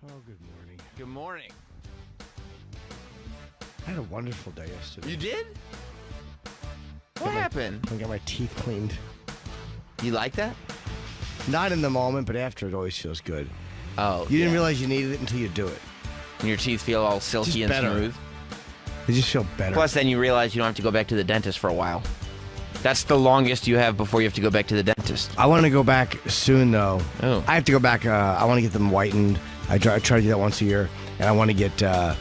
Oh, good morning. Good morning. I had a wonderful day yesterday. You did? What happened? I got my teeth cleaned. You like that? Not in the moment, but after it always feels good. Oh, You didn't realize you needed it until you do it. And your teeth feel all silky Just and better. smooth. They just feel better. Plus, then you realize you don't have to go back to the dentist for a while. That's the longest you have before you have to go back to the dentist. I want to go back soon, though. Oh. I have to go back. I want to get them whitened. I try to do that once a year. And I want to get a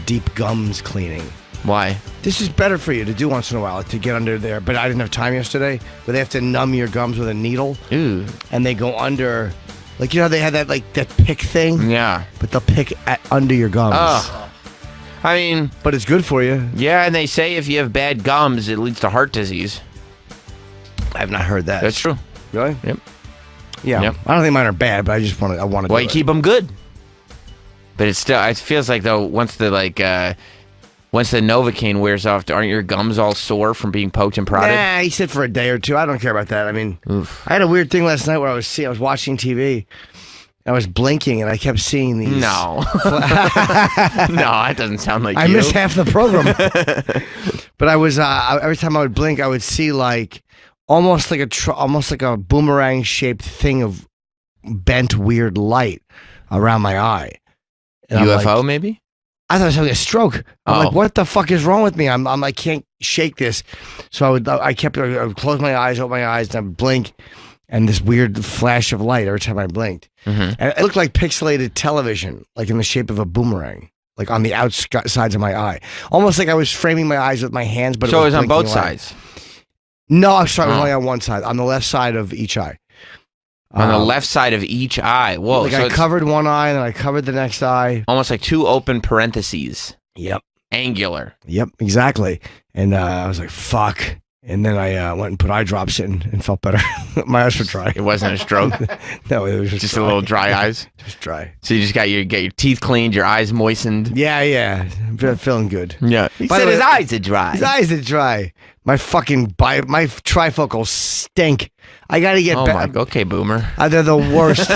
deep gums cleaning. Why? This is better for you to do once in a while, to get under there. But I didn't have time yesterday. But they have to numb your gums with a needle. Ooh. And they go under, like, you know, they had that pick thing? Yeah. But they'll pick under your gums. Oh. I mean, But it's good for you. yeah, and they say if you have bad gums, it leads to heart disease. I've not heard that. That's true. Really? Yep. Yeah. Yep. I don't think mine are bad, but I just want to. Well, you keep them good. But it's still, it feels like, though, once the Novocaine wears off, aren't your gums all sore from being poked and prodded? Nah, he said for a day or two. I don't care about that. I mean, Oof. I had a weird thing last night where I was watching TV. I was blinking and I kept seeing these. No. No, that doesn't sound like I you. missed half the program. But I was every time I would blink, I would see like almost like a boomerang shaped thing of bent weird light around my eye. And I'm UFO, like, maybe? I thought I was having a stroke. I'm like, what the fuck is wrong with me? I can't shake this. So I would close my eyes, open my eyes, and I would blink, and this weird flash of light every time I blinked. Mm-hmm. And it looked like pixelated television, like in the shape of a boomerang, like on the outsides of my eye. Almost like I was framing my eyes with my hands, but So it was on both blinking away. sides? No, I'm sorry, it was only on one side, on the left side of each eye. On the left side of each eye. Whoa. Like so I it's covered one eye, and then I covered the next eye. almost like two open parentheses. Yep. Angular. Yep, exactly. And I was like, fuck. And then I went and put eye drops in and felt better. My eyes were dry. It wasn't a stroke. No, it was Just dry. a little dry eyes. Just dry. So you just got your teeth cleaned, your eyes moistened. Yeah. Feeling good. Yeah. He By said the his way- eyes are dry. His eyes are dry. My my trifocals stink. I got to get back. Okay, boomer. They're the worst.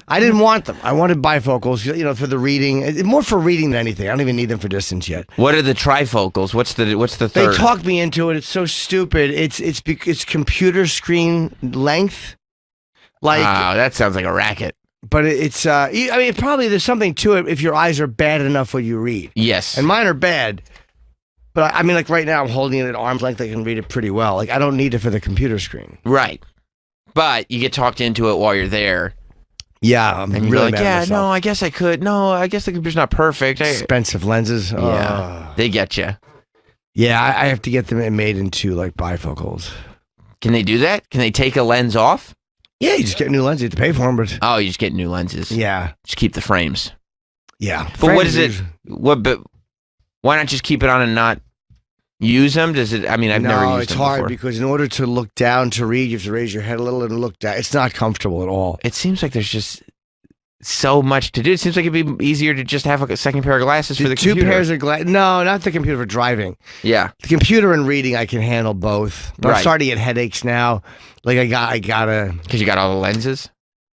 I didn't want them. I wanted bifocals, for the reading. More for reading than anything. I don't even need them for distance yet. What are the trifocals? What's the They third? talked me into it. It's so stupid. It's computer screen length. Like, that sounds like a racket. but it's probably there's something to it if your eyes are bad enough what you read. Yes. And mine are bad. But I mean, like right now, I'm holding it at arm's length. I can read it pretty well. Like I don't need it for the computer screen. Right. But you get talked into it while you're there. Yeah, I'm And you're really like, mad at yeah, myself. no, I guess I could. No, I guess the computer's not perfect. Expensive lenses. Yeah. They get you. Yeah, I have to get them made into like bifocals. Can they do that? Can they take a lens off? Yeah, you just get new lenses. You have to pay for them, but Oh, you just get new lenses. yeah, Just keep the frames. yeah. But what Frames is it? But why not just keep it on and not use them? Does it? I mean, I've never used it's them hard before. because in order to look down to read, you have to raise your head a little and look down. It's not comfortable at all. It seems like there's just so much to do. It seems like it'd be easier to just have a second pair of glasses for the Two computer. pairs of glasses. No, not the computer for driving. Yeah. The computer and reading, I can handle both. But I'm Right. starting to get headaches now. Like I gotta. Because you got all the lenses?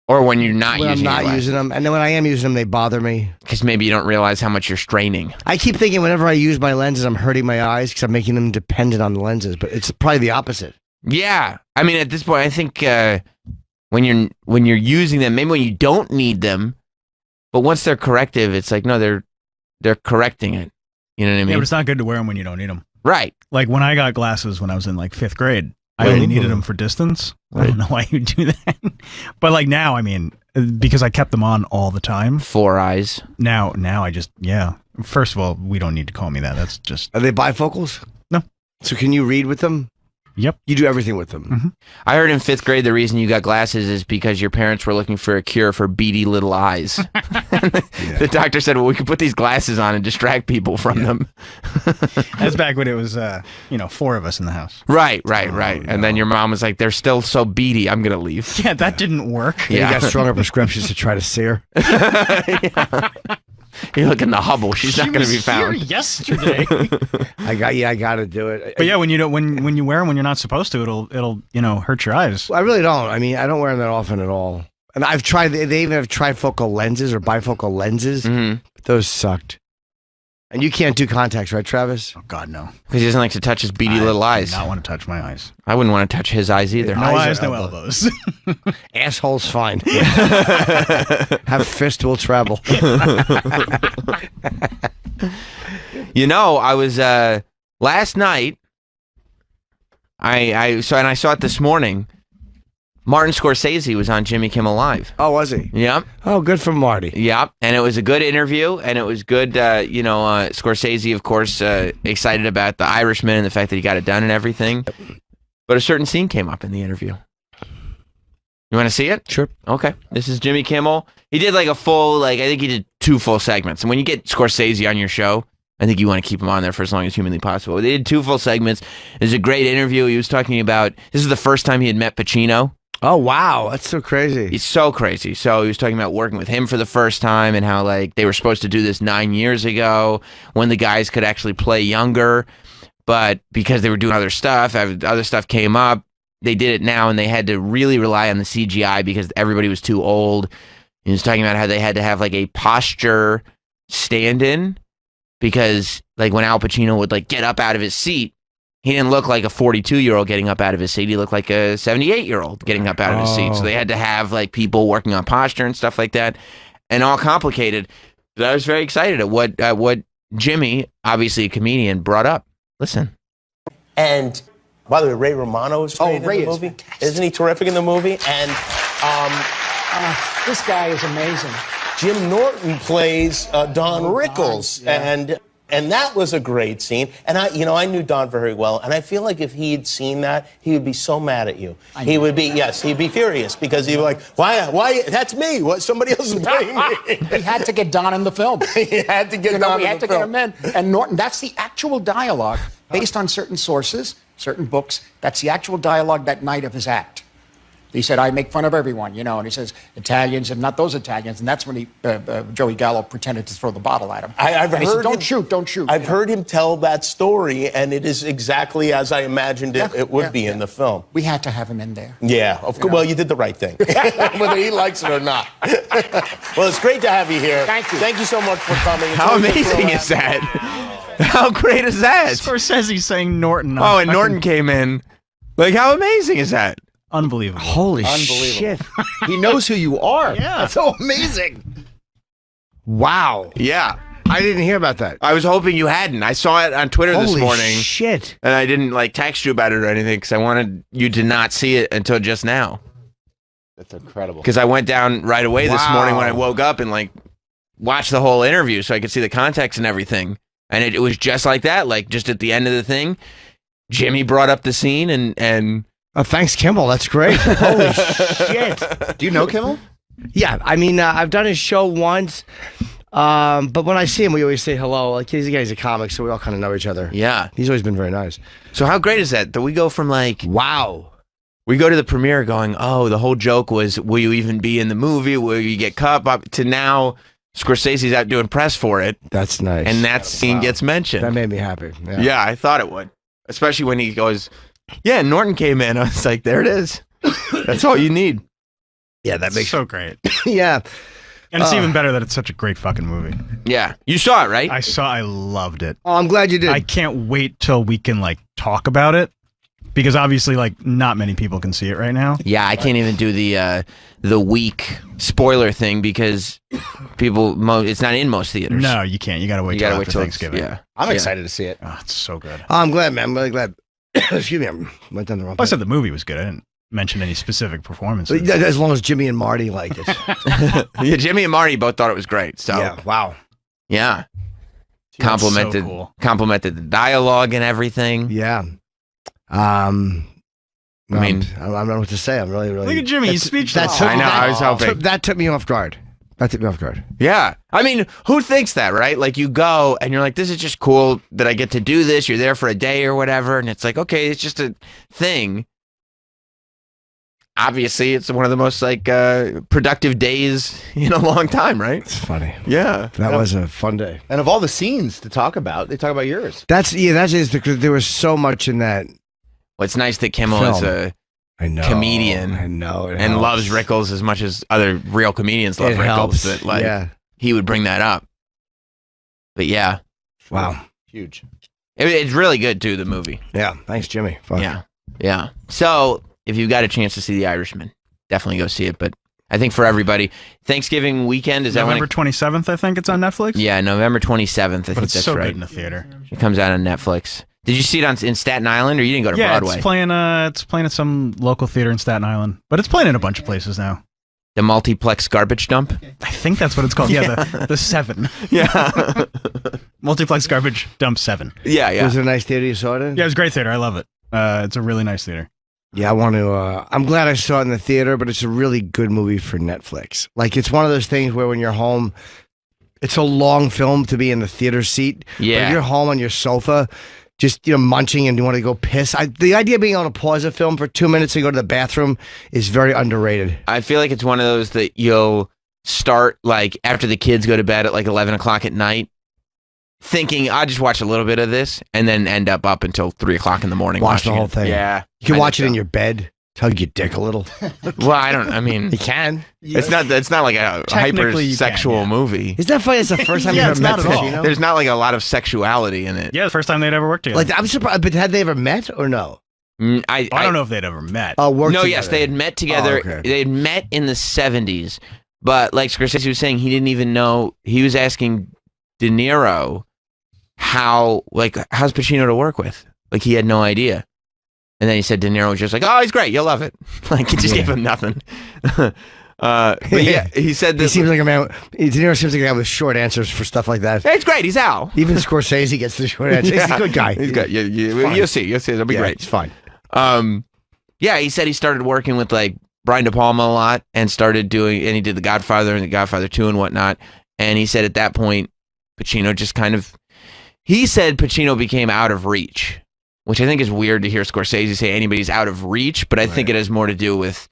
Or when you're not When I'm using not using them, and then when I am using them, they bother me. Because maybe you don't realize how much you're straining. I keep thinking whenever I use my lenses, I'm hurting my eyes because I'm making them dependent on the lenses. But it's probably the opposite. Yeah. I mean, at this point, I think when you're using them, maybe when you don't need them, but once they're corrective, it's like, no, they're correcting it. You know what I mean? Yeah, but it's not good to wear them when you don't need them. Right. Like when I got glasses when I was in like 5th grade, I only needed them for distance. I don't know why you do that. But like now, I mean, because I kept them on all the time. 4 eyes. Now I just, yeah. First of all, we don't need to call me that. That's just, Are they bifocals? No. So can you read with them? yep. You do everything with them. Mm-hmm. I heard in 5th grade the reason you got glasses is because your parents were looking for a cure for beady little eyes. The doctor said, well, we could put these glasses on and distract people from them. That's back when it was, 4 of us in the house. Right. And then your mom was like, they're still so beady, I'm going to leave. Yeah, that didn't work. You got stronger prescriptions to try to see her. You're looking the Hubble. She's not going to be found. Here yesterday. I got to do it. But yeah, when you don't, when you wear them when you're not supposed to, it'll hurt your eyes. I really don't. I mean, I don't wear them that often at all. And I've tried. They even have trifocal lenses or bifocal lenses. But those sucked. And you can't do contacts, right, Travis? Oh God, no. Because he doesn't like to touch his beady little eyes. I do not want to touch my eyes. I wouldn't want to touch his eyes either. No eyes, no elbows. Asshole's fine. Have fist will travel. You know, I was last night. I saw it this morning. Martin Scorsese was on Jimmy Kimmel Live. Oh, was he? Yep. Oh, good for Marty. Yep. And it was a good interview, and it was good. Scorsese, of course, excited about The Irishman and the fact that he got it done and everything. But a certain scene came up in the interview. You want to see it? Sure. Okay. This is Jimmy Kimmel. He did like a full, I think he did 2 full segments. And when you get Scorsese on your show, I think you want to keep him on there for as long as humanly possible. They did 2 full segments. It was a great interview. He was talking about, this is the first time he had met Pacino. Oh, wow. That's so crazy. It's so crazy. So he was talking about working with him for the first time and how like they were supposed to do this 9 years ago when the guys could actually play younger. But because they were doing other stuff came up, they did it now and they had to really rely on the CGI because everybody was too old. He was talking about how they had to have like a posture stand-in because like when Al Pacino would like get up out of his seat, he didn't look like a 42-year-old getting up out of his seat. He looked like a 78-year-old getting up out of his seat. So they had to have like people working on posture and stuff like that, and all complicated. But I was very excited at what Jimmy, obviously a comedian, brought up. Listen. And by the way, Ray Romano is great in the movie. Fantastic. Isn't he terrific in the movie? And This guy is amazing. Jim Norton plays Don Rickles, yeah. and that was a great scene. And I knew Don very well, and I feel like if he had seen that, he would be so mad at you. He'd be furious because he'd be like, why? That's me. What? Somebody else is playing me. We had to get Don in the film. He had to get Don we in had the to film. get him in. And Norton, that's the actual dialogue based on certain sources, certain books. That's the actual dialogue that night of his act. He said, I make fun of everyone, and he says, Italians and not those Italians. And that's when Joey Gallo pretended to throw the bottle at him. I've heard he said, him, don't shoot. I've heard him tell that story, and it is exactly as I imagined it would be in the film. We had to have him in there. Yeah, of course. Well, you did the right thing, whether he likes it or not. Well, it's great to have you here. Thank you. Thank you so much for coming. It's How always a amazing thrill is to have that? How great is that? Scorsese saying Norton. Oh, and Norton came in. Like, how amazing is that? Unbelievable. Holy shit. He knows who you are. Yeah. That's so amazing. Wow. Yeah. I didn't hear about that. I was hoping you hadn't. I saw it on Twitter this Holy morning. shit. And I didn't like text you about it or anything because I wanted you to not see it until just now. That's incredible. Because I went down right away this Wow. morning when I woke up and like watched the whole interview so I could see the context and everything. And it was just like that, like just at the end of the thing, Jimmy brought up the scene and Oh, thanks, Kimmel. That's great. Holy shit. Do you know Kimmel? Yeah, I mean, I've done his show once, but when I see him, we always say hello. Like, he's a comic, so we all kind of know each other. yeah. He's always been very nice. So how great is that? That we go from like Wow. we go to the premiere going, oh, the whole joke was, will you even be in the movie? Will you get cut? Up to now, Scorsese's out doing press for it, That's nice. and that scene gets mentioned. That made me happy. Yeah. Yeah, I thought it would. Especially when he goes, yeah, Norton came in. I was like, there it is. That's all you need. Yeah, that makes so great. Yeah. And it's even better that it's such a great fucking movie. Yeah. You saw it, right? I loved it. Oh, I'm glad you did. I can't wait till we can like talk about it because obviously like not many people can see it right now. Yeah, I can't even do the weak spoiler thing because it's not in most theaters. No, you can't. You gotta wait You till gotta wait after till Thanksgiving. Yeah. I'm Yeah. excited to see it. Oh, it's so good. Oh, I'm glad, man. I'm really glad. Excuse me. I went down the wrong I place. said the movie was good. I didn't mention any specific performances. As long as Jimmy and Marty liked it. Yeah, Jimmy and Marty both thought it was great. So Yeah. Wow. yeah. That's Complimented so cool. complimented the dialogue and everything. Yeah. I mean- I don't know what to say. I'm really. Look at Jimmy. He's speechless. That took, I know, I was hoping. That took me off guard. Yeah. I mean, who thinks that, right? Like you go and you're like, this is just cool that I get to do this. You're there for a day or whatever. And it's like, okay, it's just a thing. Obviously, it's one of the most like productive days in a long time, right? It's funny. Yeah. That was a fun day. And of all the scenes to talk about, they talk about yours. That's because there was so much in that. Well, it's nice that Kimmel is Film. I know. comedian. I know. It And helps. loves Rickles as much as other real comedians love It Rickles. helps. That like Yeah. he would bring that up. But yeah, Wow. Huge. it's really good too. The movie. Yeah. Thanks, Jimmy. Fuck. Yeah. So if you got a chance to see The Irishman, definitely go see it. But I think for everybody, Thanksgiving weekend is November that when? 27th, I think it's on Netflix. Yeah, November 27th. I But think it's that's so right. good in the theater. It comes out on Netflix. Did you see it in Staten Island, or you didn't go to Yeah, Broadway? it's playing at some local theater in Staten Island, but it's playing in a bunch of places now. The multiplex garbage dump. I think that's what it's called. Yeah, the 7. Yeah. Multiplex Garbage Dump 7. yeah. Was it a nice theater you saw it in? Yeah, it was a great theater. I love it. It's a really nice theater. Yeah, I want to. I'm glad I saw it in the theater, but it's a really good movie for Netflix. Like, it's one of those things where when you're home, it's a long film to be in the theater seat. But Yeah. if you're home on your sofa, just munching and you want to go piss. The idea of being able to pause a film for 2 minutes and go to the bathroom is very underrated. I feel like it's one of those that you'll start like after the kids go to bed at like 11 o'clock at night, thinking I'll just watch a little bit of this, and then end up until 3 o'clock in the morning Watch the watching whole it. thing. Yeah, You can I watch it think in so. your bed, tug your dick a little. Well, I mean, You can. it's not like a Technically, you hypersexual can, yeah. movie. Isn't that funny? It's the first time Yeah, you it's ever met not at all. Pacino? There's not like a lot of sexuality in it. Yeah, the first time they'd ever worked together. Like, I'm surprised, but had they ever met or no? I I don't know if they'd ever met. Worked No, together. yes, they had met together. Oh, okay. They had met in the 70s, but like Scorsese was saying, he didn't even know. He was asking De Niro how's Pacino to work with. Like, he had no idea. And then he said De Niro was just like, oh, he's great, you'll love it. Like, he just gave him nothing. But yeah, he said He this. seems like a man. De Niro seems like a guy with short answers for stuff like that. Hey, it's great. He's Al. Even Scorsese gets the short answer. He's a good guy. He's good. You'll see. It'll be Yeah, great. It's fine. Yeah, he said he started working with like Brian De Palma a lot and started doing, and he did The Godfather and The Godfather 2 and whatnot. And he said at that point, Pacino just he said Pacino became out of reach, which I think is weird to hear Scorsese say anybody's out of reach, but I think it has more to do with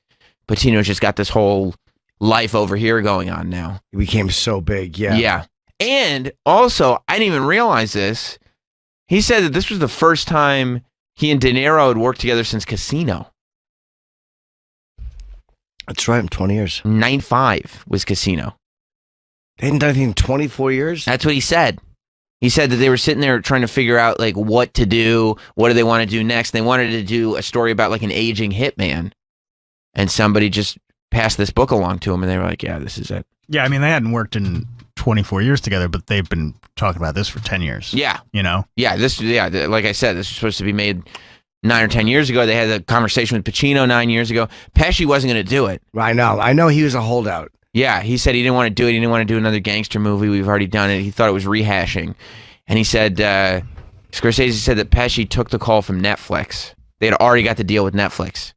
Pacino's just got this whole life over here going on now. He became so big. Yeah. Yeah. And also, I didn't even realize this. He said that this was the first time he and De Niro had worked together since Casino. That's right. I'm 20 years. 9-5 was Casino. They hadn't done anything in 24 years. That's what he said. He said that they were sitting there trying to figure out like what to do. What do they want to do next? They wanted to do a story about like an aging hitman. And somebody just passed this book along to him and they were like, yeah, this is it. Yeah, I mean, they hadn't worked in 24 years together, but they've been talking about this for 10 years. Yeah. You know? Yeah. Like I said, this was supposed to be made 9 or 10 years ago. They had a conversation with Pacino 9 years ago. Pesci wasn't going to do it. I know he was a holdout. Yeah, he said he didn't want to do it. He didn't want to do another gangster movie. We've already done it. He thought it was rehashing. And he said, Scorsese said that Pesci took the call from Netflix. They had already got the deal with Netflix.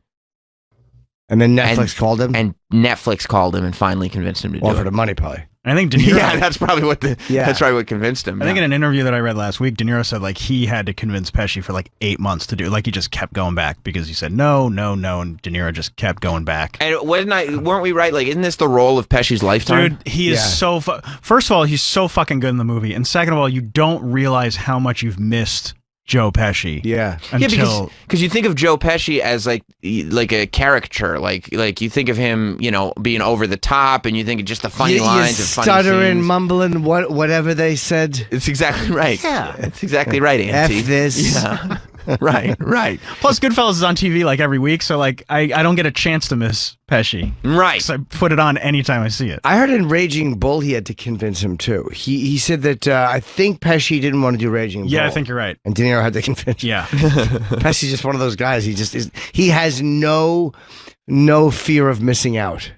And then Netflix called him And Netflix called him and finally convinced him to do offered it. him money, probably. I think De Niro. Yeah, that's probably what convinced him. I think yeah. in an interview that I read last week, De Niro said like he had to convince Pesci for like 8 months to do it. Like he just kept going back because he said no, and De Niro just kept going back. And weren't we right? Like, isn't this the role of Pesci's lifetime? Dude, he is Yeah. so first of all, he's so fucking good in the movie. And second of all, you don't realize how much you've missed Joe Pesci. Yeah. Until because you think of Joe Pesci as like a caricature, like you think of him, being over the top, and you think of just the funny lines and funny stuttering, scenes. mumbling, whatever they said. It's exactly right. Yeah. It's exactly right, Auntie. F this. Yeah. Right. plus Goodfellas is on TV like every week, so like I don't get a chance to miss Pesci. Right. So I put it on anytime I see it. I heard in Raging Bull he had to convince him too. He said that I think Pesci didn't want to do Raging Bull. Yeah, I think you're right. And De Niro had to convince him. Yeah. Pesci's just one of those guys. He just is. He has no fear of missing out.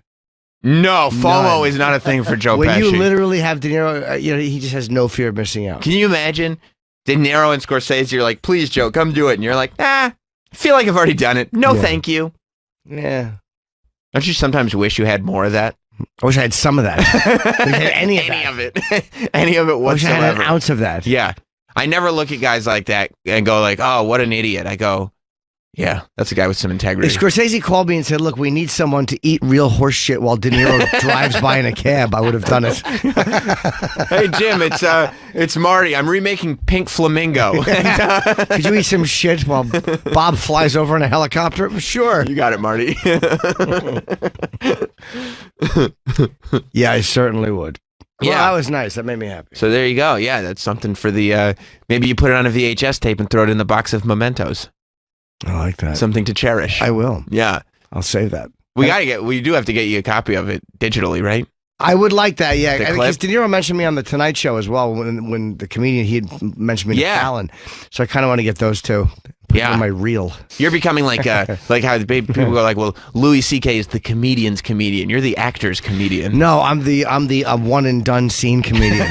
No, FOMO None. is not a thing for Joe When Pesci. you literally have De Niro, he just has no fear of missing out. Can you imagine De Niro and Scorsese? You're like, please, Joe, come do it. And you're like, I feel like I've already done it. No, Yeah. thank you. Yeah. Don't you sometimes wish you had more of that? I wish I had some of that. I wish I had any of that. of it. Any of it I wish I had whatsoever. an ounce of that. Yeah. I never look at guys like that and go like, oh, what an idiot. I go, Yeah, that's a guy with some integrity. If Scorsese called me and said, "Look, we need someone to eat real horse shit while De Niro drives by in a cab," I would have done it. Hey Jim, it's Marty. I'm remaking Pink Flamingo. Could you eat some shit while Bob flies over in a helicopter? Sure. You got it, Marty. Yeah, I certainly would. Well, Yeah. that was nice. That made me happy. So there you go. Yeah, that's something for the. Maybe you put it on a VHS tape and throw it in the box of mementos. I like that. Something to cherish. I will. Yeah, I'll save that. we do have to get you a copy of it digitally, right? I would like that, yeah. The Because clip? De Niro mentioned me on the Tonight Show as well when the comedian he had mentioned me to Yeah. Fallon. So I kind of want to get those two. Put them Yeah. on my reel. You're becoming like how people go like, well, Louis C.K. is the comedian's comedian. You're the actor's comedian. No, I'm the one and done scene comedian.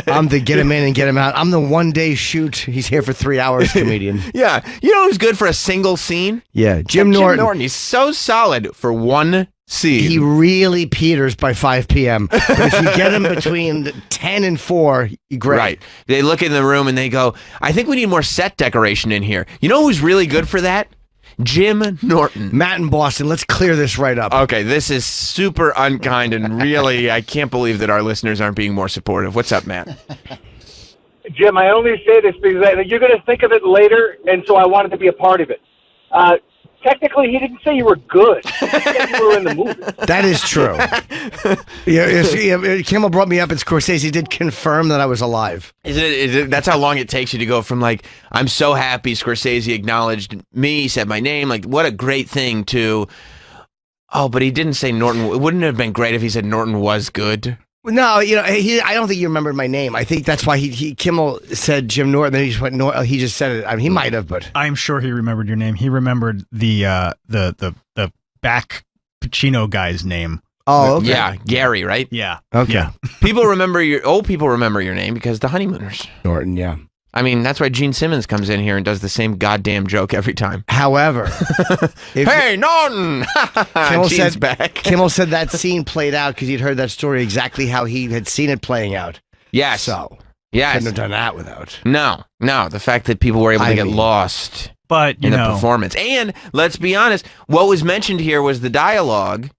I'm the get him in and get him out. I'm the 1 day shoot. He's here for 3 hours comedian. Yeah, you know who's good for a single scene? Yeah, Jim Norton. He's so solid for one scene. He really peters by 5 p.m. But if you get him between 10 and 4, great. Right. They look in the room and they go, I think we need more set decoration in here. You know who's really good for that? Jim Norton. Matt in Boston, let's clear this right up. Okay, this is super unkind and really, I can't believe that our listeners aren't being more supportive. What's up, Matt? Jim, I only say this because you're going to think of it later, and so I wanted to be a part of it. Technically, he didn't say you were good. He said you were in the movie. That is true. Yeah, Kimmel brought me up, and Scorsese did confirm that I was alive. That's how long it takes you to go from like, I'm so happy Scorsese acknowledged me, said my name, like what a great thing, to, oh, but he didn't say Norton. It wouldn't have been great if he said Norton was good. No, I don't think he remembered my name. I think that's why Kimmel said Jim Norton. Then he just went he just said it. I mean, he might have, but I'm sure he remembered your name. He remembered the back Pacino guy's name. oh, okay. Yeah, Gary, right? Yeah. Okay. Yeah. Old people remember your name because the honeymooners. Norton, yeah. I mean, that's why Gene Simmons comes in here and does the same goddamn joke every time. However, Hey, Norton! Gene's back. Kimmel said that scene played out because he'd heard that story exactly how he had seen it playing out. Yes. So Yes. couldn't have done that without. No. The fact that people were able to get lost But, in the performance. And let's be honest, what was mentioned here was the dialogue,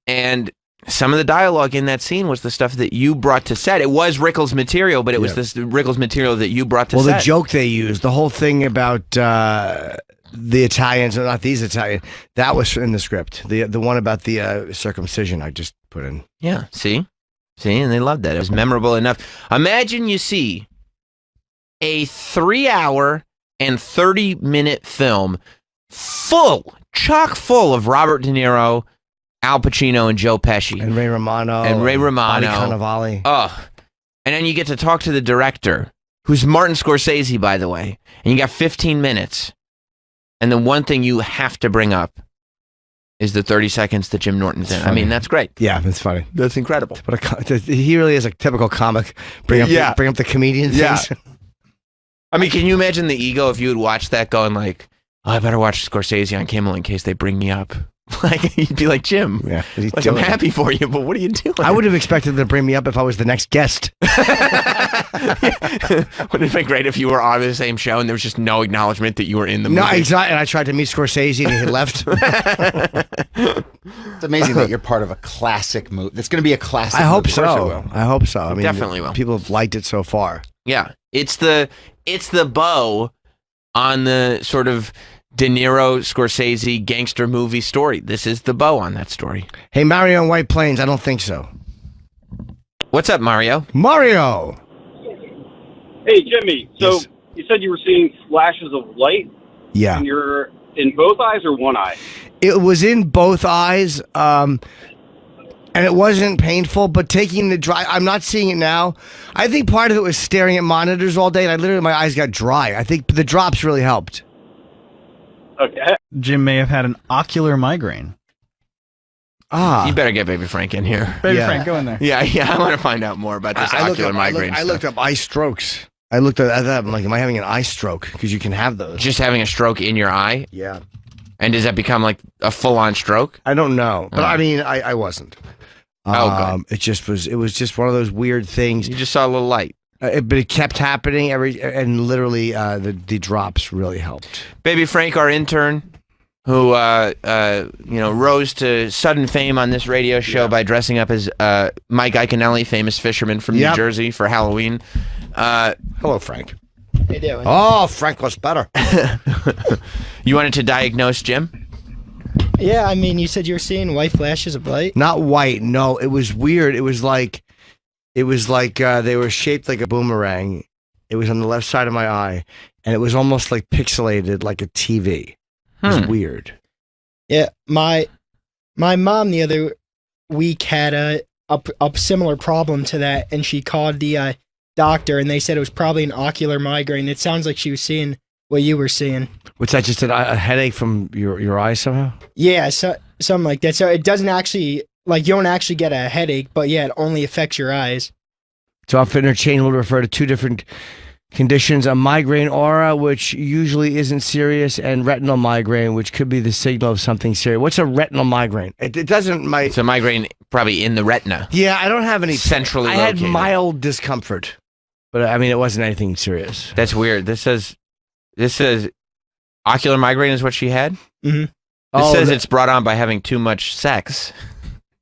and some of the dialogue in that scene was the stuff that you brought to set. It was Rickles' material, but it was this Rickles' material that you brought to set. Well, the joke they used, the whole thing about the Italians, or not these Italians, that was in the script. The one about the circumcision I just put in. Yeah, see, and they loved that. It was memorable enough. Imagine you see a 3-hour and 30-minute film chock full of Robert De Niro, Al Pacino, and Joe Pesci. And Ray Romano. Bobby Romano. Cannavale. Oh, and then you get to talk to the director, who's Martin Scorsese, by the way, and you got 15 minutes. And the one thing you have to bring up is the 30 seconds that Jim Norton's in. I mean, that's great. Yeah, that's funny. That's incredible. But he really is a typical comic. Bring up the comedian things. I mean, can you imagine the ego if you had watched that going like, oh, I better watch Scorsese on Kimmel in case they bring me up? Like, you'd be like, Jim, Yeah, like, I'm happy for you, but what are you doing? I would have expected them to bring me up if I was the next guest. Wouldn't it have been great if you were on the same show and there was just no acknowledgement that you were in the movie? No, exactly. And I tried to meet Scorsese and he had left. It's amazing that you're part of a classic movie. It's going to be a classic. I hope movie. Of course it so. will. I hope so. I mean, Definitely will. People have liked it so far. Yeah, it's the bow on the sort of De Niro, Scorsese gangster movie story. This is the bow on that story. Hey, Mario in White Plains, I don't think so. What's up, Mario? Mario! Hey, Jimmy. So Yes. you said you were seeing flashes of light, Yeah. and you're in both eyes or one eye? It was in both eyes, and it wasn't painful, but taking the dry, I'm not seeing it now. I think part of it was staring at monitors all day, and my eyes got dry. I think the drops really helped. Okay. Jim may have had an ocular migraine. You better get Baby Frank in here. Baby Yeah. Frank, go in there. Yeah, I want to find out more about this ocular migraine I looked stuff. up eye strokes. I looked at that. I'm like, am I having an eye stroke? Because you can have those. Just having a stroke in your eye? Yeah. And does that become like a full-on stroke? I don't know, but I mean, I wasn't. Oh, good. It was just one of those weird things. You just saw a little light. But it kept happening and literally the drops really helped. Baby Frank, our intern, who rose to sudden fame on this radio show by dressing up as Mike Iaconelli, famous fisherman from New Jersey, for Halloween. Hello, Frank. How you doing? Oh, Frank was better. You wanted to diagnose Jim? Yeah, I mean, you said you were seeing white flashes of light. Not white. No, it was weird. It was like they were shaped like a boomerang. It was on the left side of my eye, and it was almost like pixelated, like a TV. It was weird. Yeah, my mom the other week had a similar problem to that, and she called the doctor, and they said it was probably an ocular migraine. It sounds like she was seeing what you were seeing. What's that? Just a headache from your eye somehow? Yeah, so something like that. So it doesn't actually, like, you don't actually get a headache, but yeah, it only affects your eyes. So often interchangeable to refer to two different conditions: a migraine aura, which usually isn't serious, and retinal migraine, which could be the signal of something serious. What's a retinal migraine? It doesn't. It's a migraine probably in the retina. Yeah, I don't have any centrally I located. had mild discomfort, but I mean, it wasn't anything serious. That's weird. This says ocular migraine is what she had. Mm-hmm. This says it's brought on by having too much sex.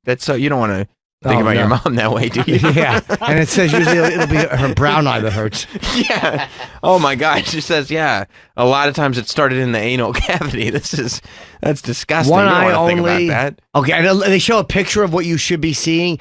That's so you don't want to think about your mom that way, do you? Yeah, and it says usually it'll be her brown eye that hurts. Yeah. Oh my God. She says, yeah. A lot of times it started in the anal cavity. That's disgusting. One you don't eye wanna think only. about that. Okay, and they show a picture of what you should be seeing,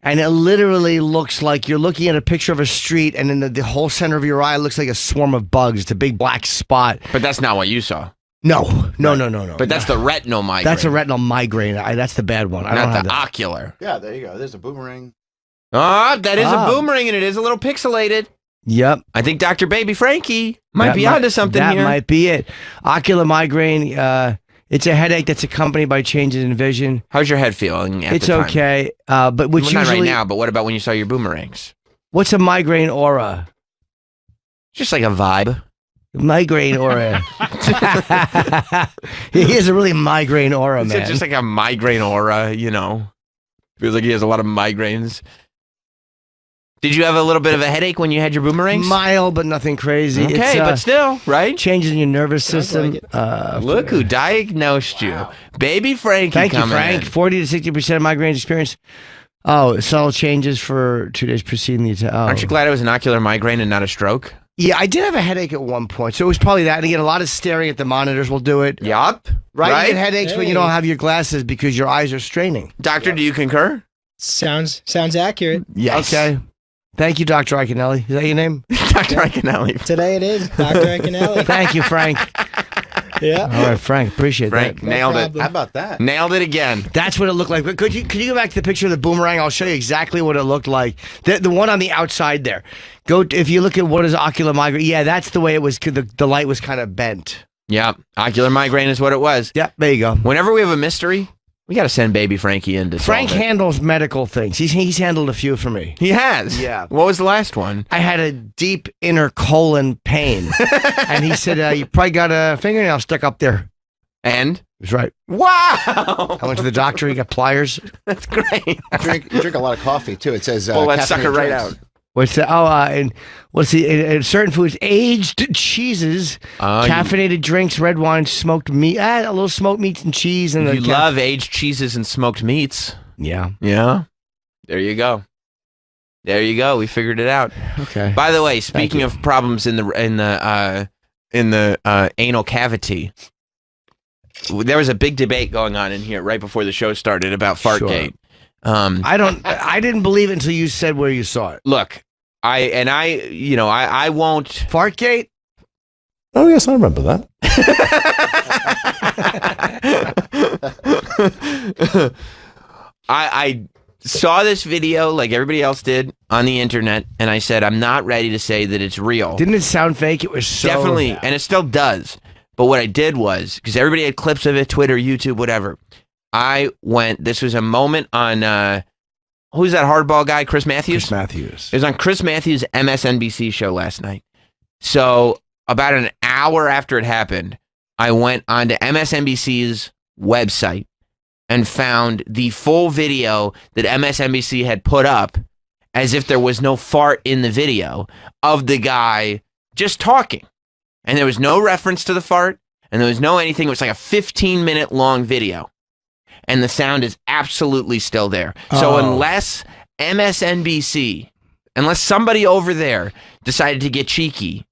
and it literally looks like you're looking at a picture of a street, and then the whole center of your eye looks like a swarm of bugs. It's a big black spot. But that's not what you saw. No. But that's the retinal migraine. That's a retinal migraine. That's the bad one. I don't not have the that. ocular. Yeah, there you go. There's a boomerang. Oh, that is a boomerang, and it is a little pixelated. Yep. I think Dr. Baby Frankie might be onto something that here. That might be it. Ocular migraine, it's a headache that's accompanied by changes in vision. How's your head feeling at It's the time? okay, but which Well, usually... not right now, but what about when you saw your boomerangs? What's a migraine aura? Just like a vibe. Migraine aura. He has a really migraine aura, It's man. just like a migraine aura, you know. Feels like he has a lot of migraines. Did you have a little bit of a headache when you had your boomerangs? Mild, but nothing crazy. Okay, It's, but still, right? changes in your nervous Sounds system. like Look who diagnosed you. Baby Frankie Thank you, coming Frank. in. 40 to 60% of migraines experience. Oh, subtle changes for 2 days preceding the attack. Oh. Aren't you glad it was an ocular migraine and not a stroke? Yeah, I did have a headache at one point, so it was probably that. And again, a lot of staring at the monitors will do it. Yup. Right? You get headaches when you don't have your glasses because your eyes are straining. Doctor, do you concur? Sounds accurate. Yes. Okay. Thank you, Dr. Iaconelli. Is that your name? Dr. Iaconelli. Today it is, Dr. Iaconelli. Thank you, Frank. Yeah. All right, Frank. Appreciate Frank, that. nailed it. problem. How about that? Nailed it again. That's what it looked like. But could you go back to the picture of the boomerang? I'll show you exactly what it looked like. The one on the outside there. If you look at what is ocular migraine. Yeah, that's the way it was. The light was kind of bent. Yeah. Ocular migraine is what it was. Yeah, there you go. Whenever we have a mystery, we got to send baby Frankie in to Frank solve it. handles medical things. He's handled a few for me. He has. Yeah. What was the last one? I had a deep inner colon pain, and he said, "You probably got a fingernail stuck up there." And? He was right. Wow. I went to the doctor. He got pliers. That's great. You drink a lot of coffee too. It says Well, let's suck it caffeinated right drinks. out. What's that? Oh, and what's the in certain foods? Aged cheeses, caffeinated drinks, red wine, smoked meat, a little smoked meats and cheese, and You love aged cheeses and smoked meats. Yeah. Yeah. There you go. There you go. We figured it out. Okay. By the way, speaking of problems in the anal cavity, there was a big debate going on in here right before the show started about Fartgate. I didn't believe it until you said where you saw it. Look, I won't. Fartgate? Oh, yes, I remember that. I saw this video like everybody else did on the internet, and I said, I'm not ready to say that it's real. Didn't it sound fake? It was so Definitely, and it still does. But what I did was, because everybody had clips of it, Twitter, YouTube, whatever, this was a moment on, who's that hardball guy, Chris Matthews? Chris Matthews. It was on Chris Matthews' MSNBC show last night. So about an hour after it happened, I went onto MSNBC's website and found the full video that MSNBC had put up, as if there was no fart in the video of the guy just talking. And there was no reference to the fart, and there was no anything. It was like a 15-minute long video. And the sound is absolutely still there. So unless MSNBC, unless somebody over there decided to get cheeky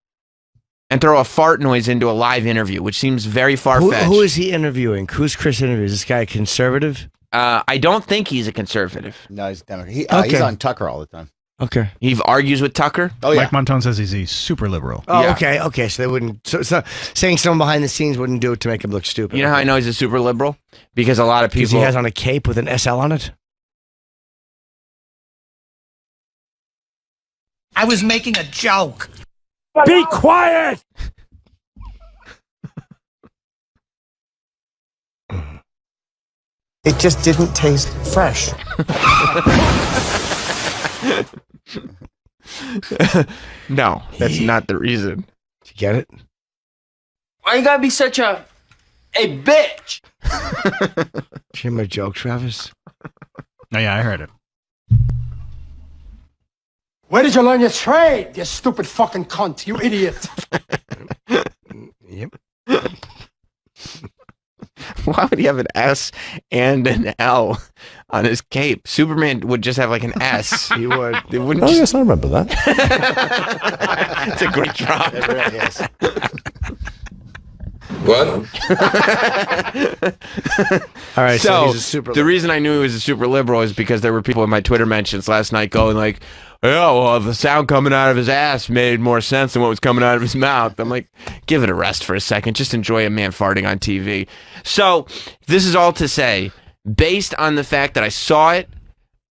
and throw a fart noise into a live interview, which seems very far-fetched. Who is he interviewing? Who's Chris interviewing? Is this guy a conservative? I don't think he's a conservative. No, he's Democrat. He's on Tucker all the time. Okay. He argues with Tucker? Oh, yeah. Mike Montone says he's a super liberal. Oh, Yeah. okay. So they wouldn't. So saying someone behind the scenes wouldn't do it to make him look stupid. You know how I know he's a super liberal? Because a lot of Because people... he has on a cape with an SL on it. I was making a joke. Be quiet! It just didn't taste fresh. No, that's not the reason. Did you get it? Why you gotta be such a bitch? Did you hear my joke, Travis? Oh, yeah, I heard it. Where did you learn your trade, you stupid fucking cunt, you idiot? Yep. Why would he have an S and an L on his cape? Superman would just have like an S. He would. It wouldn't Oh, just... yes, I remember that. It's a great drop. It really is. What? All right. So, So he's a super. the reason I knew he was a super liberal is because there were people in my Twitter mentions last night going like, "Yeah, well, the sound coming out of his ass made more sense than what was coming out of his mouth." I'm like, give it a rest for a second. Just enjoy a man farting on TV. So this is all to say, based on the fact that I saw it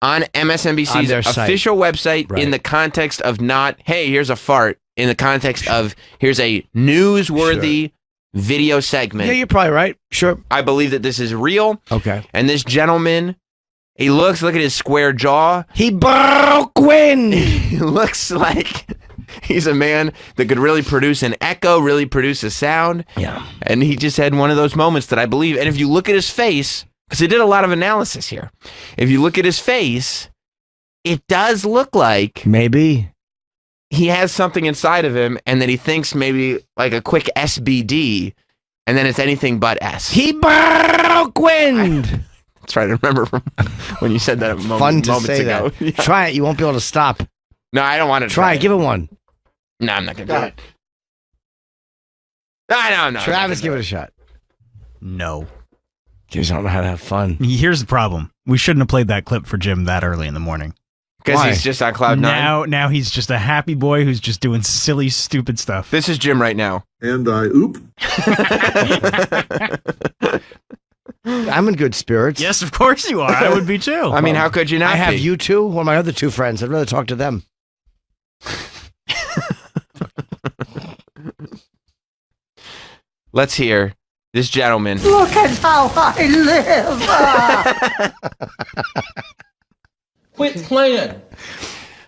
on MSNBC's On their site. official website Right. in the context of not, hey, here's a fart, in the context of here's a newsworthy video segment. Yeah, you're probably right. Sure. I believe that this is real. Okay. And this gentleman, look at his square jaw. He broke wind. He looks like he's a man that could really produce an echo, really produce a sound. Yeah. And he just had one of those moments that I believe. And if you look at his face, because they did a lot of analysis here, if you look at his face, it does look like Maybe. he has something inside of him and that he thinks maybe like a quick SBD, and then it's anything but S. He broke wind. Try to remember from when you said that Fun to moments say ago. that. Try it. You won't be able to stop. No, I don't want to Try it. Give it one. No, I'm not going to do it. No. Travis, give it a shot. No. Kids don't know how to have fun. Here's the problem. We shouldn't have played that clip for Jim that early in the morning. Because Why? he's just on cloud nine. Now he's just a happy boy who's just doing silly, stupid stuff. This is Jim right now. And I oop. I'm in good spirits. Yes, of course you are. I would be too. I mean, how could you not I have be? you two. One of my other two friends. I'd rather talk to them. Let's hear this gentleman. Look at how I live. Quit playing.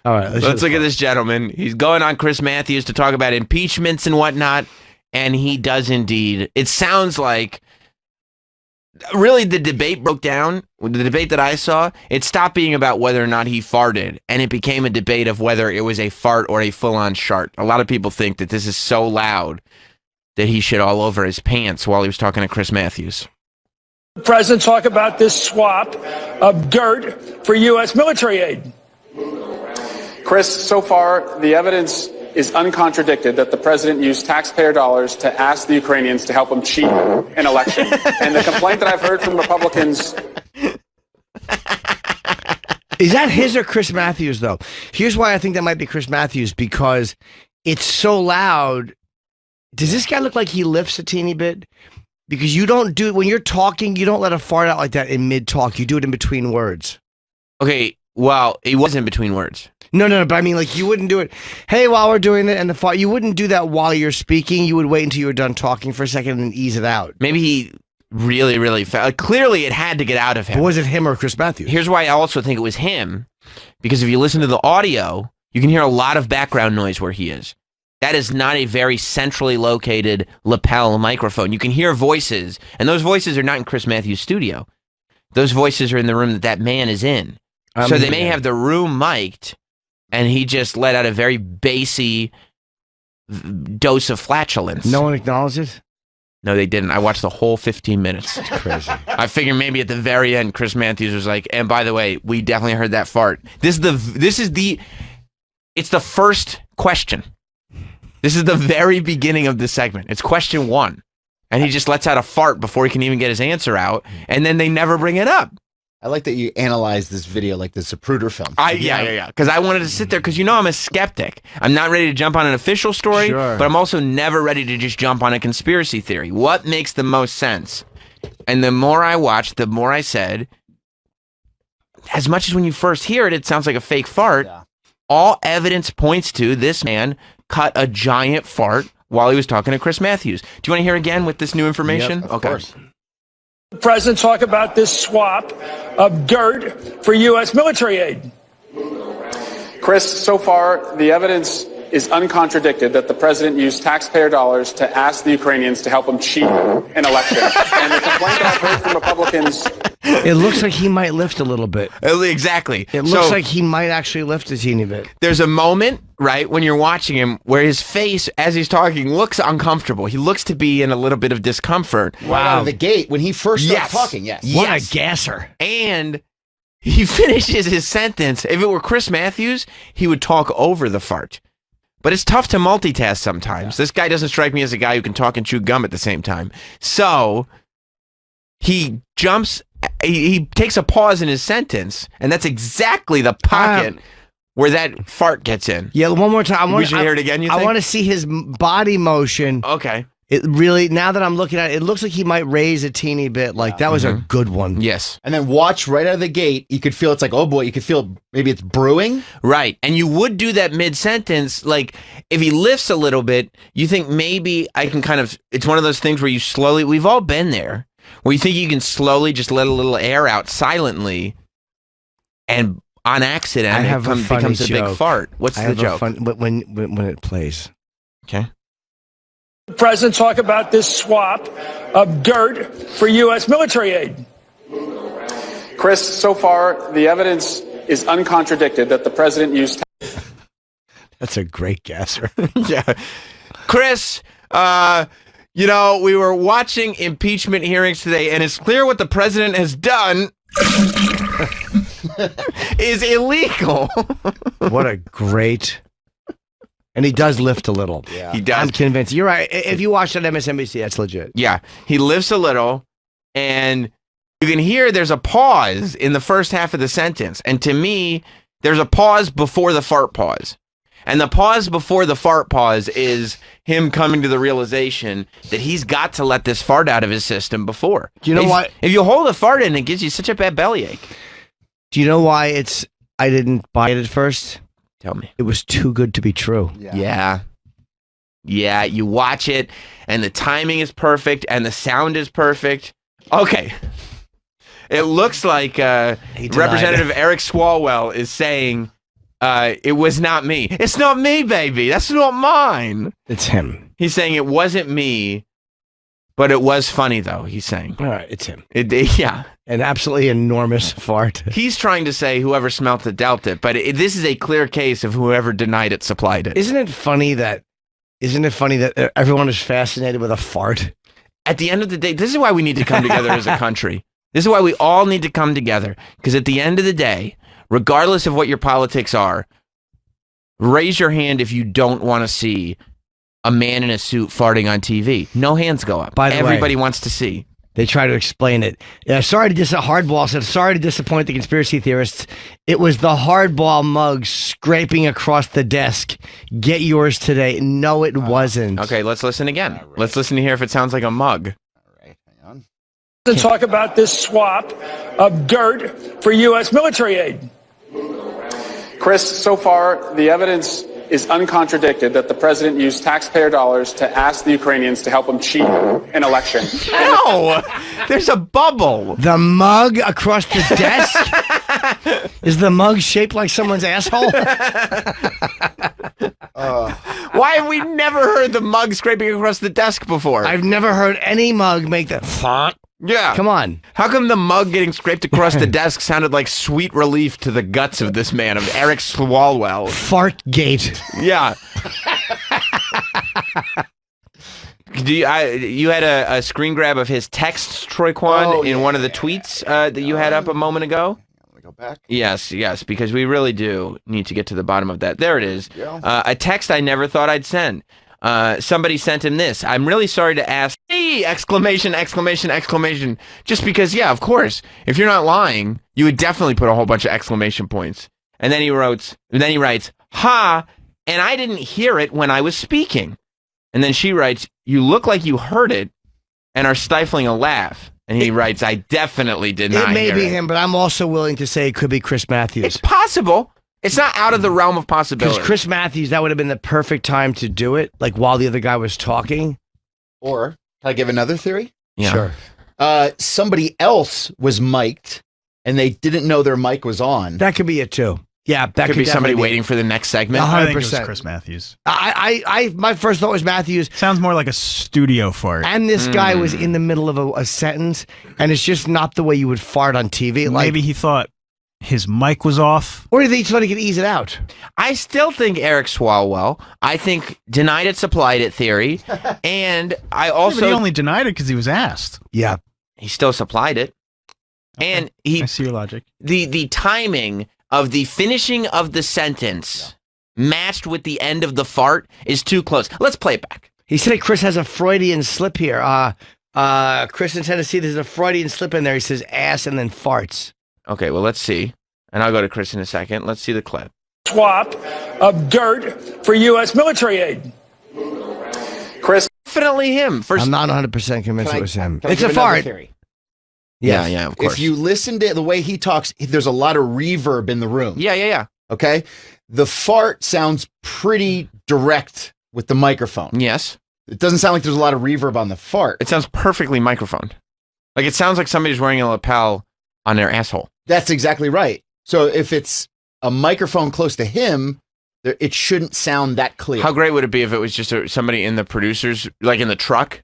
All right. Let's look at this gentleman. He's going on Chris Matthews to talk about impeachments and whatnot, and he does indeed. It sounds like really the debate broke down. The debate that I saw, it stopped being about whether or not he farted, and it became a debate of whether it was a fart or a full-on shart. A lot of people think that this is so loud that he shit all over his pants while he was talking to Chris Matthews. The president talk about this swap of dirt for U.S. military aid. Chris, so far, the evidence is uncontradicted that the president used taxpayer dollars to ask the Ukrainians to help him cheat an election. And the complaint that I've heard from Republicans... Is that his or Chris Matthews, though? Here's why I think that might be Chris Matthews, because it's so loud. Does this guy look like he lifts a teeny bit? Because you don't do, when you're talking, you don't let a fart out like that in mid-talk. You do it in between words. Okay, well, he was in between words. No, but I mean, like, you wouldn't do it, hey, while we're doing it, and the fart, you wouldn't do that while you're speaking. You would wait until you were done talking for a second and then ease it out. Maybe he really, really felt, like, clearly it had to get out of him. But was it him or Chris Matthews? Here's why I also think it was him, because if you listen to the audio, you can hear a lot of background noise where he is. That is not a very centrally located lapel microphone. You can hear voices, and those voices are not in Chris Matthews' studio. Those voices are in the room that man is in. So they may have the room mic'd, and he just let out a very bassy dose of flatulence. No one acknowledged it? No, they didn't. I watched the whole 15 minutes. That's crazy. I figured maybe at the very end, Chris Matthews was like, and by the way, we definitely heard that fart. It's the first question. This is the very beginning of this segment. It's question 1. And he just lets out a fart before he can even get his answer out. And then they never bring it up. I like that you analyze this video like the Zapruder film. Yeah. Because I wanted to sit there because I'm a skeptic. I'm not ready to jump on an official story, but I'm also never ready to just jump on a conspiracy theory. What makes the most sense? And the more I watched, the more I said, as much as when you first hear it, it sounds like a fake fart. Yeah. All evidence points to this man cut a giant fart while he was talking to Chris Matthews. Do you want to hear again with this new information? Yep, of course. The president talk about this swap of dirt for U.S. military aid. Chris, so far, the evidence is uncontradicted that the president used taxpayer dollars to ask the Ukrainians to help him cheat an election. And the complaint that I've heard from Republicans... It looks like he might lift a little bit. Exactly. It looks like he might actually lift a teeny bit. There's a moment, right, when you're watching him where his face, as he's talking, looks uncomfortable. He looks to be in a little bit of discomfort. Right out of the gate when he first starts talking, yes. What a gasser. And he finishes his sentence. If it were Chris Matthews, he would talk over the fart. But it's tough to multitask sometimes. This guy doesn't strike me as a guy who can talk and chew gum at the same time. So he jumps, he takes a pause in his sentence, and that's exactly the pocket where that fart gets in. Yeah, one more time. We should hear it again, you think? I want to see his body motion. Okay. It really, now that I'm looking at it, it looks like he might raise a teeny bit. Like, that was a good one. Yes. And then watch right out of the gate. You could feel, it's like, oh boy, you could feel maybe it's brewing. Right. And you would do that mid-sentence. Like, if he lifts a little bit, you think maybe I can kind of, it's one of those things where you slowly, we've all been there, where you think you can slowly just let a little air out silently, and on accident, becomes a big fart. What's the joke? When it plays. Okay. The president talk about this swap of dirt for U.S. military aid. Chris, so far, the evidence is uncontradicted that the president used... That's a great gasser. Yeah. Chris, we were watching impeachment hearings today, and it's clear what the president has done is illegal. What a great... And he does lift a little. Yeah. He does. I'm convinced. You're right. If you watch that MSNBC, that's legit. Yeah. He lifts a little, and you can hear there's a pause in the first half of the sentence. And to me, there's a pause before the fart pause. And the pause before the fart pause is him coming to the realization that he's got to let this fart out of his system before. Do you know why? If you hold a fart in, it gives you such a bad bellyache. Do you know why I didn't buy it at first? Tell me. It was too good to be true. Yeah. Yeah, you watch it, and the timing is perfect, and the sound is perfect. Okay. It looks like Representative Eric Swalwell is saying, it was not me. It's not me, baby. That's not mine. It's him. He's saying it wasn't me, but it was funny, though, he's saying. All right, it's him. Yeah. An absolutely enormous fart. He's trying to say whoever smelt it dealt it, but this is a clear case of whoever denied it supplied it. Isn't it funny that everyone is fascinated with a fart? At the end of the day, this is why we need to come together as a country. This is why we all need to come together, because at the end of the day, regardless of what your politics are, raise your hand if you don't want to see a man in a suit farting on TV. No hands go up. By the way, everybody wants to see. They try to explain it. Hardball said, sorry to disappoint the conspiracy theorists. It was the Hardball mug scraping across the desk. Get yours today. No, it wasn't. Okay, let's listen again. Right. Let's listen to hear if it sounds like a mug. All right, hang on. To talk about this swap of dirt for U.S. military aid. Chris, so far, the evidence is uncontradicted that the president used taxpayer dollars to ask the Ukrainians to help him cheat an election. No! There's a bubble. The mug across the desk? Is the mug shaped like someone's asshole? Why have we never heard the mug scraping across the desk before? I've never heard any mug make that fart. Yeah. Come on. How come the mug getting scraped across the desk sounded like sweet relief to the guts of this man, of Eric Swalwell? Fartgate. Yeah. You had a screen grab of his texts, Troy Kwan, in one of the tweets that you had up a moment ago? Let me go back. Yes, because we really do need to get to the bottom of that. There it is. A text I never thought I'd send. Somebody sent him this. I'm really sorry to ask. Hey! Exclamation, exclamation, exclamation. Just because, yeah, of course. If you're not lying, you would definitely put a whole bunch of exclamation points. And then he writes, ha, and I didn't hear it when I was speaking. And then she writes, you look like you heard it and are stifling a laugh. And he writes, I definitely did not hear it. It may be him, but I'm also willing to say it could be Chris Matthews. It's possible. It's not out of the realm of possibility. Because Chris Matthews, that would have been the perfect time to do it, like while the other guy was talking. Or, can I give another theory? Yeah. Sure. Somebody else was mic'd and they didn't know their mic was on. That could be it too. Yeah, that could be somebody waiting for the next segment. 100%. I think it was Chris Matthews. My first thought was Matthews. Sounds more like a studio fart. And this guy was in the middle of a sentence, and it's just not the way you would fart on TV. Maybe he thought his mic was off. Or he thought he could ease it out. I still think Eric Swalwell. I think denied it, supplied it theory. And I also... but he only denied it because he was asked. Yeah. He still supplied it. Okay. And I see your logic. The timing of the finishing of the sentence matched with the end of the fart is too close. Let's play it back. He said Chris has a Freudian slip here. Chris in Tennessee, there's a Freudian slip in there. He says ass and then farts. Okay, well, let's see. And I'll go to Chris in a second. Let's see the clip. Swap of dirt for U.S. military aid. Chris. Definitely him. I'm not 100% convinced it was him. It's a give another fart. theory? Yes. Yeah, of course. If you listen to the way he talks, there's a lot of reverb in the room. Yeah. Okay? The fart sounds pretty direct with the microphone. Yes. It doesn't sound like there's a lot of reverb on the fart. It sounds perfectly microphoned. Like, it sounds like somebody's wearing a lapel on their asshole. That's exactly right. So if it's a microphone close to him, it shouldn't sound that clear. How great would it be if it was just somebody in the producers, like in the truck,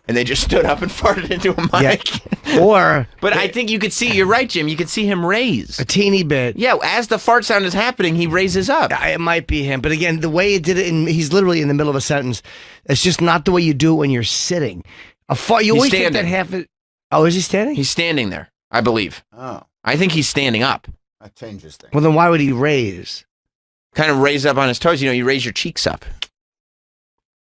and they just stood up and farted into a mic? Yeah. But I think you could see, you're right, Jim, you could see him raise. A teeny bit. Yeah, as the fart sound is happening, he raises up. It might be him. But again, the way it did it, he's literally in the middle of a sentence. It's just not the way you do it when you're sitting. You He's always standing. think that half it. Oh, is he standing? He's standing there, I believe. Oh. I think he's standing up. That changes things. Well, then why would he raise? Kind of raise up on his toes. You know, you raise your cheeks up.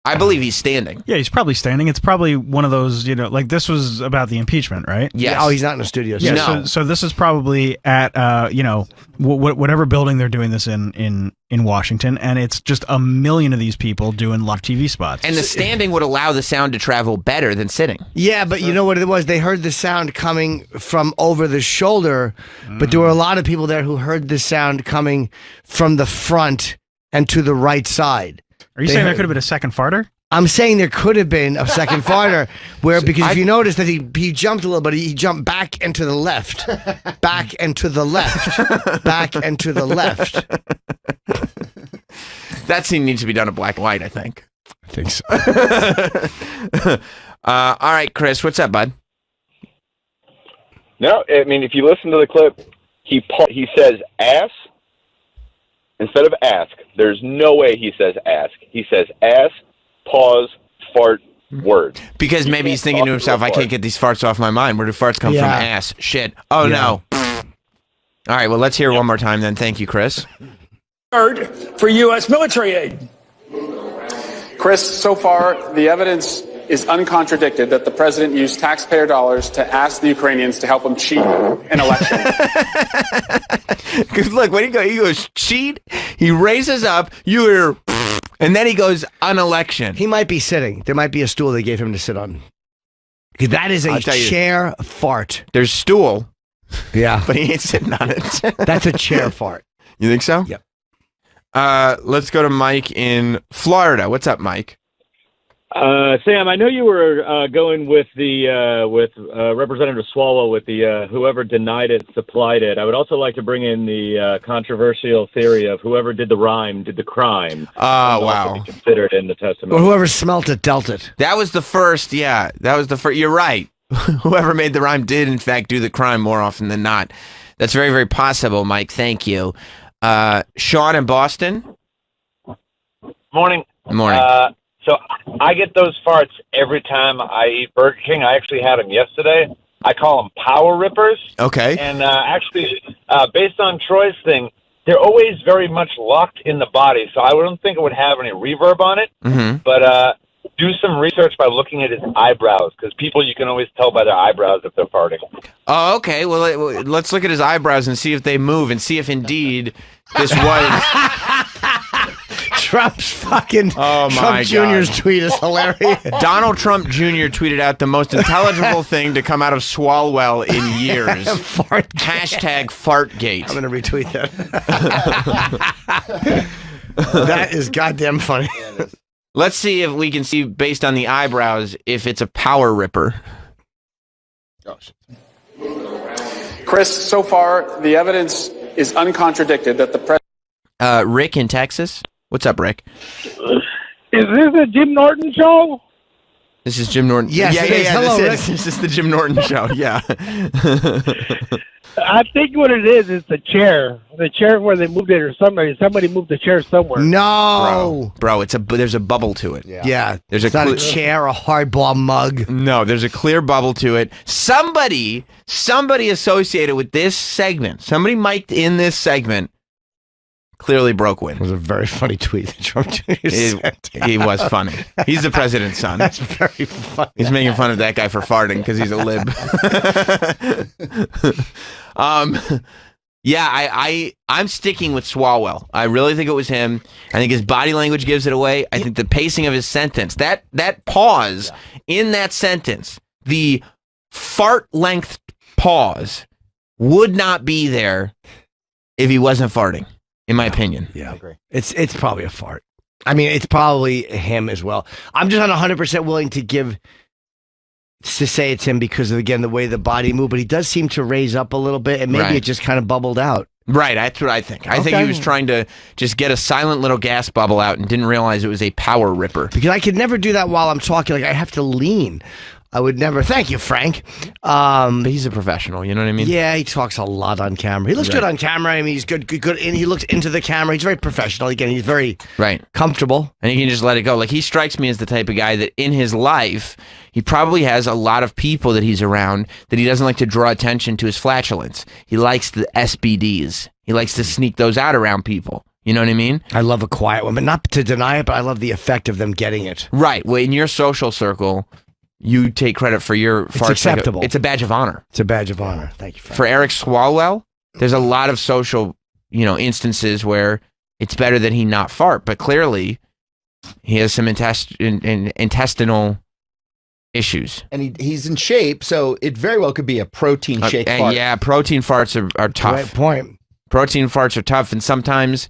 I believe he's standing. Yeah, he's probably standing. It's probably one of those, like this was about the impeachment, right? Yes. Oh, he's not in the studio. Yeah, No. so this is probably at, whatever building they're doing this in Washington, and it's just a million of these people doing live TV spots. And the standing would allow the sound to travel better than sitting. Yeah, but you know what it was? They heard the sound coming from over the shoulder, but there were a lot of people there who heard the sound coming from the front and to the right side. Are you saying there could have been a second farter? I'm saying there could have been a second farter because if you notice that he jumped a little bit, he jumped back and to the left, back and to the left, back and to the left. That scene needs to be done in black and white, I think. I think so. All right, Chris, what's up, bud? No, I mean, if you listen to the clip, he says ass instead of ask. There's no way he says ask. He says ass, pause, fart, word. Because maybe he's thinking to himself, I can't get these farts off my mind. Where do farts come from? Ass. Shit. Oh, no. All right, well, let's hear it one more time then. Thank you, Chris. For U.S. military aid. Chris, so far, the evidence is uncontradicted that the president used taxpayer dollars to ask the Ukrainians to help him cheat an election. Because look, when he goes cheat, he raises up, you hear, and then he goes on election. He might be sitting. There might be a stool they gave him to sit on. Because that is a chair fart. There's stool. Yeah. But he ain't sitting on it. That's a chair fart. You think so? Yep. Let's go to Mike in Florida. What's up, Mike? Sam, I know you were going with the Representative Swalwell with the whoever denied it supplied it. I would also like to bring in the controversial theory of whoever did the rhyme did the crime. Oh, wow! Be considered in the testimony. Or whoever smelt it dealt it. That was the first. Yeah, that was the first. You're right. whoever made the rhyme did in fact do the crime more often than not. That's very, very possible, Mike. Thank you. Sean in Boston. Morning. Morning. So I get those farts every time I eat Burger King. I actually had them yesterday. I call them power rippers. Okay. And actually, based on Troy's thing, they're always very much locked in the body. So I don't think it would have any reverb on it. Mm-hmm. But do some research by looking at his eyebrows, because people, you can always tell by their eyebrows if they're farting. Oh, okay. Well, let's look at his eyebrows and see if they move and see if indeed this was... Trump's fucking Oh my Trump Jr.'s God. tweet is hilarious. Donald Trump Jr. tweeted out the most intelligible thing to come out of Swalwell in years. Hashtag Fartgate. I'm going to retweet that. That is goddamn funny. Let's see if we can see, based on the eyebrows, if it's a power ripper. Chris, so far, the evidence is uncontradicted that the president. Rick in Texas. What's up, Rick? Is this a Jim Norton show? This is Jim Norton. Yes, yeah, it yeah, is. yeah. Hello, This is the Jim Norton show. Yeah. I think what it is the chair. The chair where they moved it, or somebody moved the chair somewhere. No. Bro, there's a bubble to it. Yeah. There's It's not a chair, a hardball mug. No, there's a clear bubble to it. Somebody associated with this segment, somebody mic'd in this segment, clearly broke wind. It was a very funny tweet that Trump Jr. sent. He was funny. He's the president's son. That's very funny. He's making fun of that guy for farting because he's a lib. Yeah, I'm sticking with Swalwell. I really think it was him. I think his body language gives it away. I think the pacing of his sentence, that pause in that sentence, the fart length pause, would not be there if he wasn't farting, in my opinion. Yeah, I agree. It's probably a fart. I mean, it's probably him as well. I'm just not 100% willing to say it's him because of, again, the way the body moved, but he does seem to raise up a little bit, and maybe it just kind of bubbled out. Right, that's what I think. I think he was trying to just get a silent little gas bubble out and didn't realize it was a power ripper. Because I could never do that while I'm talking. Like, I have to lean. I would never. Thank you, Frank. But he's a professional, you know what I mean? Yeah, he talks a lot on camera. He looks good on camera. I mean, he's good, and he looks into the camera. He's very professional. Again, he's very comfortable. And he can just let it go. Like, he strikes me as the type of guy that in his life, he probably has a lot of people that he's around that he doesn't like to draw attention to his flatulence. He likes the SBDs. He likes to sneak those out around people. You know what I mean? I love a quiet one, but not to deny it, but I love the effect of them getting it. Right. Well, in your social circle, you take credit for your farts. It's acceptable. It's a badge of honor. It's a badge of honor. Thank you, Frank. For Eric Swalwell, there's a lot of social, instances where it's better that he not fart, but clearly he has some intestinal issues. And he's in shape, so it very well could be a protein shake fart. Yeah, protein farts are tough. Right point. Protein farts are tough, and sometimes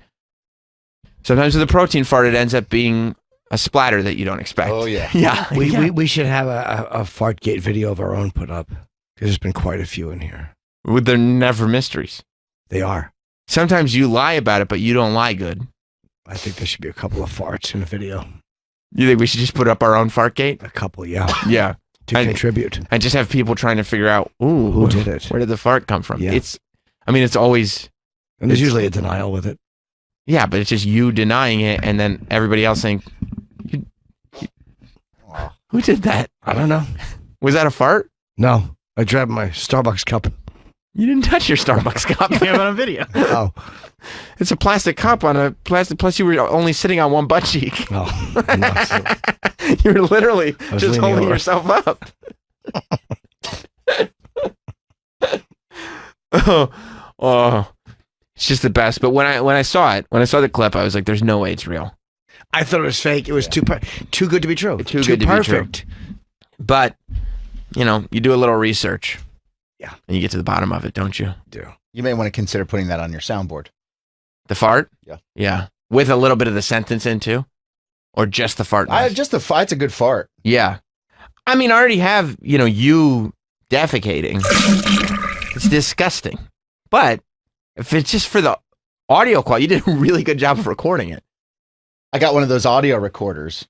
with a protein fart, it ends up being a splatter that you don't expect. Oh, yeah. Yeah. We should have a Fartgate video of our own put up, because there's been quite a few in here. They're never mysteries. They are. Sometimes you lie about it, but you don't lie good. I think there should be a couple of farts in a video. You think we should just put up our own Fartgate? A couple, yeah. Yeah. To contribute. And just have people trying to figure out, who did it? Where did the fart come from? Yeah. It's always... And there's usually a denial with it. Yeah, but it's just you denying it, and then everybody else saying, who did that? I don't know. Was that a fart? No. I grabbed my Starbucks cup. You didn't touch your Starbucks cup. You have it on video. Oh. It's a plastic cup on a plastic, plus you were only sitting on one butt cheek. Oh. No, you were literally just holding over. yourself up. Oh. It's just the best. But when I saw the clip, I was like, "There's no way it's real." I thought it was fake. It was too good to be true. Too good to perfect. be true. But you do a little research. Yeah, and you get to the bottom of it, don't you? You may want to consider putting that on your soundboard. The fart. Yeah. Yeah, with a little bit of the sentence in too, or just the fart. Just the fart. It's a good fart. Yeah. I mean, I already have you defecating. It's disgusting. But if it's just for the audio quality, you did a really good job of recording it. I got one of those audio recorders,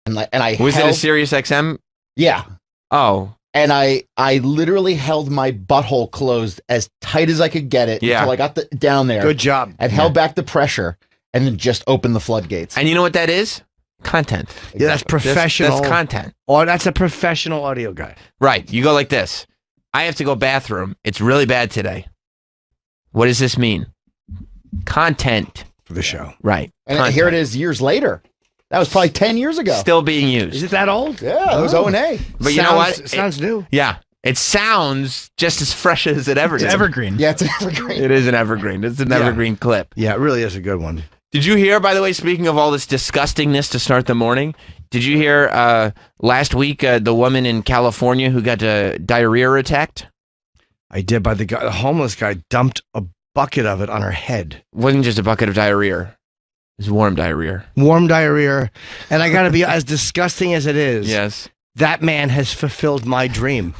and I was it a Sirius XM? Yeah. Oh, And I literally held my butthole closed as tight as I could get it until I got down there. Good job. And held back the pressure and then just opened the floodgates. And you know what that is? Content. Yeah, that's professional. That's content. Or that's a professional audio guy. Right. You go like this. I have to go bathroom. It's really bad today. What does this mean? Content. For the show. Right. And Content. here it is years later. That was probably 10 years ago. Still being used. Is it that old? Yeah, that was O&A. But you know what? It sounds new. Yeah. It sounds just as fresh as it ever It's did. evergreen. Yeah, it's an evergreen. It is an evergreen. It's an evergreen clip. Yeah, it really is a good one. Did you hear, by the way, speaking of all this disgustingness to start the morning, did you hear last week the woman in California who got diarrhea attacked? I did, by the guy, the homeless guy dumped a bucket of it on her head. It wasn't just a bucket of diarrhea. It was warm diarrhea. Warm diarrhea. And I got to be, as disgusting as it is, Yes. that man has fulfilled my dream.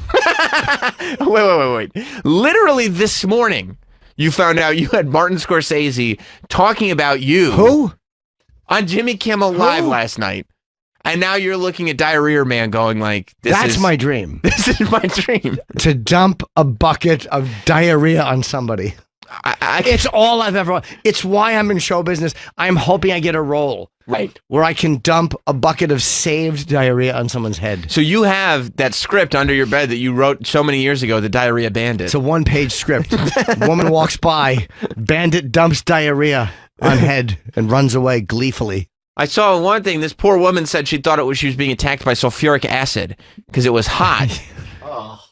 Wait. Literally this morning, you found out you had Martin Scorsese talking about you. Who? On Jimmy Kimmel Live last night. And now you're looking at Diarrhea Man going like, That's my dream. This is my dream. To dump a bucket of diarrhea on somebody. It's all I've ever wanted. It's why I'm in show business. I'm hoping I get a role. Right. Where I can dump a bucket of saved diarrhea on someone's head. So you have that script under your bed that you wrote so many years ago, The Diarrhea Bandit. It's a one-page script. Woman walks by, bandit dumps diarrhea on head and runs away gleefully. I saw one thing. This poor woman said she thought she was being attacked by sulfuric acid because it was hot.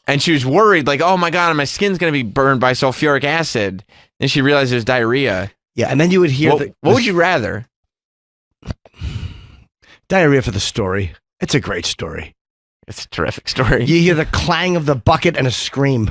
And she was worried, like, oh my God, my skin's going to be burned by sulfuric acid. And she realized it was diarrhea. Yeah, and then you would hear... What would you rather? Diarrhea for the story. It's a great story. It's a terrific story. You hear the clang of the bucket and a scream.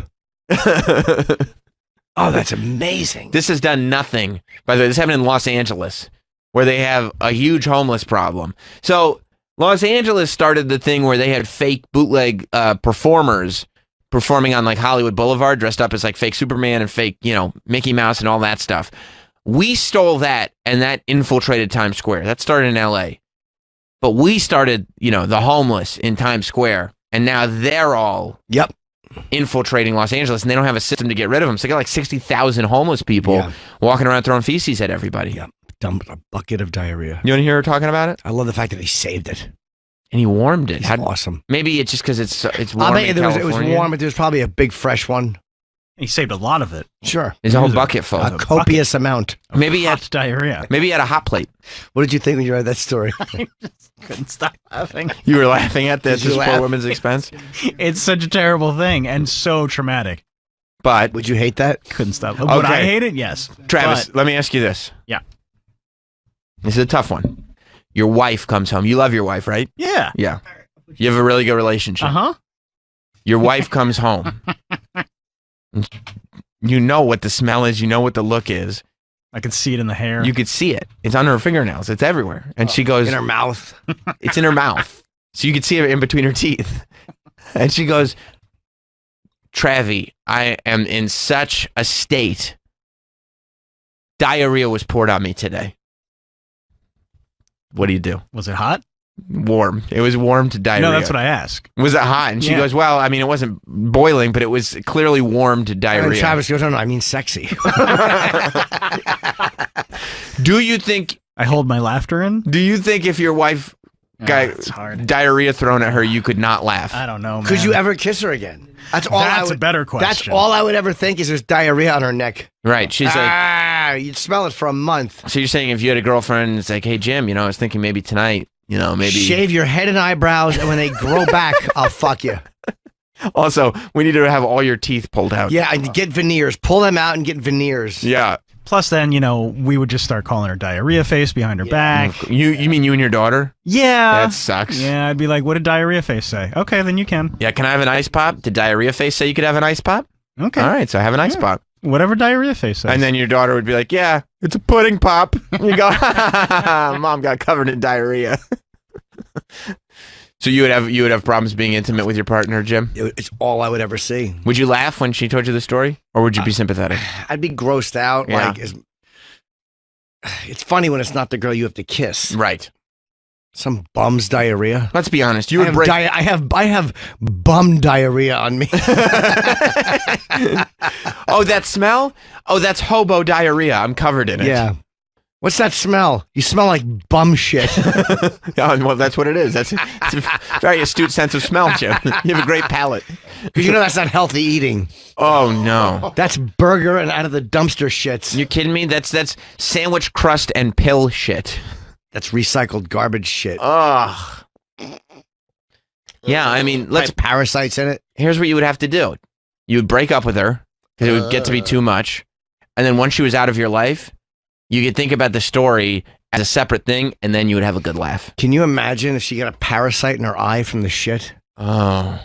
Oh, that's amazing. This has done nothing. By the way, this happened in Los Angeles, where they have a huge homeless problem. So Los Angeles started the thing where they had fake bootleg performers performing on like Hollywood Boulevard, dressed up as like fake Superman and fake, Mickey Mouse and all that stuff. We stole that, and that infiltrated Times Square. That started in LA. But we started, the homeless in Times Square, and now they're all infiltrating Los Angeles, and they don't have a system to get rid of them. So they got like 60,000 homeless people walking around throwing feces at everybody. Yeah, dumped a bucket of diarrhea. You want to hear her talking about it? I love the fact that he saved it. And he warmed it. Awesome. Maybe it's just because it's warm. I bet in it was California. warm, but there was probably a big fresh one. He saved a lot of it. Sure. There's a whole bucket full. A copious amount. Maybe he had diarrhea. Maybe he had a hot plate. What did you think when you read that story? I just couldn't stop laughing. You were laughing at this Did you poor laugh? woman's expense? It's such a terrible thing and so traumatic. But would you hate that? Couldn't stop. Would I hate it? Yes. Travis, But- let me ask you this. Yeah. This is a tough one. Your wife comes home. You love your wife, right? Yeah. Yeah. You have a really good relationship. Uh-huh. Your wife comes home. You know what the smell is. You know what the look is. I could see it in the hair. You could see it. It's on her fingernails. It's everywhere. And she goes... In her mouth. It's in her mouth. So you could see it in between her teeth. And she goes, Travi, I am in such a state. Diarrhea was poured on me today. What do you do? Was it hot? Warm. It was warm to diarrhea. No, that's what I ask. Was it hot? And she goes, well, I mean, it wasn't boiling, but it was clearly warm to And diarrhea. Travis goes, no, I mean sexy. Do you think... I hold my laughter in? Do you think if your wife got it's hard. diarrhea thrown at her, you could not laugh? I don't know, man. Could you ever kiss her again? That's all. That's a better question. That's all I would ever think is there's diarrhea on her neck. Right. She's like... You'd smell it for a month. So you're saying if you had a girlfriend, it's like, hey, Jim, I was thinking maybe tonight, maybe... Shave your head and eyebrows, and when they grow back, I'll fuck you. Also, we need to have all your teeth pulled out. Yeah, and get veneers. Pull them out and get veneers. Yeah. Plus, then, we would just start calling her diarrhea face behind her back. You mean you and your daughter? Yeah. That sucks. Yeah, I'd be like, what did diarrhea face say? Okay, then you can. Yeah, can I have an ice pop? Did diarrhea face say you could have an ice pop? Okay. All right, so I have an ice pop. Whatever diarrhea face says. And then your daughter would be like, yeah, it's a pudding pop. You go, Mom got covered in diarrhea. So you would have problems being intimate with your partner, Jim? It's all I would ever see. Would you laugh when she told you the story? Or would you be sympathetic? I'd be grossed out. Yeah. It's funny when it's not the girl you have to kiss. Right. Some bum's diarrhea. Let's be honest. You would break. I have bum diarrhea on me. Oh, that smell? Oh, that's hobo diarrhea. I'm covered in it. Yeah. What's that smell? You smell like bum shit. Yeah, well, that's what it is. It's a very astute sense of smell, Jim. You have a great palate. Because you know that's not healthy eating. Oh, no. That's burger and out of the dumpster shits. You kidding me? That's sandwich crust and pill shit. That's recycled garbage shit. Ugh. Yeah, I mean, let's parasites in it. Here's what you would have to do. You would break up with her because it would get to be too much. And then once she was out of your life, you could think about the story as a separate thing, and then you would have a good laugh. Can you imagine if she got a parasite in her eye from the shit? Oh.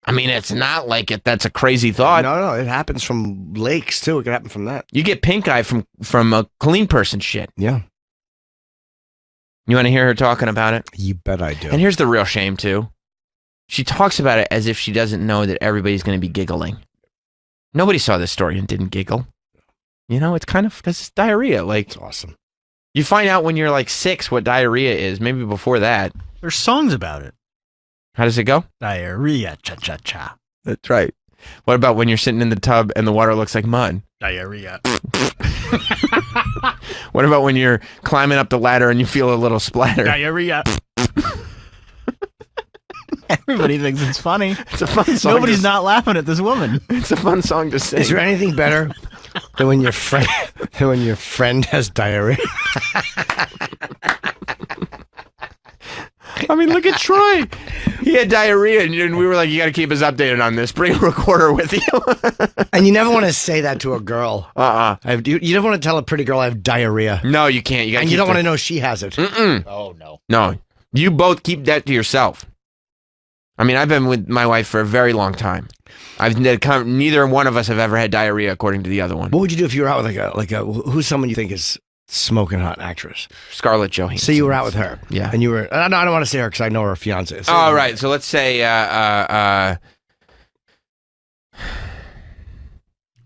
I mean, it's not like that's a crazy thought. No, it happens from lakes, too. It could happen from that. You get pink eye from a clean person shit. Yeah. You want to hear her talking about it? You bet I do. And here's the real shame, too. She talks about it as if she doesn't know that everybody's going to be giggling. Nobody saw this story and didn't giggle. You know, it's kind of because it's diarrhea. Like, it's awesome. You find out when you're like 6 what diarrhea is. Maybe before that. There's songs about it. How does it go? Diarrhea, cha-cha-cha. That's right. What about when you're sitting in the tub and the water looks like mud? Diarrhea. What about when you're climbing up the ladder and you feel a little splatter? Diarrhea. Everybody thinks it's funny. It's a fun song. Nobody's not laughing at this woman. It's a fun song to sing. Is there anything better than when your friend has diarrhea? I mean, look at Troy. He had diarrhea, and we were like, you got to keep us updated on this. Bring a recorder with you. And you never want to say that to a girl. You never want to tell a pretty girl I have diarrhea. No, you can't. And you don't want to know she has it. Mm-mm. Oh, no. No. You both keep that to yourself. I mean, I've been with my wife for a very long time. Neither one of us have ever had diarrhea, according to the other one. What would you do if you were out with who's someone you think is smoking hot actress? Scarlett Johansson. So you were out with her. Yeah. And you were, I don't want to say her because I know her fiance. So all right. So let's say,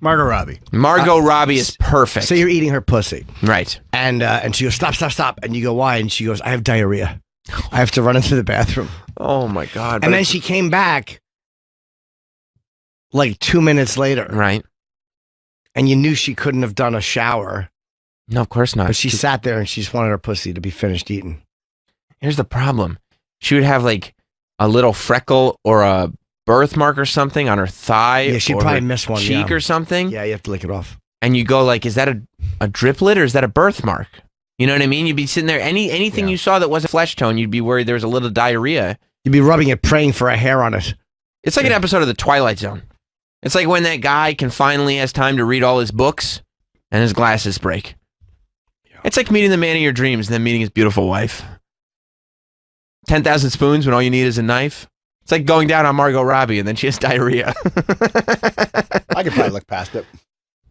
Margot Robbie. Margot Robbie is perfect. So you're eating her pussy. Right. And she goes, stop. And you go, why? And she goes, I have diarrhea. I have to run into the bathroom. Oh my God. And then she came back like 2 minutes later. Right. And you knew she couldn't have done a shower. No, of course not. But she sat there and she just wanted her pussy to be finished eating. Here's the problem. She would have like a little freckle or a birthmark or something on her thigh. Yeah, she'd or probably her miss one. cheek or something. Yeah, you have to lick it off. And you go like, is that a driplet or is that a birthmark? You know what I mean? You'd be sitting there, anything you saw that wasn't flesh tone, you'd be worried there was a little diarrhea. You'd be rubbing it, praying for a hair on it. It's like an episode of The Twilight Zone. It's like when that guy finally has time to read all his books and his glasses break. Yeah. It's like meeting the man of your dreams and then meeting his beautiful wife. 10,000 spoons when all you need is a knife. It's like going down on Margot Robbie and then she has diarrhea. I could probably look past it.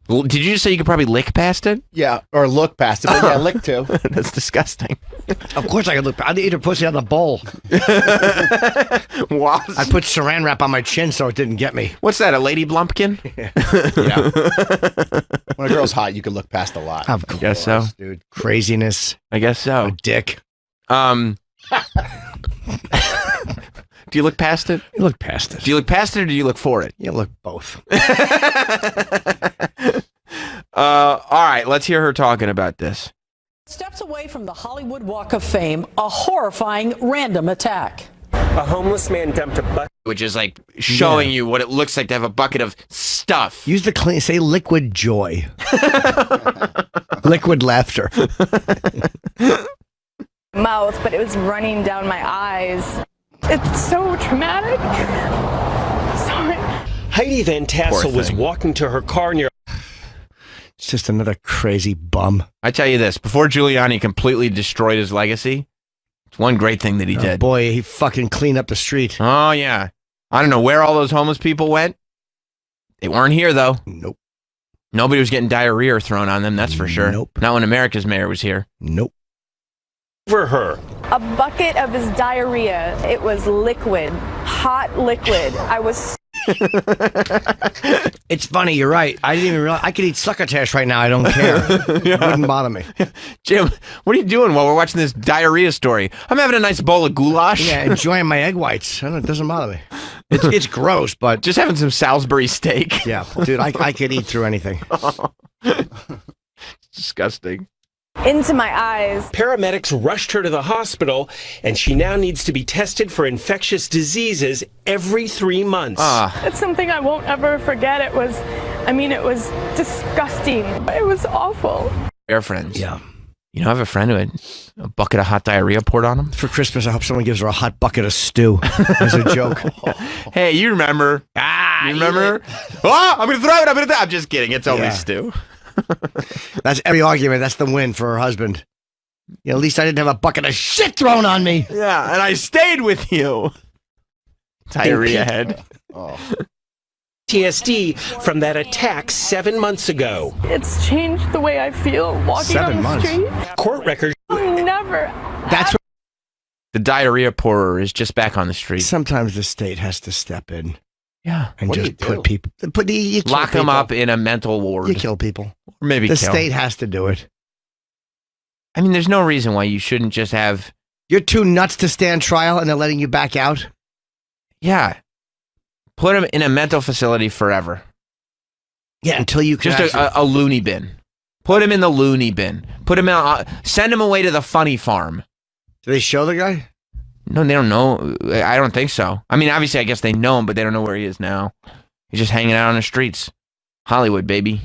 Did you just say you could probably lick past it? Yeah, or look past it, but yeah, lick too. That's disgusting. Of course I could look. I'd eat her pussy out of the bowl. Wow. I put saran wrap on my chin so it didn't get me. What's that, a lady blumpkin? Yeah. When a girl's hot, you can look past a lot. Of course, guess so. Dude. Craziness. I guess so. A dick. Do you look past it? You look past it. Do you look past it or do you look for it? You look both. All right, let's hear her talking about this. Steps away from the Hollywood Walk of Fame, a horrifying random attack. A homeless man dumped a bucket. Which is like showing you what it looks like to have a bucket of stuff. Use the clean, say liquid joy. Liquid laughter. Mouth, but it was running down my eyes. It's so traumatic. Sorry. Heidi Van Tassel was walking to her car near. It's just another crazy bum. I tell you this, before Giuliani completely destroyed his legacy, it's one great thing that he did. Boy, he fucking cleaned up the street. Oh, yeah. I don't know where all those homeless people went. They weren't here, though. Nope. Nobody was getting diarrhea thrown on them, that's for sure. Nope. Not when America's mayor was here. Nope. For her. A bucket of his diarrhea. It was liquid, hot liquid. I was It's funny. You're right. I didn't even realize I could eat succotash right now. I don't care. It wouldn't bother me. Jim, what are you doing while we're watching this diarrhea story? I'm having a nice bowl of goulash. Yeah, enjoying my egg whites. I don't, it doesn't bother me. It's gross, but just having some Salisbury steak. Yeah, dude, I could eat through anything. Disgusting. Into my eyes. Paramedics rushed her to the hospital, and she now needs to be tested for infectious diseases every 3 months. It's something I won't ever forget. It was disgusting. It was awful. Air friends. Yeah. You know, I have a friend who had a bucket of hot diarrhea poured on him. For Christmas, I hope someone gives her a hot bucket of stew as a joke. Hey, you remember? You remember? Oh, I'm going to throw it. I'm just kidding. It's only stew. That's every argument. That's the win for her husband. You know, at least I didn't have a bucket of shit thrown on me. Yeah, and I stayed with you. Diarrhea head. PTSD from that attack 7 months ago. It's changed the way I feel walking 7 on the months. street. Court records. I'll never. That's what The diarrhea pourer is just back on the street. sometimes the state has to step in. Yeah. And What do just you put do? people, you kill Lock them people. up in a mental ward. You kill people. Or maybe The kill. state has to do it. I mean, there's no reason why you shouldn't just have... You're too nuts to stand trial and they're letting you back out? Yeah. Put them in a mental facility forever. Yeah, until you can Just actually- a loony bin. Put him in the loony bin. Put him out. Send him away to the funny farm. Do they show the guy? No, they don't know. I don't think so. I mean, obviously, I guess they know him, but they don't know where he is now. He's just hanging out on the streets. Hollywood, baby.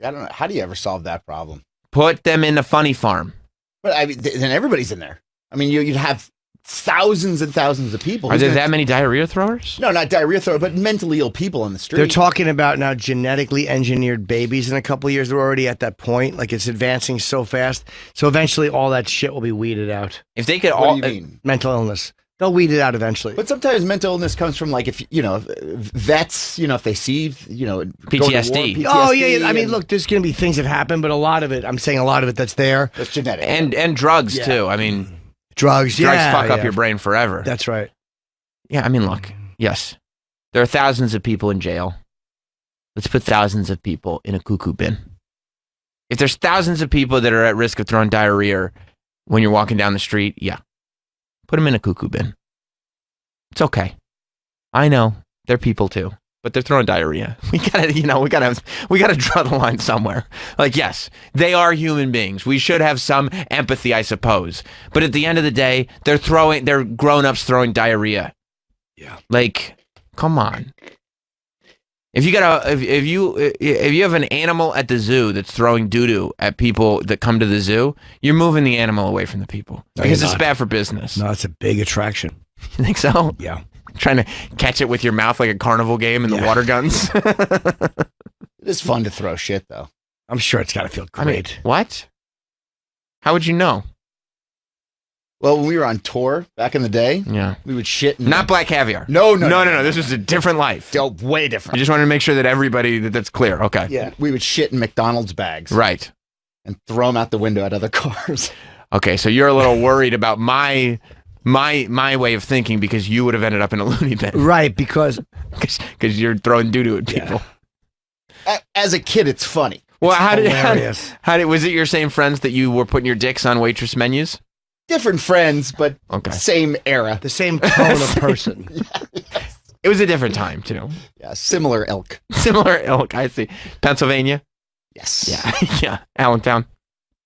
I don't know. How do you ever solve that problem? Put them in the funny farm. But I mean, then everybody's in there. I mean, you'd have thousands and thousands of people. Are there that many diarrhea throwers? No, not diarrhea thrower, but mentally ill people on the street. They're talking about now genetically engineered babies in a couple of years. They're already at that point. Like it's advancing so fast. So eventually all that shit will be weeded out. If they could What all... do you mean? Mental illness. They'll weed it out eventually. But sometimes mental illness comes from like if vets, if they see go to war, PTSD. Oh yeah. I mean, and look, there's going to be things that happen, but a lot of it, I'm saying a lot of it that's there. that's genetic. And drugs, too. I mean, Drugs, yeah. drugs fuck up yeah. your brain forever. That's right. Yeah, I mean, look, yes, there are thousands of people in jail. Let's put thousands of people in a cuckoo bin. If there's thousands of people that are at risk of throwing diarrhea when you're walking down the street, yeah, put them in a cuckoo bin. It's okay. I know they're people too, but they're throwing diarrhea. We gotta draw the line somewhere. Like, yes, they are human beings. We should have some empathy, I suppose. But at the end of the day, they're grown-ups throwing diarrhea. Yeah. Like, come on. If you have an animal at the zoo that's throwing doo-doo at people that come to the zoo, you're moving the animal away from the people. No, Because you're it's not. bad for business. No, it's a big attraction. You think so? Yeah. Trying to catch it with your mouth like a carnival game in the water guns. It is fun to throw shit though. I'm sure it's got to feel I mean, great. what? How would you know? Well, when we were on tour back in the day, Yeah. we would shit. Not black caviar. No. This was a different life. Way I different. just wanted to make sure that everybody that's clear. Okay. Yeah, we would shit in McDonald's bags, Right. and throw them out the window at other cars. Okay. So you're a little worried about my way of thinking because you would have ended up in a loony bin. Right, because you're throwing doo-doo at people. As a kid, it's funny. Well, how hilarious. did was it your same friends that you were putting your dicks on waitress menus? Different friends, but Okay. same era. the same tone of person. It was a different time too. Yeah, similar ilk. Similar ilk. I see. Pennsylvania. Yes. Yeah. Yeah. Allentown.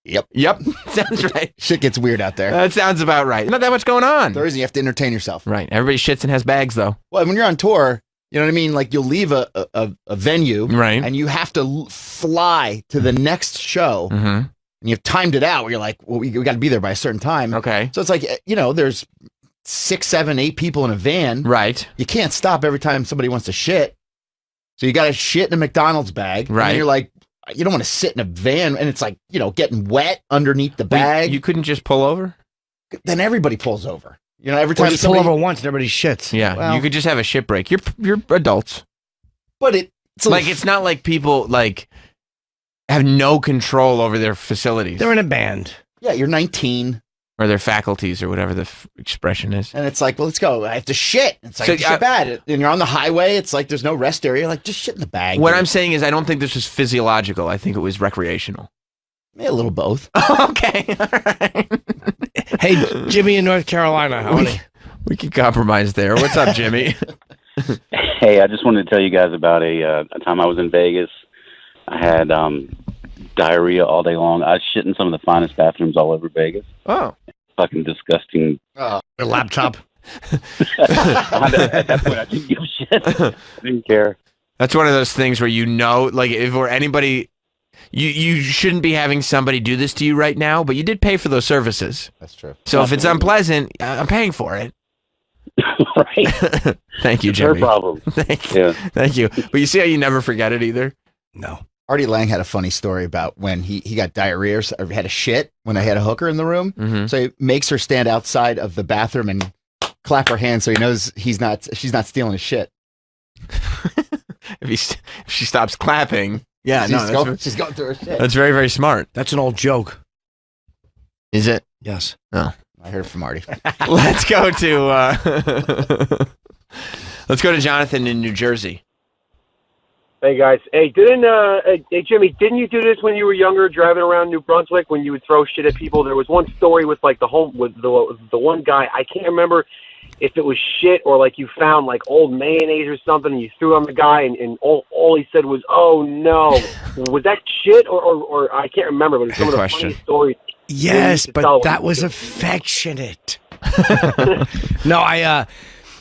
Yep. Sounds right. Shit gets weird out there. That sounds about right. Not that much going on. There is, you have to entertain yourself. Right. Everybody shits and has bags though. Well, when you're on tour, you know what I mean? Like you'll leave a venue, Right. and you have to fly to the next show, Mm-hmm. and you've timed it out where you're like, well, we got to be there by a certain time. Okay. So it's like, there's 6, 7, 8 people in a van. Right. You can't stop every time somebody wants to shit. So you got to shit in a McDonald's bag. Right. And you're like, you don't want to sit in a van and it's like, getting wet underneath the bag. You couldn't just pull over? Then everybody pulls over. Every Or time just pull somebody, over once and everybody shits. Yeah. Well, You could just have a shit break. You're adults. but it's Like it's not like people like have no control over their facilities. they're in a band. yeah, you're 19. or their faculties, or whatever the expression is. And it's like, well, let's go. I have to shit. It's like, So, shit bad. And you're on the highway. It's like, there's no rest area. Like, just shit in the bag. What I'm saying is, I don't think this was physiological. I think it was recreational. A little both. Okay. Hey, Jimmy in North Carolina. How are you? We can compromise there. What's up, Jimmy? Hey, I just wanted to tell you guys about a time I was in Vegas. I had diarrhea all day long. I was shit in some of the finest bathrooms all over Vegas. Oh. Fucking disgusting. Your laptop. At that point, I didn't give a shit. I didn't care. That's one of those things where like if we're anybody, you shouldn't be having somebody do this to you right now, but you did pay for those services. That's true. So if it's unpleasant, I'm paying for it. Right. Thank you, It's her Jimmy. problem. Thank you. But you see how you never forget it either? No. Artie Lang had a funny story about when he got diarrhea or had a shit when they had a hooker in the room. Mm-hmm. So he makes her stand outside of the bathroom and clap her hands so he knows she's not stealing his shit. If she stops clapping, she's going through her shit. That's very, very smart. That's an old joke. Is it? Yes. Oh, I heard it from Artie. Let's go to Jonathan in New Jersey. Hey guys, hey Jimmy, didn't you do this when you were younger, driving around New Brunswick when you would throw shit at people? There was one story with like the one guy. I can't remember if it was shit or like you found like old mayonnaise or something and you threw it on the guy and all he said was, "Oh no." Was that shit or I can't remember, but it's some of the funny stories. Yes, but that was affectionate. No,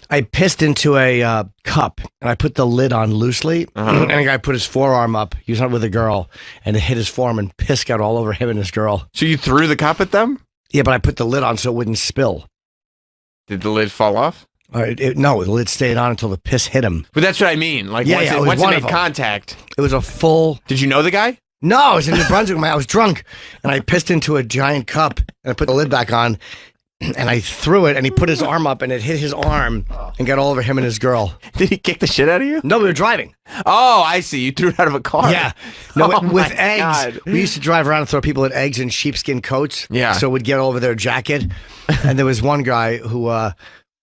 I pissed into a cup and I put the lid on loosely, and a guy put his forearm up. He was out with a girl, and it hit his forearm, and piss got all over him and his girl. So you threw the cup at them? Yeah, but I put the lid on so it wouldn't spill. Did the lid fall off? No, the lid stayed on until the piss hit him. But that's what I mean. Like once it made contact. It was a full. Did you know the guy? No, I was in New Brunswick. I was drunk, and I pissed into a giant cup, and I put the lid back on. And I threw it, and he put his arm up, and it hit his arm and got all over him and his girl. Did he kick the shit out of you? No, we were driving. Oh, I see. You threw it out of a car. Yeah. No, Oh with my eggs. God. We used to drive around and throw people at eggs in sheepskin coats. Yeah. So it would get all over their jacket. And there was one guy who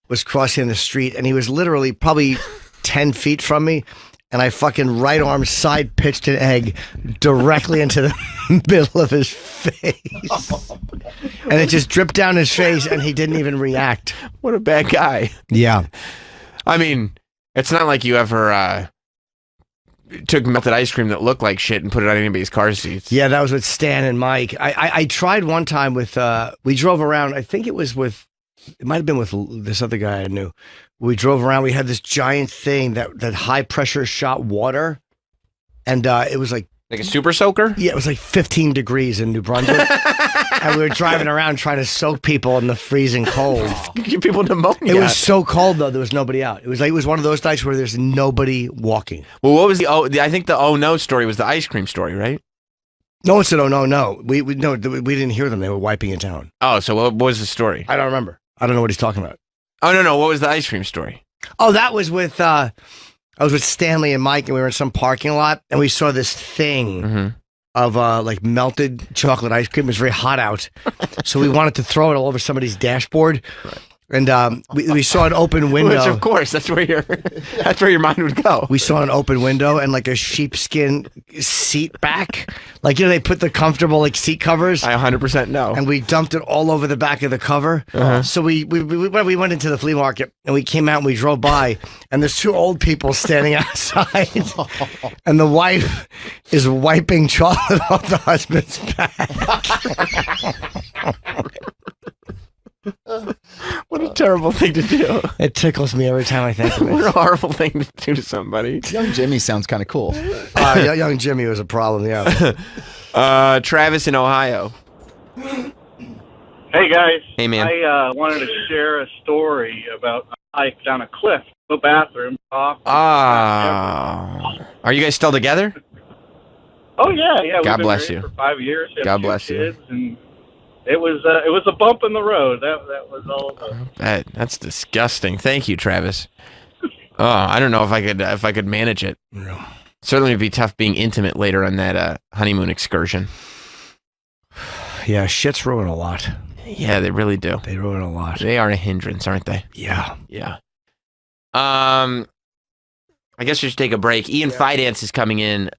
was crossing the street, and he was literally probably 10 feet from me. And I fucking right arm side pitched an egg directly into the middle of his face. And it just dripped down his face, and he didn't even react. What a bad guy. Yeah. I mean, it's not like you ever took melted ice cream that looked like shit and put it on anybody's car seats. Yeah, that was with Stan and Mike. I tried one time with, we drove around, I think it was with, it might have been with this other guy I knew. We drove around, we had this giant thing that high pressure shot water. And it was like a super soaker? Yeah, it was like 15 degrees in New Brunswick. And we were driving around trying to soak people in the freezing cold. Give people pneumonia. It was so cold though, there was nobody out. It was one of those nights where there's nobody walking. Well, what was I think the oh no story was the ice cream story, right? No one said, "Oh no." We didn't hear them. They were wiping it down. Oh, so what was the story? I don't remember. I don't know what he's talking about. Oh no, what was the ice cream story? Oh, that was with I was with Stanley and Mike, and we were in some parking lot, and we saw this thing of like melted chocolate ice cream. It was very hot out, so we wanted to throw it all over somebody's dashboard. Right. And we saw an open window. Which, of course, that's where your mind would go. We saw an open window and like a sheepskin seat back. Like, you know, they put the comfortable like seat covers. I 100% know. And we dumped it all over the back of the cover. So we went into the flea market and we came out and we drove by and there's two old people standing outside. And the wife is wiping chocolate off the husband's back. What a terrible thing to do. It tickles me every time I think of it. What a horrible thing to do to somebody. Young Jimmy sounds kind of cool. Young Jimmy was a problem, yeah. Travis in Ohio. Hey, guys. Hey, man. I wanted to share a story about a hike down a cliff. No bathroom. Are you guys still together? Oh, yeah. God We've been bless married you. For 5 years. God bless you. Kids, and it was a bump in the road. That was all. That's disgusting. Thank you, Travis. Oh, I don't know if I could manage it. No. Certainly it'd be tough being intimate later on that honeymoon excursion. Yeah, shit's ruin a lot. Yeah, they really do. They ruin a lot. They are a hindrance, aren't they? Yeah. Yeah. I guess we should take a break. Ian Fidance is coming in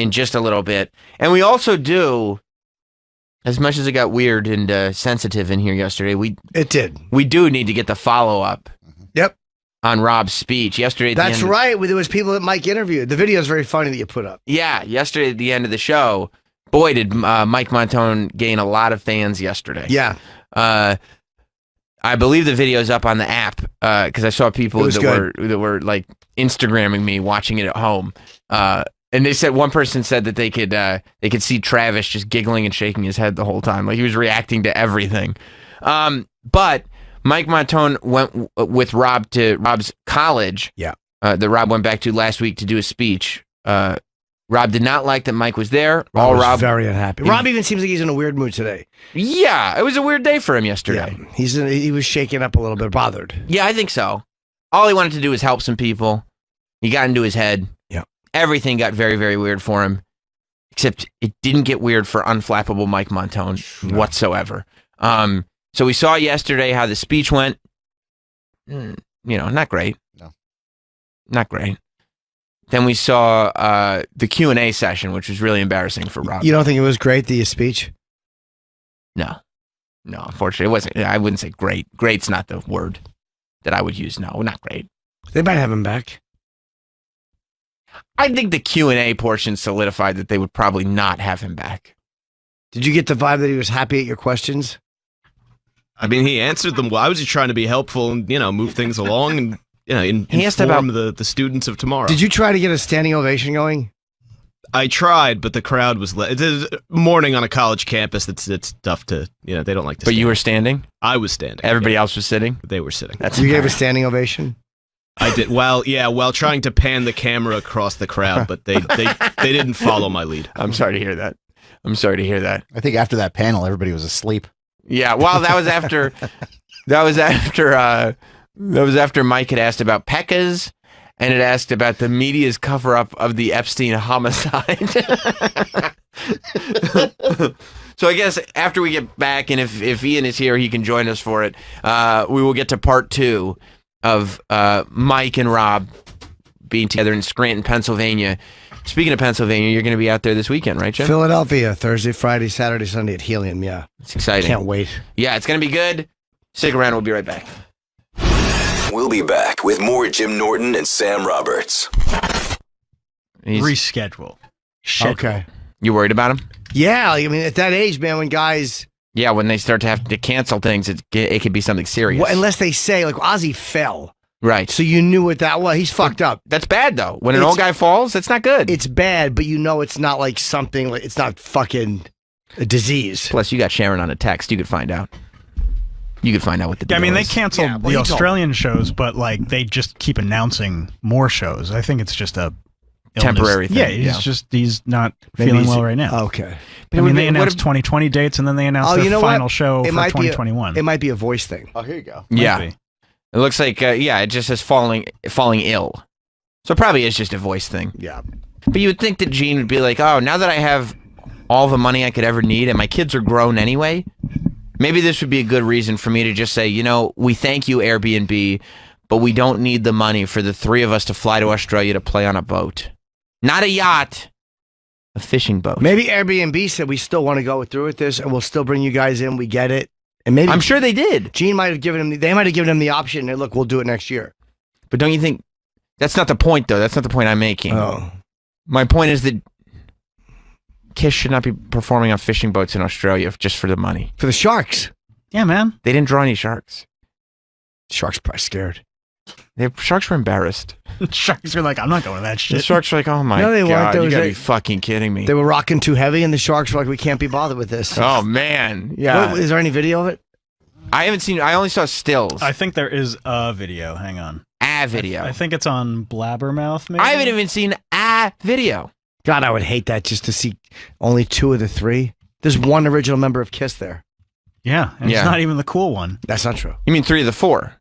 just a little bit. And we also do, as much as it got weird and sensitive in here yesterday, it did. We do need to get the follow-up. Yep. On Rob's speech yesterday. That's right. There was people that Mike interviewed. The video is very funny that you put up. Yeah, yesterday at the end of the show, boy, did Mike Montone gain a lot of fans yesterday. Yeah. I believe the video is up on the app because I saw people that were like Instagramming me watching it at home. And they said one person said that they could see Travis just giggling and shaking his head the whole time, like he was reacting to everything. But Mike Montone went with Rob to Rob's college. Yeah. That Rob went back to last week to do a speech. Rob did not like that Mike was there. Rob was very unhappy. Rob even seems like he's in a weird mood today. Yeah, it was a weird day for him yesterday. Yeah, he was shaken up a little bit, bothered. Yeah, I think so. All he wanted to do was help some people. He got into his head. Yeah. Everything got very, very weird for him, except it didn't get weird for unflappable Mike Montone whatsoever. So we saw yesterday how the speech went. Not great. No. Not great. Then we saw the Q&A session, which was really embarrassing for Rob. You don't think it was great, the speech? No, unfortunately, it wasn't. I wouldn't say great. Great's not the word that I would use. No, not great. They might have him back. I think the Q&A portion solidified that they would probably not have him back. Did you get the vibe that he was happy at your questions? I mean, he answered them well. I was just trying to be helpful and, move things along and, inform the students of tomorrow. Did you try to get a standing ovation going? I tried, but the crowd was... It's morning on a college campus. It's tough to... they don't like to But you were standing? I was standing. Everybody else was sitting? They were sitting. You gave a standing ovation? I did. While trying to pan the camera across the crowd, but they didn't follow my lead. I'm sorry to hear that. I think after that panel, everybody was asleep. Yeah, well, that was after... that was after Mike had asked about Pekkas and had asked about the media's cover-up of the Epstein homicide. So I guess after we get back, and if Ian is here, he can join us for it, we will get to part 2 of Mike and Rob being together in Scranton, Pennsylvania. Speaking of Pennsylvania, you're going to be out there this weekend, right, Jim? Philadelphia, Thursday, Friday, Saturday, Sunday at Helium, yeah. It's exciting. Can't wait. Yeah, it's going to be good. Stick around, we'll be right back. We'll be back with more Jim Norton and Sam Roberts. Reschedule. Okay. You worried about him? Yeah, I mean, at that age, man, when guys... Yeah, when they start to have to cancel things, it could be something serious. Well, unless they say, like, Ozzy fell. Right. So you knew what that was. He's fucked up. That's bad, though. When an old guy falls, that's not good. It's bad, but you know it's not like something, like it's not fucking a disease. Plus, you got Sharon on a text. You could find out. You could find out what the deal I mean, they is. canceled the Australian shows, but like they just keep announcing more shows. I think it's just a temporary thing. Yeah, he's not feeling well right now. Okay. But I mean, they announced 2020 dates, and then they announced the final show for 2021. It might be a voice thing. Oh, here you go. Yeah. It looks like, it just says falling ill. So it probably is just a voice thing. Yeah. But you would think that Gene would be like, oh, now that I have all the money I could ever need and my kids are grown anyway, maybe this would be a good reason for me to just say, we thank you, Airbnb, but we don't need the money for the 3 of us to fly to Australia to play on a boat. Not a yacht, a fishing boat. Maybe Airbnb said we still want to go through with this and we'll still bring you guys in. We get it. And maybe I'm sure they did. Gene might have given him. They might have given him the option. And look, we'll do it next year. But don't you think that's not the point, though? That's not the point I'm making. Oh, my point is that Kiss should not be performing on fishing boats in Australia just for the money. For the sharks. Yeah, man. They didn't draw any sharks. Sharks probably scared. Sharks were embarrassed. Sharks are like, I'm not going to that shit. The sharks were like, oh my God, you gotta be fucking kidding me. They were rocking too heavy, and the sharks were like, we can't be bothered with this. Oh man, yeah. Is there any video of it? I haven't seen. I only saw stills. I think there is a video. Hang on. A video. I think it's on Blabbermouth. Maybe. I haven't even seen a video. God, I would hate that just to see only 2 of the 3. There's one original member of Kiss there. Yeah, and it's not even the cool one. That's not true. You mean 3 of the 4?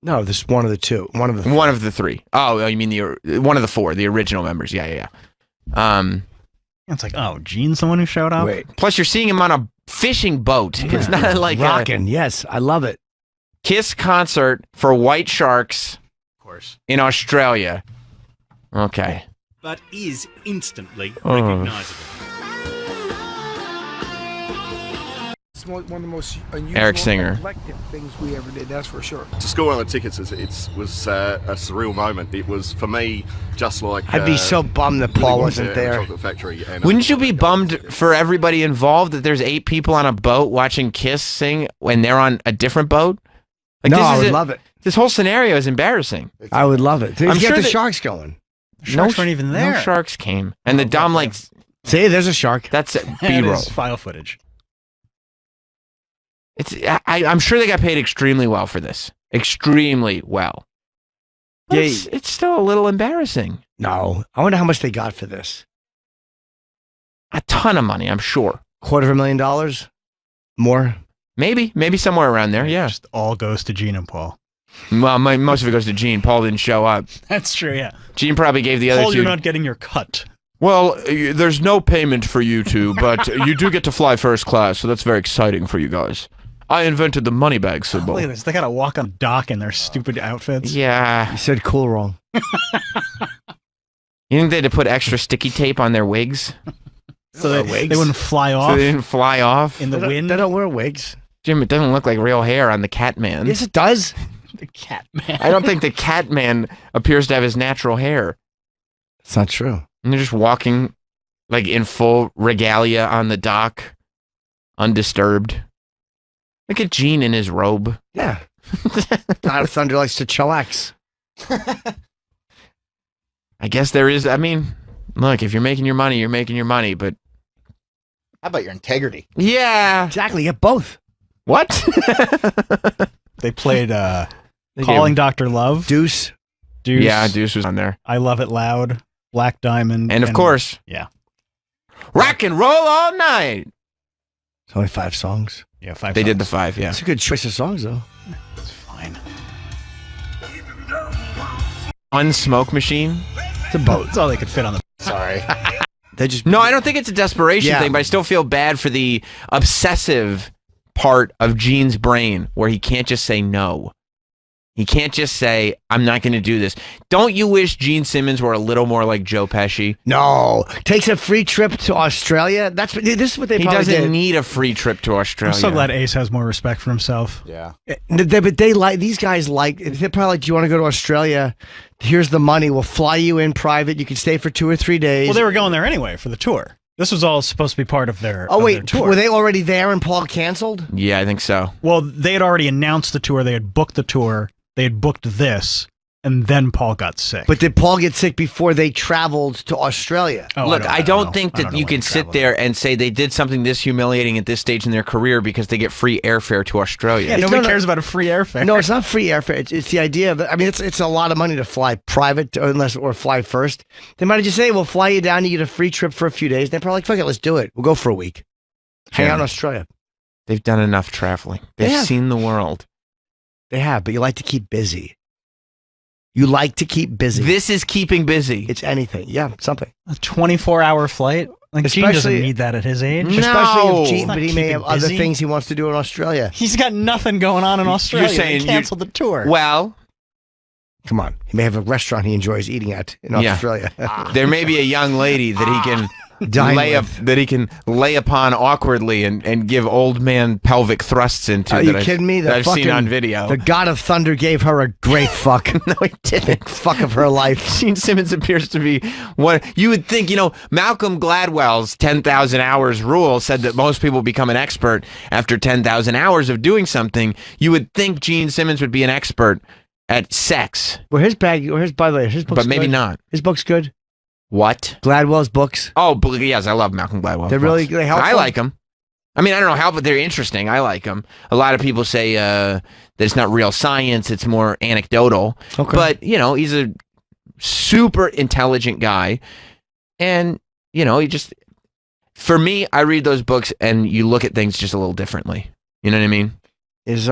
No, this is one of the 2. One of the 3. One of the 3. Oh, you mean one of the 4, the original members? Yeah. It's like, oh, Gene's the one who showed up. Wait. Plus, you're seeing him on a fishing boat. It's not like rocking. Yes, I love it. Kiss concert for white sharks. Of course. In Australia. Okay. But is instantly recognizable. It's one of the most unusual Eric Singer. collective things we ever did, that's for sure. To score one of the tickets was a surreal moment. It was, for me, just like... I'd be so bummed that Paul wasn't in the there. Chocolate Factory. And, Wouldn't you be bummed for everybody involved that there's 8 people on a boat watching Kiss sing when they're on a different boat? Like, No, I would love it. This whole scenario is embarrassing. I would love it. I'm sure the that- sharks going. Sharks weren't even there. No sharks came. And the Dom, like... See, there's a shark. That's That B-roll. is file footage. I'm sure they got paid extremely well for this. Extremely well. But it's still a little embarrassing. No. I wonder how much they got for this. A ton of money, I'm sure. $250,000? More? Maybe somewhere around there, yeah. Just all goes to Gene and Paul. Well, most of it goes to Gene. Paul didn't show up. That's true, yeah. Gene probably gave the other Paul, two... you're not getting your cut. Well, there's no payment for you two, but you do get to fly first class, so that's very exciting for you guys. I invented the money bag symbol. Look at this. They gotta walk on dock in their stupid outfits. Yeah. You said cool wrong. You think they had to put extra sticky tape on their wigs? So they wouldn't fly off? So they didn't fly off? In the wind? They don't wear wigs. Jim, it doesn't look like real hair on the Catman. Yes, it does. The Catman. I don't think the Catman appears to have his natural hair. It's not true. And they're just walking like in full regalia on the dock, undisturbed. Look at Gene in his robe. Yeah. God of Thunder likes to chillax. I guess there is, I mean, look, if you're making your money, you're making your money, but... How about your integrity? Yeah. Exactly, get both. What? They played Calling Dr. Love. Deuce. Yeah, Deuce was on there. I Love It Loud. Black Diamond. And of course. Yeah. Rock and roll all night. It's only 5 songs. Yeah, 5 They songs. did the 5, yeah. It's a good choice of songs, though. It's fine. One smoke machine. It's a boat. That's all they could fit on the... Sorry. They just... No, I don't think it's a desperation Yeah. thing, but I still feel bad for the obsessive part of Gene's brain where he can't just say no. He can't just say, I'm not going to do this. Don't you wish Gene Simmons were a little more like Joe Pesci? No. Takes a free trip to Australia. This is what they He probably doesn't did. need a free trip to I'm Australia. so glad Ace has more respect for himself. Yeah. But they like, these guys like, they're probably like, do you want to go to Australia? Here's the money. We'll fly you in private. You can stay for 2 or 3 days. Well, they were going there anyway for the tour. This was all supposed to be part of their Oh, of wait. their tour. Were they already there and Paul canceled? Yeah, I think so. Well, they had already announced the tour. They had booked the tour. They had booked this, and then Paul got sick. But did Paul get sick before they traveled to Australia? Oh, Look, I don't know. think I that don't know you when can he sit traveled. there and say they did something this humiliating at this stage in their career because they get free airfare to Australia. Yeah, nobody cares about a free airfare. No, it's not free airfare. It's the idea of, I mean, it's a lot of money to fly private or fly first. They might have just say, we'll fly you down, you get a free trip for a few days. They're probably like, fuck it, let's do it. We'll go for a week. Hang out in Australia. They've done enough traveling. They've They have. seen the world. They have, but you like to keep busy. You like to keep busy. This is keeping busy. It's anything. Yeah, something. A 24-hour flight? Like, Gene doesn't Especially- need that at his age. Especially if Gene, He's not but he may keeping have other busy. things he wants to do in Australia. He's got nothing going on in Australia. saying They you- canceled the tour. Well, Come on. He may have a restaurant he enjoys eating at in Yeah. Australia. there may be a young lady that he can Dine lay up, with. that he can lay upon awkwardly and give old man pelvic thrusts into. Are you that I've- kidding me? that I've seen on video. The God of Thunder gave her a great fuck. No, he didn't. Fuck of her life. Gene Simmons appears to be one. You would think, Malcolm Gladwell's 10,000 hours rule said that most people become an expert after 10,000 hours of doing something. You would think Gene Simmons would be an expert at sex, By the way, his book's but maybe good. not. His book's good. What? Gladwell's books. Oh, yes, I love Malcolm Gladwell. They're really they helpful. I like them. I mean, I don't know how, but they're interesting. I like them. A lot of people say that it's not real science; it's more anecdotal. Okay. But he's a super intelligent guy, and he just. For me, I read those books, and you look at things just a little differently. You know what I mean? Is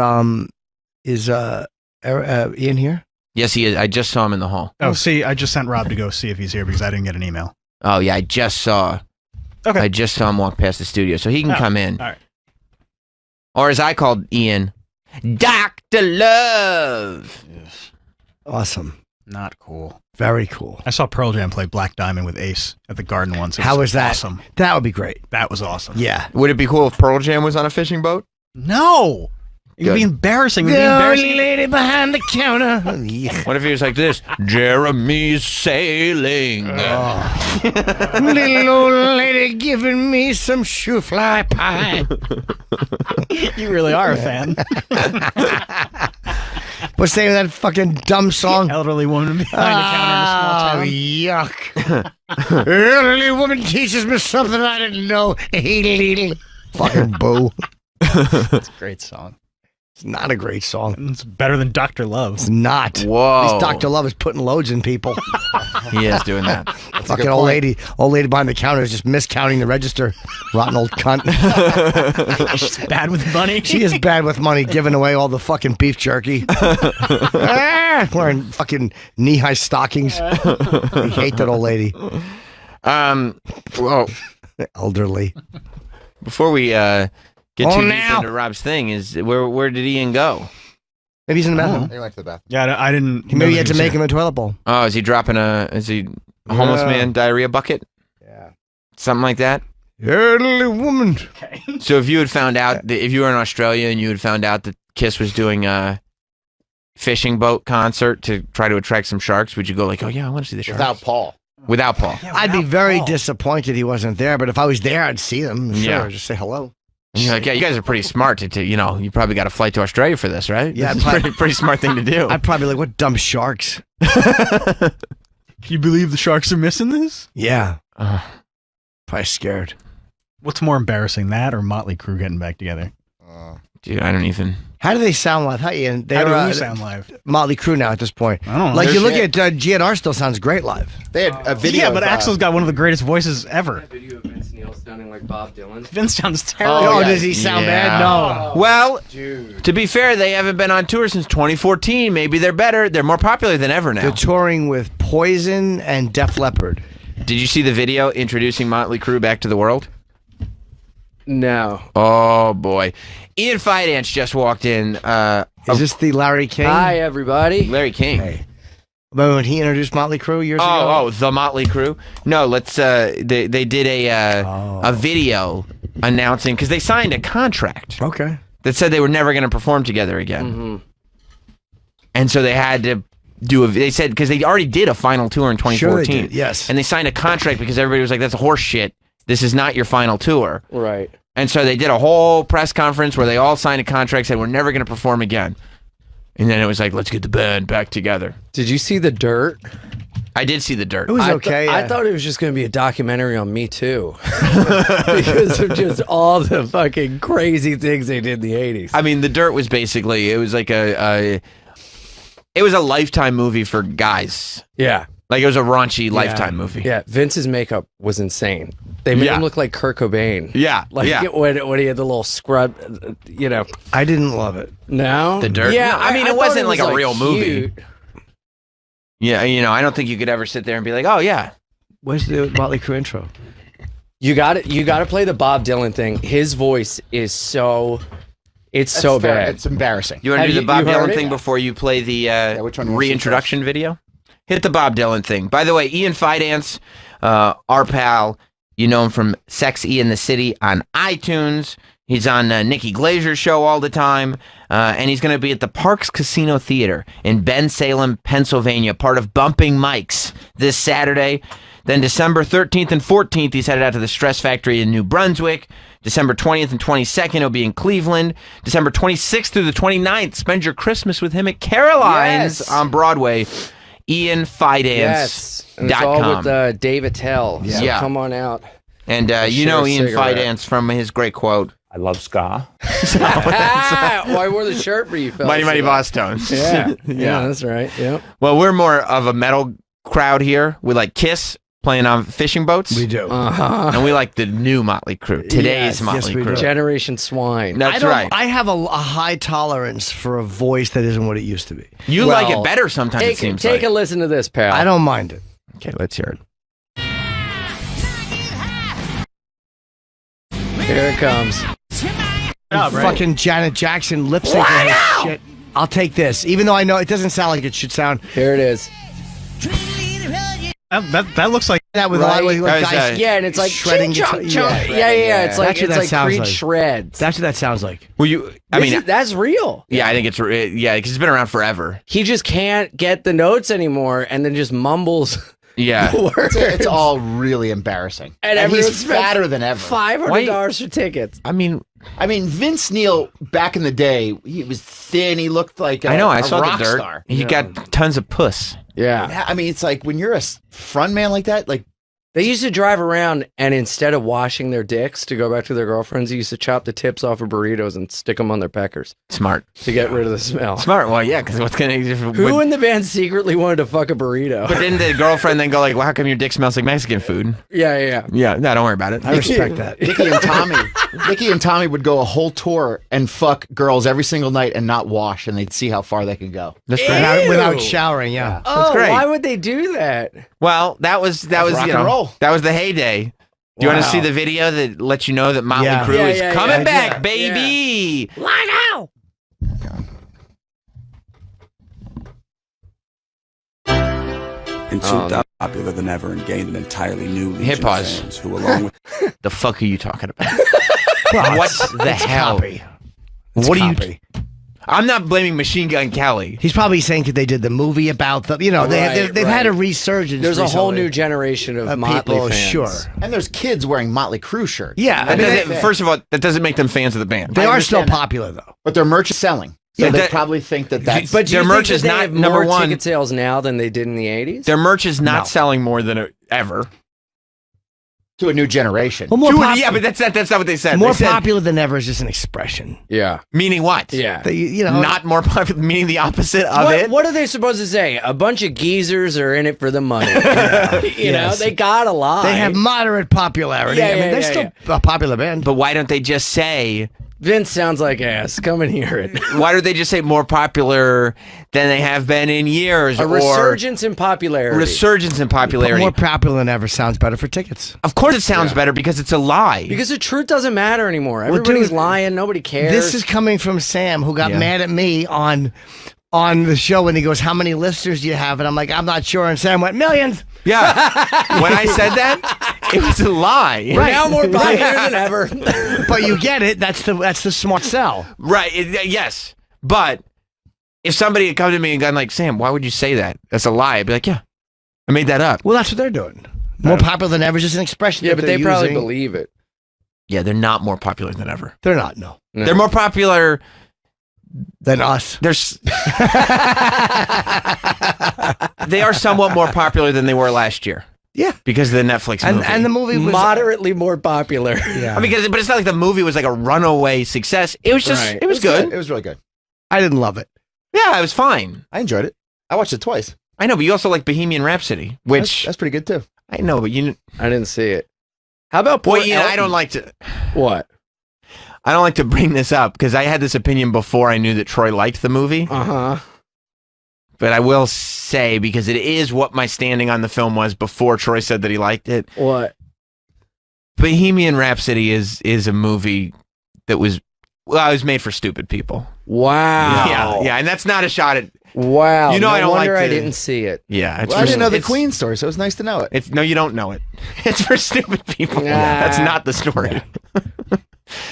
Ian here? Yes, he is. I just saw him in the hall. Oh, see, I just sent Rob to go see if he's here because I didn't get an email. Oh yeah, I just saw. Okay. I just saw him walk past the studio, so he can Oh, come in. all right. Or as I called Ian, Dr. Love. Awesome. Not cool. Very cool. I saw Pearl Jam play Black Diamond with Ace at the Garden once. How was that? Awesome. That would be great. That was awesome. Yeah. Would it be cool if Pearl Jam was on a fishing boat? No. It would be embarrassing. It would be The embarrassing. lady behind the counter. What if he was like this? Jeremy's sailing. Little old lady giving me some shoe fly pie. You really are a fan. What's the name of that fucking dumb song? Elderly woman behind the counter in a small town. Yuck. Elderly woman teaches me something I didn't know. Fucking boo. It's a great song. It's not a great song. It's better than Dr. Love. It's not. Whoa. At least Dr. Love is putting loads in people. He is doing that. Fucking old lady behind the counter is just miscounting the register. Rotten old cunt. She's bad with money. She is bad with money, giving away all the fucking beef jerky. Wearing fucking knee-high stockings. I hate that old lady. Well, elderly. Before we get too deep now. into Rob's thing, is where did Ian go? Maybe he's in the bathroom. He went to the bathroom. Yeah, I didn't. Maybe he had to make him a toilet bowl. Oh, is he dropping a homeless man diarrhea bucket? Yeah. Something like that? Elderly woman. Okay. So if you had found out, if you were in Australia and you had found out that Kiss was doing a fishing boat concert to try to attract some sharks, would you go like, oh yeah, I want to see the sharks? Without Paul. Without Paul. Yeah, I'd be without very Paul. disappointed he wasn't there, but if I was there, I'd see them. Sure, Yeah. just say hello. And you're like, yeah, you guys are pretty smart to you probably got a flight to Australia for this, right? Yeah, This is pretty smart thing to do. I'd probably be like, what dumb sharks? Can you believe the Sharks are missing this? Yeah. Probably scared. What's more embarrassing, that or Motley Crue getting back together? Dude, I don't even. How do they sound live? How do we sound live? Motley Crue now at this point. I don't know. Like No you look shit. at GNR still sounds great live. They had a video. Yeah, but of, Axl's got one of the greatest voices ever. Video of Vince Neil sounding like Bob Dylan. Vince sounds terrible. Oh, yeah. does he sound Yeah. bad? No. Well, to be fair, they haven't been on tour since 2014. Maybe they're better. They're more popular than ever now. They're touring with Poison and Def Leppard. Did you see the video introducing Motley Crue back to the world? No. Oh boy, Ian Fidance just walked in. Is this the Larry King? Hi, everybody. Larry King. Hey. Remember when he introduced Motley Crue years ago? Oh, the Motley Crue. No, let's. They did a video announcing because they signed a contract Okay. that said they were never going to perform together again, Mm-hmm. and so they had to do. They said because they already did a final tour in 2014. Sure they did, yes. And they signed a contract because everybody was like, "That's horse shit. This is not your final tour." Right. And so they did a whole press conference where they all signed a contract, said we're never going to perform again. And then it was like, let's get the band back together. Did you see The Dirt? I did see The Dirt. It was I okay. I thought it was just going to be a documentary on Me Too. Because of just all the fucking crazy things they did in the 80s. I mean, The Dirt was basically, it was like it was a Lifetime movie for guys. Yeah. Like it was a raunchy Lifetime movie. Yeah, Vince's makeup was insane. They made him look like Kurt Cobain. Yeah, Like yeah. when he had the little scrub, I didn't love it. No? The Dirt? Yeah, I mean, it thought wasn't like a real movie. cute. Yeah, I don't think you could ever sit there and be like, oh yeah. Where's the Motley Crue intro? You got to play the Bob Dylan thing. His voice is so That's so fair. bad. It's embarrassing. You want to Have do the Bob you heard Dylan it? thing before you play the which one you wanna see reintroduction video? Hit the Bob Dylan thing. By the way, Ian Fidance, our pal, you know him from Sex E in the City on iTunes. He's on Nikki Glazer's show all the time. And he's going to be at the Parks Casino Theater in Bensalem, Pennsylvania, part of Bumping Mics this Saturday. Then December 13th and 14th, he's headed out to the Stress Factory in New Brunswick. December 20th and 22nd, he'll be in Cleveland. December 26th through the 29th, spend your Christmas with him at Caroline's on Broadway. Yes. And it's all with Dave Attell. So come on out. And you know Ian Fidance from his great quote, I love ska. Well, I wore the shirt for you, fellas. Mighty Mighty Boss Tones. Yeah. Yeah, that's right. Yep. Well, we're more of a metal crowd here. We like Kiss playing on fishing boats. We do. And we like the new Motley Crue. Today's Motley Crue. Generation Swine. That's right. I have a high tolerance for a voice that isn't what it used to be. You like it better sometimes, it seems Take like. a listen to this, pal. I don't mind it. Okay, let's hear it. Here it comes. fucking Janet Jackson lip syncing her shit. I'll take this, even though I know it doesn't sound like it should sound. Here it is. That looks like that with a lot of guys. Yeah, and it's like shredding ching, guitar. chong, chong. Yeah. It's like Creed like. shreds. That's what that sounds like. Well, That's real. Yeah, I think it's because it's been around forever. He just can't get the notes anymore, and then just mumbles. Yeah, it's all really embarrassing. And he's fatter than ever. $500 for tickets. I mean, Vince Neil back in the day, he was thin. He looked like I saw rock the dirt. star. He got tons of puss. Yeah. I mean, it's like when you're a front man like that, like. They used to drive around and instead of washing their dicks to go back to their girlfriends, they used to chop the tips off of burritos and stick them on their peckers. Smart. To get rid of the smell. Smart. Well, yeah, because what's going to... Who in the band secretly wanted to fuck a burrito? But then the girlfriend then go like, well, how come your dick smells like Mexican food? Yeah. Yeah, no, don't worry about it. I respect that. Nikki and Tommy would go a whole tour and fuck girls every single night and not wash, and they'd see how far they could go. That's great. Without showering, yeah. Oh, That's great. Why would they do that? Well, that was rock and roll. That was the heyday. Do you want to see the video that lets you know that Motley Crue is coming back, baby? Lie now. In 2000, popular than ever and gained an entirely new legion Hit pause. of fans who, along with The fuck are you talking about? Well, what the hell? Copy. What It's are you? copy. I'm not blaming Machine Gun Kelly. He's probably saying that they did the movie about them. You know, they've had a resurgence. There's a whole recently new generation of Motley people, fans. sure. And there's kids wearing Motley Crue shirts. Yeah, That doesn't- first of all, that doesn't make them fans of the band. They I are still understand that. popular though. But their merch is selling. So Yeah, they that- probably think that that's... But do Their you merch think is that they not have number more one. ticket sales now than they did in the 80s? Their merch is not No. selling more than ever. to a new generation. Well, more Yeah, but that's not what they said. More They said- popular than ever is just an expression. Yeah. Meaning what? Yeah. You know, Not more popular, meaning the opposite of it. What are they supposed to say? A bunch of geezers are in it for the money. You know, they gotta lie. They have moderate popularity. Yeah, I mean, yeah, they're yeah, still a popular band. But why don't they just say... Vince sounds like ass. Come and hear it. Why don't they just say more popular than they have been in years? A or resurgence in popularity. Resurgence in But popularity. more popular than ever sounds better for tickets. Of course it sounds better because it's a lie. Because the truth doesn't matter anymore. Well, Everybody's dude, lying. Nobody cares. This is coming from Sam, who got Yeah. mad at me on the show when he goes, "How many listeners do you have?" And I'm like, "I'm not sure." And Sam went, "Millions." Yeah. When I said that, it was a lie. We're now more popular than ever. But you get it. That's the smart sell. Right. Yes. But if somebody had come to me and gone like, Sam, why would you say that? That's a lie. I'd be like, yeah, I made that up. Well, that's what they're doing. More popular than ever is just an expression. Yeah, that but they're they probably using. believe it. Yeah, they're not more popular than ever. They're not. No, They're more popular than us. They are somewhat more popular than they were last year. Yeah, because of the Netflix movie. And the movie was moderately more popular. Yeah, but it's not like the movie was like a runaway success. It was just, it was good. It was really good. I didn't love it. Yeah, it was fine. I enjoyed it. I watched it twice. I know, but you also like Bohemian Rhapsody, which That's pretty good too. I know, but I didn't see it. How about poor Well, you know, I Elton? don't like to. What? I don't like to bring this up because I had this opinion before I knew that Troy liked the movie. Uh-huh. But I will say, because it is what my standing on the film was before Troy said that he liked it. What? Bohemian Rhapsody is a movie that was, well, it was made for stupid people. Wow. Yeah, and that's not a shot at. Wow. You know, no I don't wonder like I to- didn't see it. Yeah, it's Well, I didn't know the it's- Queen story, so it's nice to know it. No, you don't know it. It's for stupid people. Nah. That's not the story.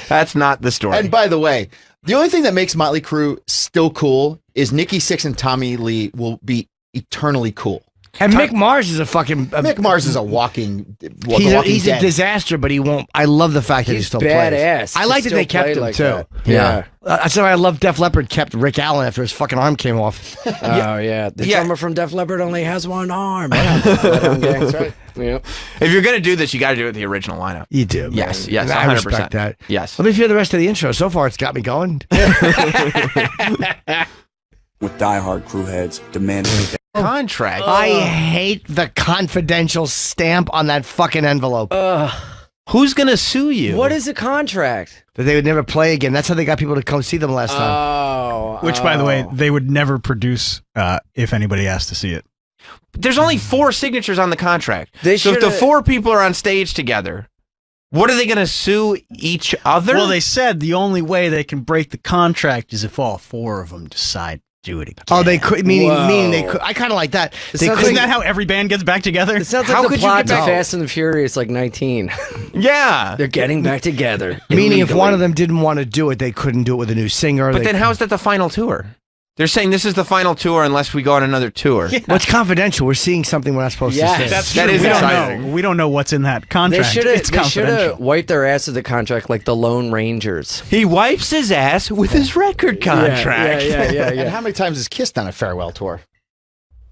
That's not the story. And by the way, the only thing that makes Motley Crue still cool is Nikki Sixx and Tommy Lee will be eternally cool. And Mick Mars is a fucking. Mick Mars is a walking. He's a disaster, but he won't. I love the fact that he still plays. badass I to like that they still kept play him like too. that. Yeah. That's why I love Def Leppard kept Rick Allen after his fucking arm came off. Oh, yeah. The drummer from Def Leppard only has one arm. That's right. Yep. If you're gonna do this, you got to do it with the original lineup. You do. Yes, man. yes, And I 100%. respect that. Yes. Let me hear the rest of the intro. So far, it's got me going. with diehard crew heads demanding Contract. I hate the confidential stamp on that fucking envelope. Who's gonna sue you? What is a contract? That they would never play again. That's how they got people to come see them last time. Oh. Which, by the way, they would never produce if anybody asked to see it. There's only 4 signatures on the contract. They So if the should've- 4 people are on stage together, What are they going to sue each other? Well, they said the only way they can break the contract is if all 4 of them decide to do it again. Oh, they could, meaning they could. I kind of like that. Isn't that how every band gets back together? It sounds like the plot to Fast and the Furious, like 19. Yeah. They're getting back together. Meaning if one of them didn't want to do it, they couldn't do it with a new singer. But then how's that the final tour? They're saying this is the final tour unless we go on another tour. Yeah. Well, it's confidential. We're seeing something we're not supposed to say. That is exciting. We don't know what's in that contract. They should have wiped their ass at the contract like the Lone Rangers. He wipes his ass with his record contract. Yeah. And how many times has Kiss done a farewell tour?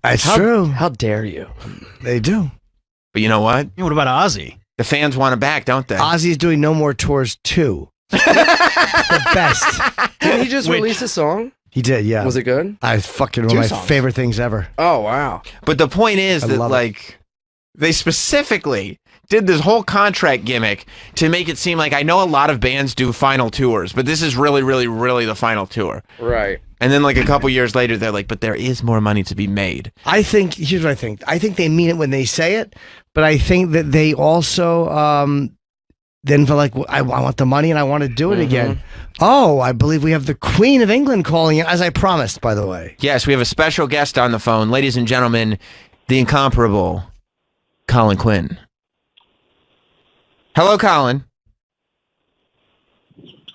That's true. How dare you? They do. But you know what? What about Ozzy? The fans want him back, don't they? Ozzy's doing No More Tours 2. The best. Didn't he just release a song? He did, yeah. Was it good? I fucking one of my favorite things ever. Oh, wow. But the point is that, like, they specifically did this whole contract gimmick to make it seem like I know a lot of bands do final tours, but this is really, really, really the final tour. Right. And then, like, a couple years later, they're like, but there is more money to be made. Here's what I think. I think they mean it when they say it, but I think that they also then feel like, I want the money and I want to do it again. Oh, I believe we have the Queen of England calling in, as I promised, by the way. Yes, we have a special guest on the phone. Ladies and gentlemen, the incomparable Colin Quinn. Hello, Colin.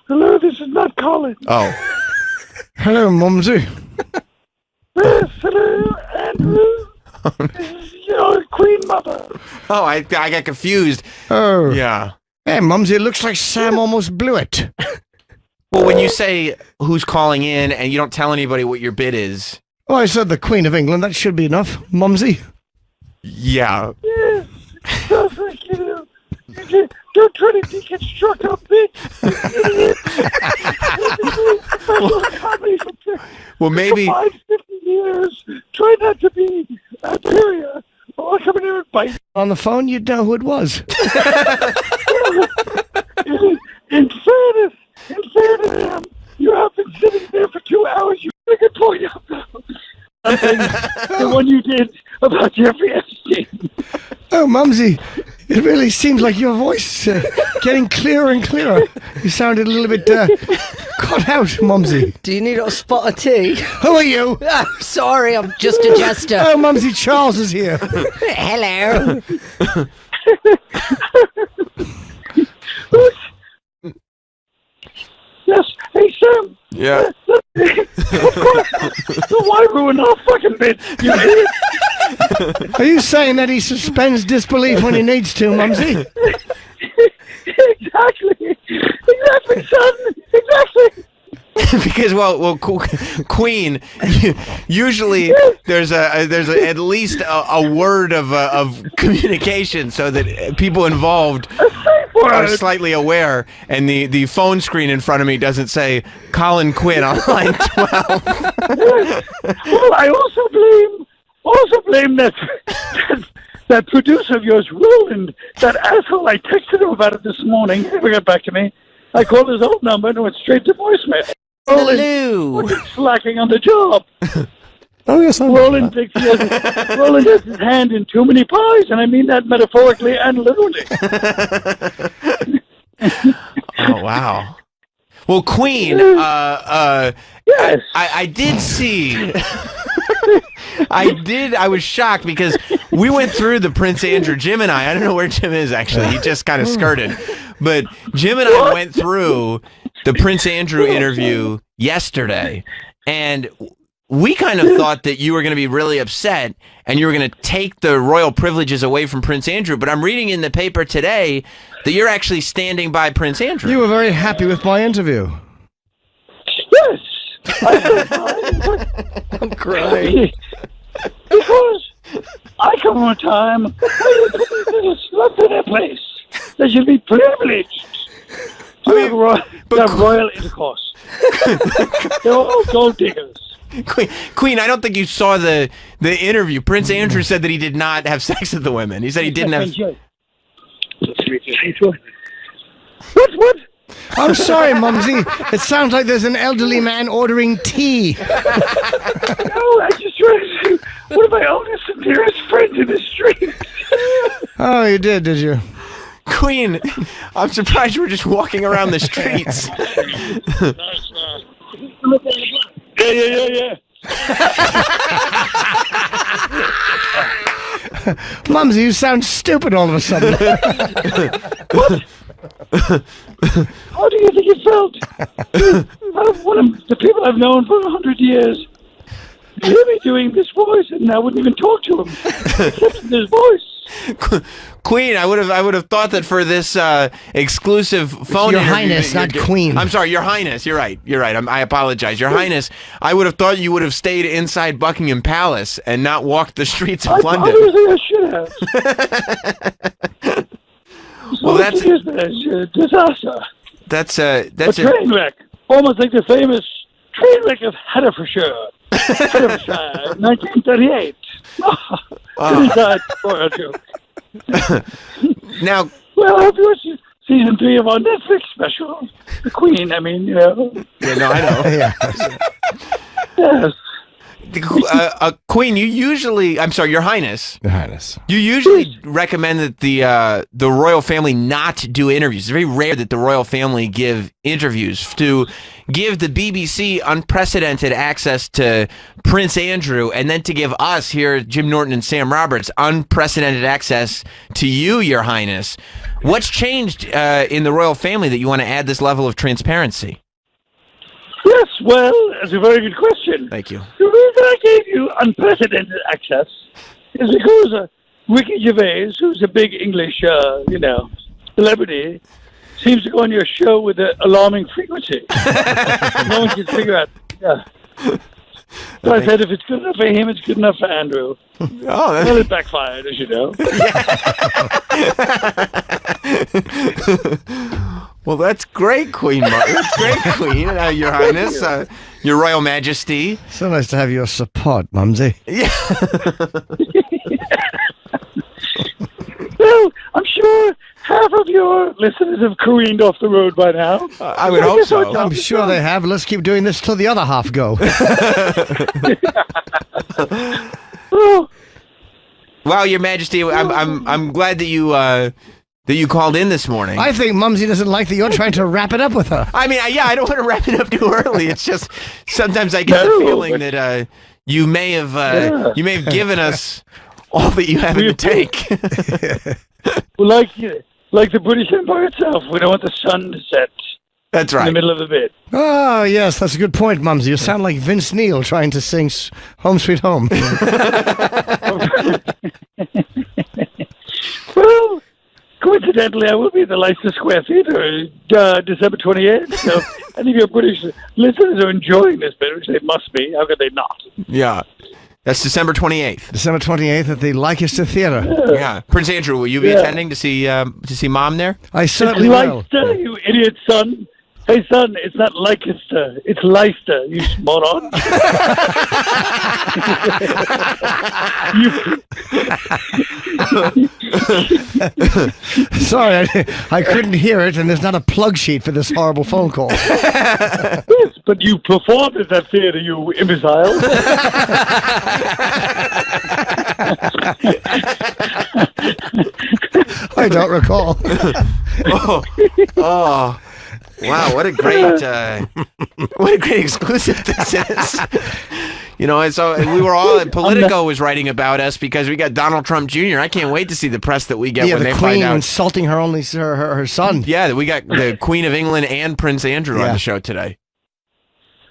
Hello, this is not Colin. Oh. Hello, Mumsy. Yes, hello, Andrew. This is your Queen Mother. Oh, I got confused. Oh. Yeah. Hey, Mumsy, it looks like Sam almost blew it. Well, when you say who's calling in and you don't tell anybody what your bid is. Oh, I said the Queen of England. That should be enough, Mumsy. Yeah. Yes, sounds like don't try to deconstruct a bit. Well, maybe. For 50 years, try not to be superior. I'll come in here and bite. On the phone, you'd know who it was. In fairness, you have been sitting there for 2 hours. You make a point out the one you did about Jeffrey Epstein. Oh, Mumsy, it really seems like your voice is getting clearer and clearer. You sounded a little bit cut out, Mumsy. Do you need a spot of tea? Who are you? I'm sorry, I'm just a jester. Oh, Mumsy Charles is here. Hello. Yes, hey Sam. Yeah. So why ruin our fucking bit? You idiot. Are you saying that he suspends disbelief when he needs to, Mumsy? Exactly, son. Exactly. Because Queen, usually there's at least a word of communication so that people involved are slightly aware, and the phone screen in front of me doesn't say Colin Quinn on line 12. Well, I also blame that producer of yours, Roland, that asshole. I texted him about it this morning. He never got back to me. I called his old number and it went straight to voicemail. Hello. Slacking on the job. Oh, yes, Roland has his hand in too many pies, and I mean that metaphorically and literally. Oh, wow. Well, Queen, yes. I did see. I was shocked because we went through the Prince Andrew, Jim and I don't know where Jim is actually. He just kind of skirted. But Jim and I went through the Prince Andrew interview yesterday, and we kind of thought that you were going to be really upset and you were going to take the royal privileges away from Prince Andrew. But I'm reading in the paper today that you're actually standing by Prince Andrew. You were very happy with my interview. Yes. I'm crying. Because I come from a time when you put these sluts in their place. They should be privileged to have royal intercourse. They're all gold diggers. Queen, I don't think you saw the interview. Prince Andrew said that he did not have sex with the women. He said he didn't have... What? I'm sorry, Mumsy. It sounds like there's an elderly man ordering tea. No, I just tried to see one of my oldest and dearest friends in the street. Oh, you did you? Queen, I'm surprised you were just walking around the streets. Yeah. Mumsy, you sound stupid all of a sudden. What? How do you think it felt? One of the people I've known for 100 years. You hear me doing this voice, and I wouldn't even talk to him except in this voice. Queen, I would have thought that for this exclusive phone Your interview Highness, that you're not Queen. I'm sorry, Your Highness. You're right. I apologize. Your Highness, I would have thought you would have stayed inside Buckingham Palace and not walked the streets of London. I should have. Well, that's a disaster. That's A train wreck, almost like the famous train wreck of Herefordshire, 1938. Inside royal joke. Now, well, I hope you watch season 3 of our Netflix special, The Queen. I mean, you know. Yeah, no, I know. Yes. Queen, you usually, I'm sorry, Your Highness. Your Highness. You usually recommend that the royal family not do interviews. It's very rare that the royal family give interviews to give the BBC unprecedented access to Prince Andrew, and then to give us here, Jim Norton and Sam Roberts, unprecedented access to you, Your Highness. What's changed in the royal family that you want to add this level of transparency? Yes, well, that's a very good question. Thank you. The reason I gave you unprecedented access is because Ricky Gervais, who's a big English, celebrity, seems to go on your show with an alarming frequency. No one can figure out. Yeah. So I said, if it's good enough for him, it's good enough for Andrew. Oh, well, it backfired, as you know. Well, that's great, Queen. That's great, Queen. Your Highness, Your Royal Majesty. So nice to have your support, Mumsy. Yeah. Well, I'm sure half of your listeners have careened off the road by now. I would hope so. I'm sure they have. Let's keep doing this till the other half go. Wow, Your Majesty, I'm glad that you called in this morning. I think Mumsy doesn't like that you're trying to wrap it up with her. I mean, I don't want to wrap it up too early. It's just sometimes I get the feeling that you may have given us all that you have to take. Well, like the British Empire itself, we don't want the sun to set. That's right. In the middle of the bit. Oh, yes, that's a good point, Mumsy. You sound like Vince Neil trying to sing Home Sweet Home. Well, coincidentally, I will be at the Leicester Square Theatre December 28th. So any of your British listeners are enjoying this bit, which they must be. How could they not? Yeah. That's December 28th. December 28th at the Leicester Theatre. Yeah. Prince Andrew, will you be attending to see Mom there? I certainly will. Leicester, you idiot son. Hey, son, it's not Leicester. It's Leicester, you moron. Sorry, I couldn't hear it, and there's not a plug sheet for this horrible phone call. Yes, but you performed at that theater, you imbecile. I don't recall. Oh. Wow, what a great exclusive this is. You know, and so we were all, Politico was writing about us because we got Donald Trump Jr. I can't wait to see the press that we get when they the find Queen out. insulting her son. Yeah, we got the Queen of England and Prince Andrew on the show today.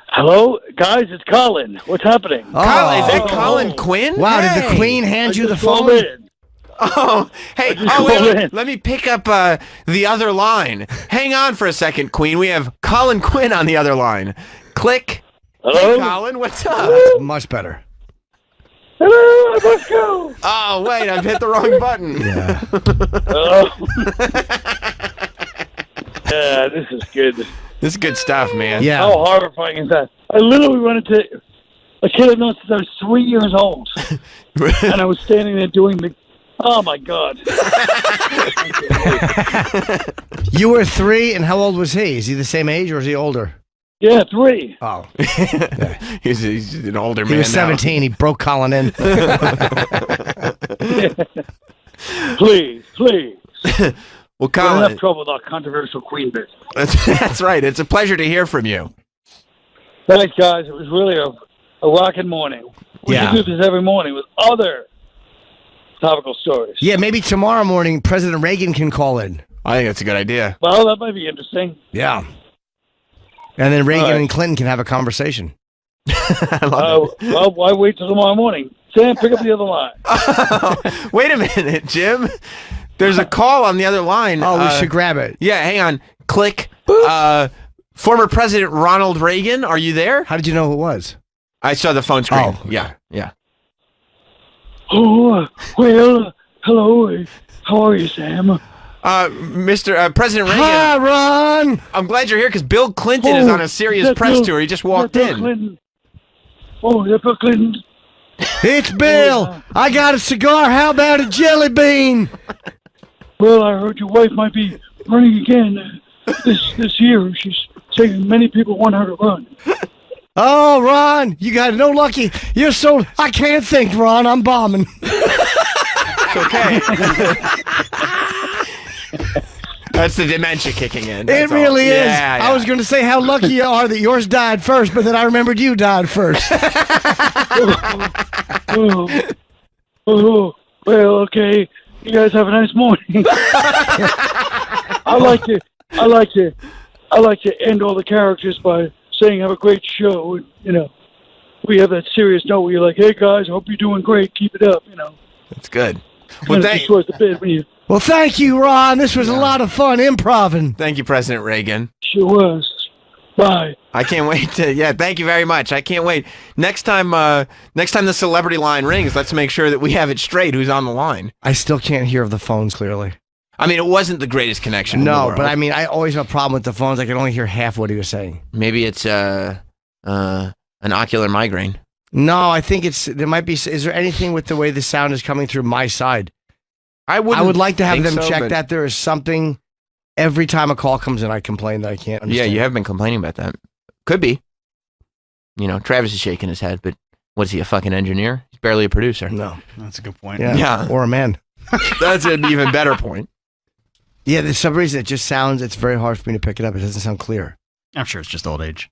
Hello, guys, it's Colin. What's happening? Colin, is that Colin Quinn? Wow, Hey. did the Queen hand you the called phone? in. Oh, hey, let me pick up the other line. Hang on for a second, Queen. We have Colin Quinn on the other line. Click. Hello? Hey, Colin, what's up? That's much better. Hello, let's go. Oh, wait, I've hit the wrong button. Yeah. Yeah, this is good. This is good stuff, man. Yeah. How horrifying is that? I literally run into a kid I've known since I was 3 years old. And I was standing there doing the... Oh, my God. You were 3, and how old was he? Is he the same age, or is he older? Yeah, 3. Oh. He's an older man He was 17. now. He broke Colin in. Please. Well, We're in Colin, enough trouble with our controversial queen bit. that's right. It's a pleasure to hear from you. Thanks, guys. It was really a rocking morning. We Yeah. should do this every morning with other topical stories. Yeah, maybe tomorrow morning President Reagan can call in. I think that's a good idea. Well, that might be interesting. Yeah. And then Reagan All right. and Clinton can have a conversation. Well, why wait till tomorrow morning? Sam, pick up the other line. Wait a minute, Jim. There's a call on the other line. Oh, we should grab it. Yeah, hang on. Click. Former President Ronald Reagan, are you there? How did you know who it was? I saw the phone screen. Oh. Yeah. Oh, well, hello. How are you, Sam? Mr. President Reagan. Hi, Ron. I'm glad you're here because Bill Clinton is on a serious press tour. He just walked Bill in. Clinton. Oh, is that Bill Clinton? It's Bill. I got a cigar. How about a jelly bean? Well, I heard your wife might be running again this year. She's saying many people want her to run. Oh, Ron, you got no lucky. You're so... I can't think, Ron. I'm bombing. It's okay. That's the dementia kicking in. It That's really all. is. Yeah, I was going to say how lucky you are that yours died first, but then I remembered you died first. Oh, well, okay. You guys have a nice morning. I like to end all the characters by saying have a great show. And, we have that serious note where you're like, hey guys, I hope you're doing great. Keep it up. That's good. Well, destroys the bit when you. Well, thank you, Ron. This was a lot of fun improving. Thank you, President Reagan. Sure was. Bye. I can't wait to. Yeah, thank you very much. I can't wait. Next time the celebrity line rings, let's make sure that we have it straight. Who's on the line? I still can't hear the phones clearly. I mean, it wasn't the greatest connection. in the No, world. but I mean, I always have a problem with the phones. I can only hear half what he was saying. Maybe it's an ocular migraine. No, I think there might be. Is there anything with the way the sound is coming through my side? I would like to have them check that. There is something. Every time a call comes in, I complain that I can't understand. Yeah, you have been complaining about that. Could be. Travis is shaking his head, but what is he, a fucking engineer? He's barely a producer. No. That's a good point. Yeah. Or a man. That's an even better point. Yeah, there's some reason it just sounds, it's very hard for me to pick it up. It doesn't sound clear. I'm sure it's just old age.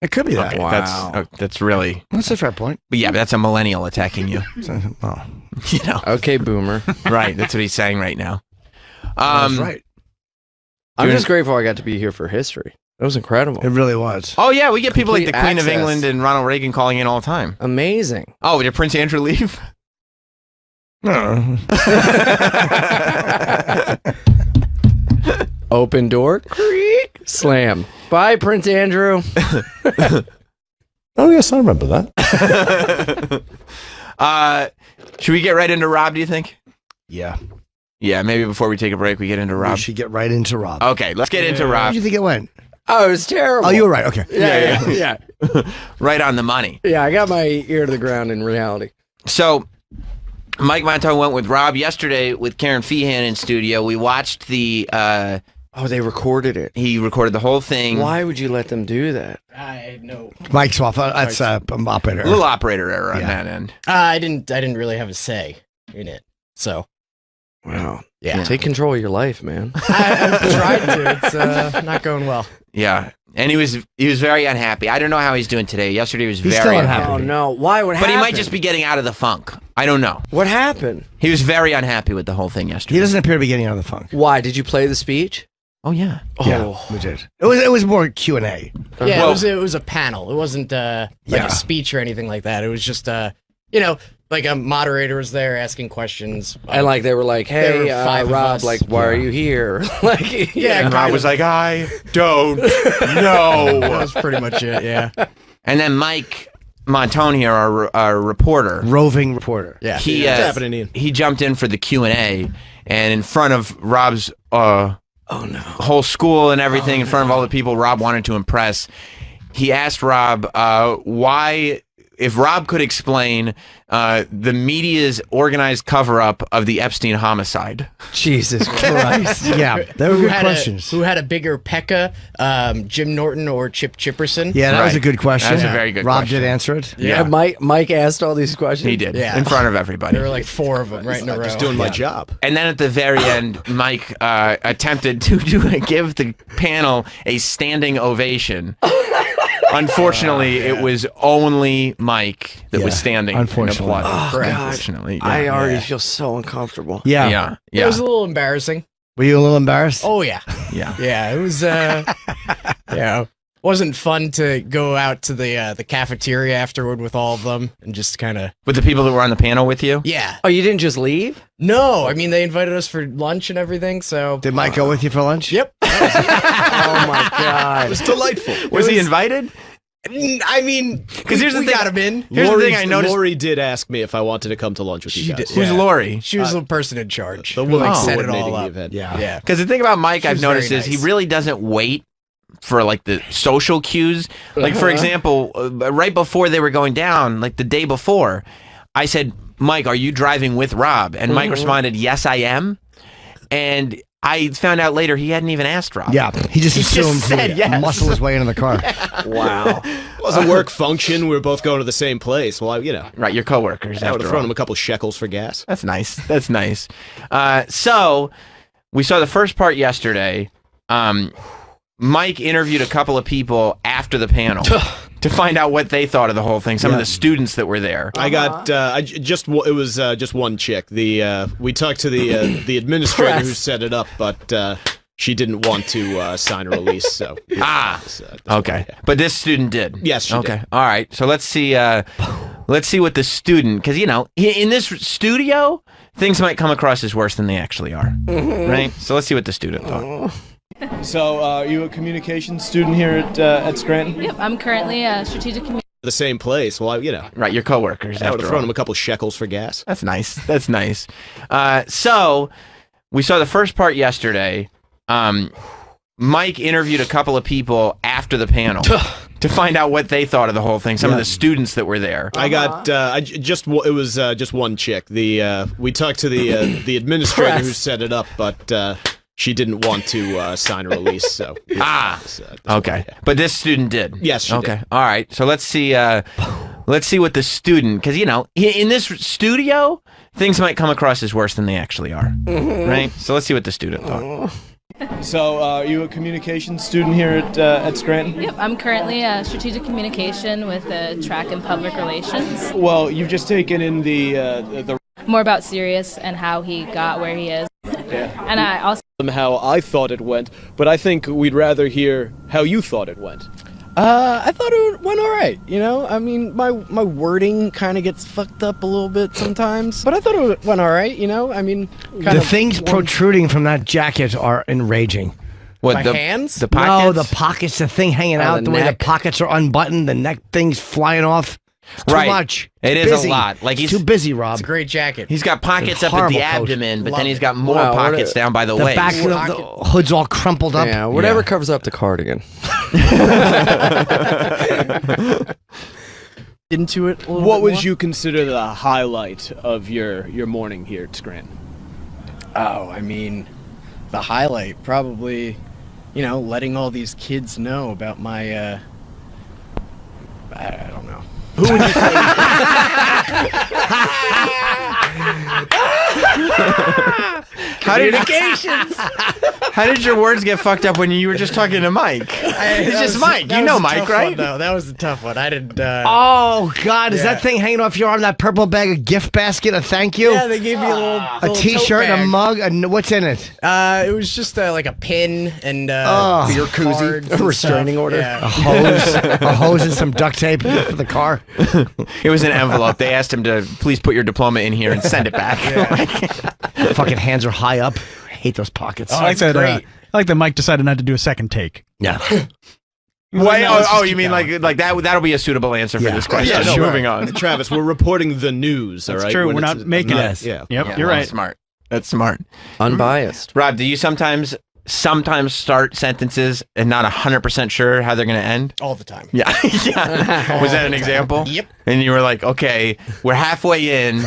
It could be that. Okay, Wow. That's really. That's a fair point. But yeah, but that's a millennial attacking you. Well, Okay, boomer. Right, that's what he's saying right now. that's right. I'm just grateful I got to be here for history. That was incredible. It really was. Oh yeah, we get people like the Complete Queen of access. England and Ronald Reagan calling in all the time. Amazing. Oh, did Prince Andrew leave? No. Open door. Creak. Slam. Bye, Prince Andrew. Oh, yes, I remember that. Should we get right into Rob, do you think? Yeah. Yeah, maybe before we take a break, we get into Rob. We should get right into Rob. Okay, let's get into How Rob. did you think it went? Oh, it was terrible. Oh, you were right. Okay. Yeah. Right on the money. Yeah, I got my ear to the ground in reality. So, Mike Monto went with Rob yesterday with Karen Feehan in studio. We watched the... Oh, they recorded it. He recorded the whole thing. Why would you let them do that? I know. Mike's off. That's an operator. A little operator error on that end. I didn't really have a say in it. So, Wow. yeah. Take control of your life, man. I've tried to. It's not going well. Yeah, and he was very unhappy. I don't know how he's doing today. Yesterday he was He's very still unhappy. unhappy. Oh, no. Why? What But happened? he might just be getting out of the funk. I don't know. What happened? He was very unhappy with the whole thing yesterday. He doesn't appear to be getting out of the funk. Why? Did you play the speech? Oh, yeah. Yeah, we did. It was more Q&A. Yeah, it was a panel. It wasn't like Yeah. a speech or anything like that. It was just like a moderator was there asking questions. And like they were like, There were "Hey, five of Rob, us. like, why are you here?" Like, Yeah, And Rob was like, I don't know. that was pretty much it. Yeah. And then Mike Montone here, our reporter, Roving reporter. Yeah. he What's happening, Ian? he jumped in for the Q&A, and in front of Rob's whole school and everything, in front of all the people Rob wanted to impress, he asked Rob why if Rob could explain the media's organized cover-up of the Epstein homicide. Jesus Christ. Yeah, they were good questions. Who had a bigger Pekka, Jim Norton or Chip Chipperson? Yeah, that was a good question. That was a very good Rob question. did answer it. Yeah, Mike asked all these questions. He did, Yeah. in front of everybody. There were like 4 of them right in a row. Just doing my job. And then at the very end, Mike attempted to give the panel a standing ovation. Unfortunately, it was only Mike that was standing. Unfortunately. And applauding. Oh, God. Unfortunately, I already feel so uncomfortable. Yeah. It was a little embarrassing. Were you a little embarrassed? Oh, yeah. Yeah. Yeah, it was, wasn't fun to go out to the cafeteria afterward with all of them and just kind of... With the people that were on the panel with you? Yeah. Oh, you didn't just leave? No, I mean, they invited us for lunch and everything, so... Did Mike go with you for lunch? Yep. Oh, my God. It was delightful. Was he invited? I mean, because here's the we thing. got him in. Here's the thing I noticed. Lori did ask me if I wanted to come to lunch with you guys. Who's Lori? She was the person in charge. The who, woman like, set it coordinating all the up. event. Yeah. Because the thing about Mike She I've was noticed very is he nice. really doesn't wait for like the social cues. Like for example, right before they were going down, like the day before, I said, "Mike, are you driving with Rob?" And Mike responded, "Yes, I am." And I found out later he hadn't even asked Rob. Yeah, he just assumed said he yes. muscled his way into the car. Wow. It was a work function. We were both going to the same place. Well, Right, your coworkers. I would after have thrown all. him a couple shekels for gas. That's nice. That's nice. So we saw the first part yesterday. Mike interviewed a couple of people after the panel to find out what they thought of the whole thing. Some of the students that were there. I got it was just one chick. We talked to the administrator who set it up, but she didn't want to sign a release. So Okay, but this student did. Yes, she okay. did. All right. So let's see what the student, because in this studio things might come across as worse than they actually are. Right. So let's see what the student thought. So, are you a communications student here at Scranton? Yep, I'm currently a strategic communications. The same place. Well, Right, your coworkers. I would after have thrown all. him a couple shekels for gas. That's nice. That's nice. So we saw the first part yesterday. Mike interviewed a couple of people after the panel to find out what they thought of the whole thing. Some of the students that were there. I got it was just one chick. We talked to the administrator who set it up, but she didn't want to sign a release. So Okay, but this student did. Yes, she okay. did. All right. So let's see what the student, because in this studio things might come across as worse than they actually are. Right. So let's see what the student thought. So, are you a communications student here at Scranton? Yep, I'm currently a strategic communication with track and public relations. Well, you've just taken in the More about Sirius and how he got where he is. Yeah. And I also... how I thought it went, but I think we'd rather hear how you thought it went. I thought it went all right. I mean, my wording kind of gets fucked up a little bit sometimes, but I thought it went all right. I mean, The things protruding from that jacket are enraging. What, My hands? The No, pockets? the pockets, the thing hanging Oh, out, the the way the neck. pockets are unbuttoned, the neck thing's flying off. It's too Right. much. It It's is busy. a lot. Like It's he's too busy, Rob. It's a great jacket. He's got pockets It's a up at the horrible coat. abdomen, but Love then he's it. got more Wow, what pockets a- down by the The waist. back of the hood's all crumpled up. Yeah, whatever covers up the cardigan. Into it. What would you consider the highlight of your morning here at Scranton? Oh, I mean, the highlight probably, letting all these kids know about my. I don't know. Who would you say? How did your words get fucked up when you were just talking to Mike? It's just Mike. You know Mike, right? No, that was a tough one. I didn't. Oh, God, is Yeah. that thing hanging off your arm, that purple bag, a gift basket, a thank you? Yeah, they gave me a little T-shirt, tote a bag. mug, what's in it? It was just like a pin and Oh. beer Koozie. cards A and restraining stuff. order. Yeah. A hose and some duct tape for the car. It was an envelope. They asked him to please put your diploma in here and send it back. Fucking hands are high up. I hate those pockets. I like that. I like that Mike decided not to do a second take. Yeah. Wait, let's just you keep mean going. like that? That'll be a suitable answer for this question. Yeah, no, Moving on. Travis, we're reporting the news. That's all right? true. When We're it's- not making it. Yeah. Yep, Yeah, you're well, right. Smart. That's smart. Unbiased. Rob, do you sometimes sometimes start sentences and not 100% sure how they're going to end? All the time. Yeah. Yeah. Was that an example? Yep. And you were like, okay, we're halfway in.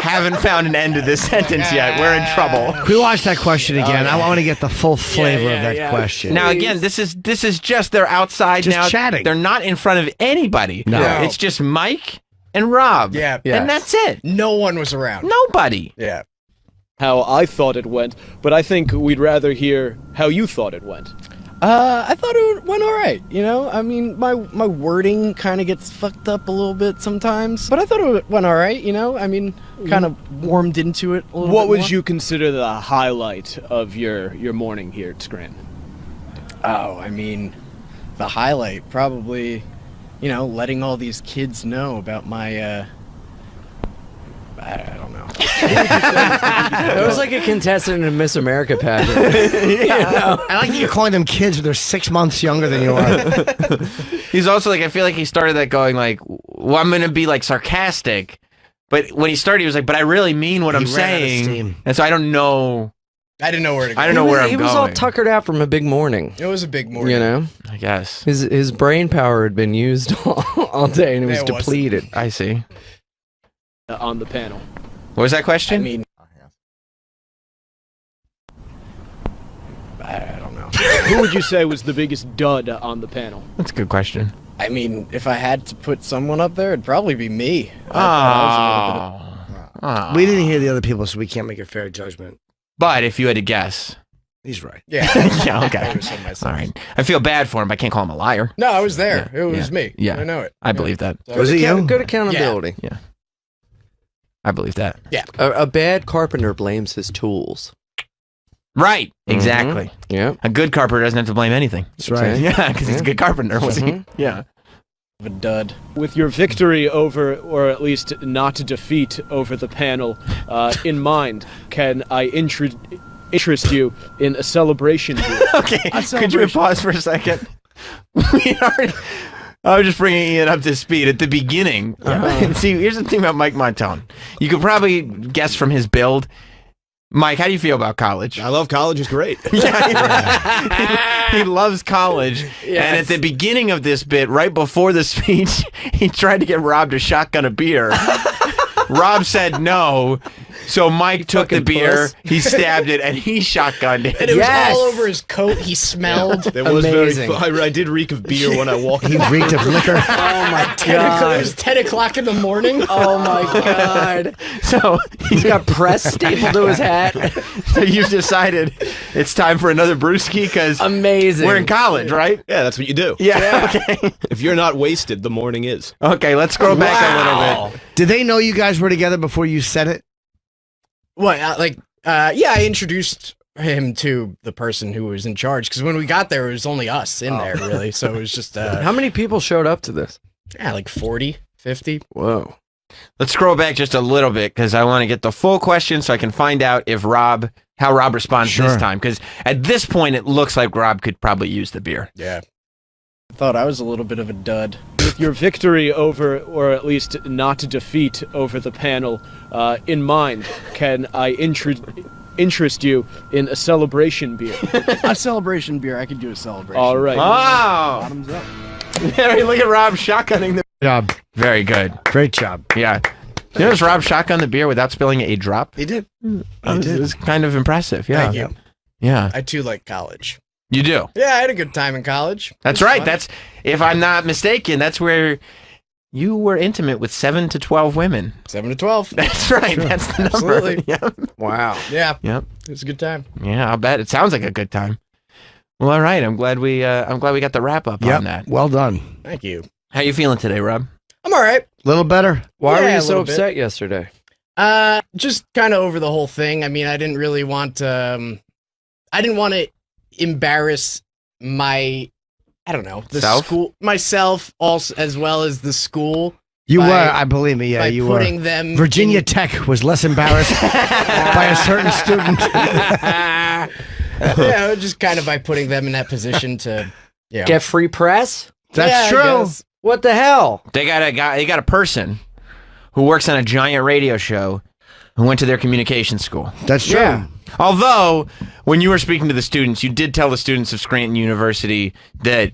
Haven't found an end to this sentence yet. We're in trouble. Can we watch that question again? I want to get the full flavor of that question. Now again, this is just they're outside Just now. chatting. They're not in front of anybody. No. It's just Mike and Rob. Yeah. And that's it. No one was around. Nobody. Yeah. How I thought it went, but I think we'd rather hear how you thought it went. I thought it went all right. You know, I mean, my wording kind of gets fucked up a little bit sometimes, but I thought it went all right. You know, I mean, kind of warmed into it a little What bit would more. you consider the highlight of your morning here at Scranton? Oh, I mean, the highlight probably, you know, letting all these kids know about my. I don't know. It was like a contestant in a Miss America pageant. You know? I like that you're calling them kids when they're 6 months younger than you are. He's also like, I feel like he started that going like, well, I'm going to be like sarcastic. But when he started, he was like, but I really mean what I'm ran out of saying. steam. And so I don't know. I didn't know where to go. I don't know where I'm He going. was all tuckered out from a big morning. It was a big morning. You know? I guess. His brain power had been used all day and it was It wasn't. depleted. I see. On the panel. What was that question? I mean, I don't know. Who would you say was the biggest dud on the panel? That's a good question. I mean, if I had to put someone up there, it'd probably be me. Oh. We didn't hear the other people, so we can't make a fair judgment. But if you had to guess. He's right. Yeah. Yeah, okay. I was saying myself. All right. I feel bad for him, but I can't call him a liar. No, I was there. Yeah, It was yeah, me. yeah. I know it. I believe that. So- Was it you? Good accountability. Yeah. I believe that. Yeah. A bad carpenter blames his tools. Right. Exactly. Yeah. A good carpenter doesn't have to blame anything. That's right. Yeah, because he's a good carpenter, was he? Yeah. A dud. With your victory over, or at least not defeat over the panel in mind, can I interest you in a celebration beer? Okay. Could you pause for a second? I was just bringing Ian up to speed at the beginning. See, here's the thing about Mike Montone. You could probably guess from his build. Mike, how do you feel about college? I love college. It's great. He loves college. Yes. And at the beginning of this bit, right before the speech, he tried to get Rob to shotgun a beer. Rob said no. So Mike took the beer, he stabbed it, and he shotgunned it. And it was all over his coat. He smelled. There was amazing. I did reek of beer when I walked. He reeked of liquor. Oh my It god. was 10 o'clock in the morning. Oh my god. So He's got press stapled to his hat. So you've decided it's time for another brewski because Amazing. we're in college, right? Yeah, that's what you do. Yeah. Okay. If you're not wasted, the morning is. Okay, let's scroll back a little bit. Did they know you guys were together before you said it? What? Yeah, I introduced him to the person who was in charge because when we got there, it was only us in there, really. So it was just How many people showed up to this? yeah, like 40, 50. Whoa. Let's scroll back just a little bit because I want to get the full question so I can find out if how Rob responds this time. Because at this point, it looks like Rob could probably use the beer. Yeah. I thought I was a little bit of a dud. With your victory over, or at least not defeat over the panel in mind, can I interest you in a celebration beer? A celebration beer. I could do a celebration. All right. Wow. Bottoms up. Look at Rob shotgunning the Job. Very good. Great job. Yeah. You notice Rob shotgun the beer without spilling a drop? He did. It was kind of impressive. Yeah. Thank you. Yeah. I too like college. You do. Yeah, I had a good time in college. That's It was right. fun. That's, if I'm not mistaken, that's where you were intimate with 7 to 12 women. 7 to 12. That's right. Sure. That's the number. Absolutely. Yep. Wow. Yeah. Yep. It was a good time. Yeah, I'll bet. It sounds like a good time. Well, all right. I'm glad we got the wrap up on that. Well done. Thank you. How you feeling today, Rob? I'm all right. A little better. Why were Yeah, you a so little bit. upset yesterday? Just kind of over the whole thing. I mean, I didn't really want I didn't want to embarrass my, I don't know, the Self? school, myself, also as well as the school. You by- were, I believe me, yeah, by you were. putting them Virginia in- Tech was less embarrassed by a certain student. Yeah, just kind of by putting them in that position to Get free press? That's Yeah, I true. guess. What the hell? They got a person who works on a giant radio show who went to their communication school. That's true. Yeah. Although, when you were speaking to the students, you did tell the students of Scranton University that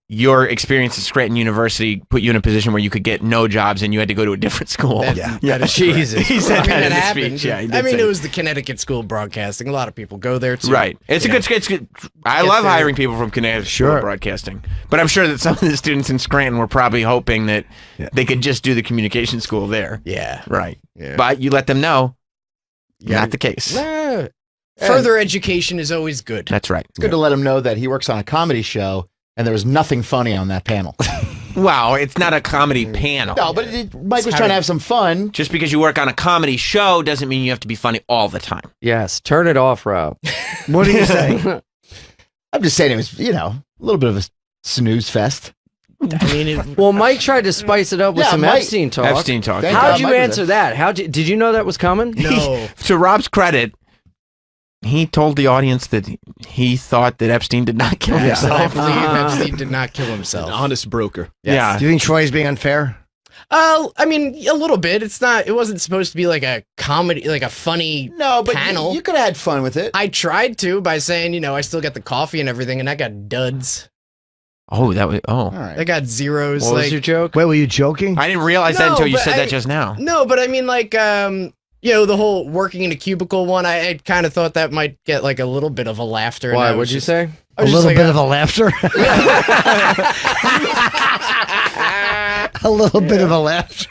your experience at Scranton University put you in a position where you could get no jobs and you had to go to a different school. Jesus. He said that in his happened. speech. Yeah, he did I mean, say it was the Connecticut School of Broadcasting. A lot of people go there too. Right. It's a good. I love hiring people from Connecticut School of Broadcasting. But I'm sure that some of the students in Scranton were probably hoping that they could just do the communication school there. Yeah. Right. Yeah. But you let them know, not the case. Further education is always good. That's right. It's good to let him know that he works on a comedy show and there was nothing funny on that panel. Wow, it's not a comedy panel. No, but Mike was trying to have some fun. Just because you work on a comedy show doesn't mean you have to be funny all the time. Yes, turn it off, Rob. What do you say? I'm just saying it was, a little bit of a snooze fest. I mean, well, Mike tried to spice it up with some Mike- Epstein talk. Epstein talk. How'd you answer that? Did you know that was coming? No. To Rob's credit, he told the audience that he thought that Epstein did not kill I himself. believe Epstein did not kill himself. An honest broker. Yeah. Do you think Troy's being unfair? I mean, a little bit. It wasn't supposed to be like a comedy, like a funny panel. You could have had fun with it. I tried to by saying, I still got the coffee and everything, and I got duds. Oh, that was. Oh. All right. I got zeros. What was your joke? Wait, were you joking? I didn't realize that No, until you but said that just now. No, but I mean, like, the whole working in a cubicle one, I kind of thought that might get like a little bit of a laughter. Why? And What'd you say? A little bit of a laughter? A little bit of a laughter.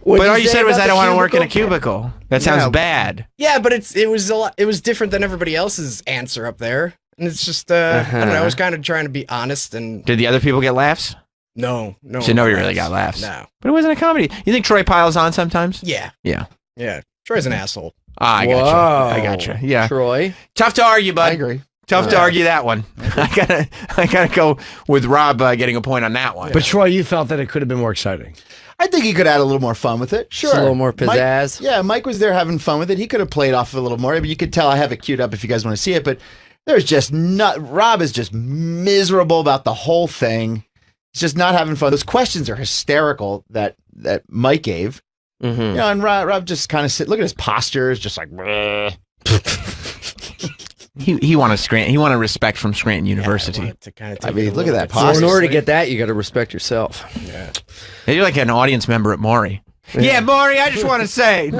But all you said was, I don't want to work in a cubicle. That sounds bad. Yeah, but it was a lot. It was different than everybody else's answer up there, and it's just I don't know. I was kind of trying to be honest and. Did the other people get laughs? No. So nobody really got laughs. No. But it wasn't a comedy. You think Troy piles on sometimes? Yeah. Yeah. Yeah. Troy's an asshole. Ah, I gotcha. Yeah. Troy. Tough to argue, bud. I agree. Tough to argue that one. I gotta go with Rob getting a point on that one. But Troy, you felt that it could have been more exciting. I think he could have had a little more fun with it. Sure. Just a little more pizzazz. Mike was there having fun with it. He could have played off a little more. But you could tell I have it queued up if you guys want to see it. But there's just Rob is just miserable about the whole thing. He's just not having fun. Those questions are hysterical that Mike gave. Mm-hmm. And Rob just kind of look at his posture. It's just like, he wanted respect from Scranton University. I mean, look at that So posture. in order to get that, you got to respect yourself. Yeah. You're like an audience member at Maury. Yeah, Maury, I just want to say,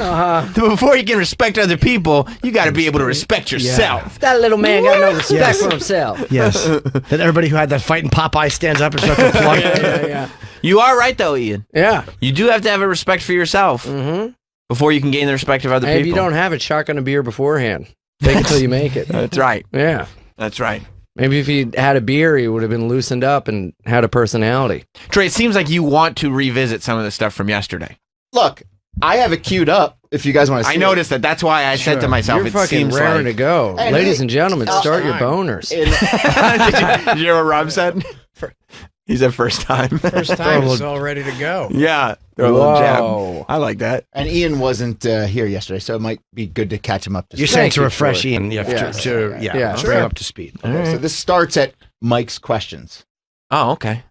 before you can respect other people, you got to be able to respect yourself. That little man got no respect for himself. Yes. Then everybody who had that fight in Popeye stands up and starts to plug. Yeah. You are right, though, Ian. Yeah. You do have to have a respect for yourself before you can gain the respect of other Hey, people. if you don't have it, shotgun a beer beforehand. Fake it till you make it. That's right. Yeah. That's right. Maybe if he had a beer, he would have been loosened up and had a personality. Trey, it seems like you want to revisit some of the stuff from yesterday. Look, I have it queued up if you guys want to see I noticed that. That's why I said to myself, You're it fucking seems raring like... to go. Hey, Ladies hey, and gentlemen, start your boners. did you hear what Rob said? He said first time. First time is all ready to go. Yeah. Throw a little Whoa. jab. I like that. And Ian wasn't here yesterday, so it might be good to catch him up to You're speed. saying to refresh Ian, you have Yeah. to bring him up to speed. Okay, so this starts at Mike's questions. Oh, okay.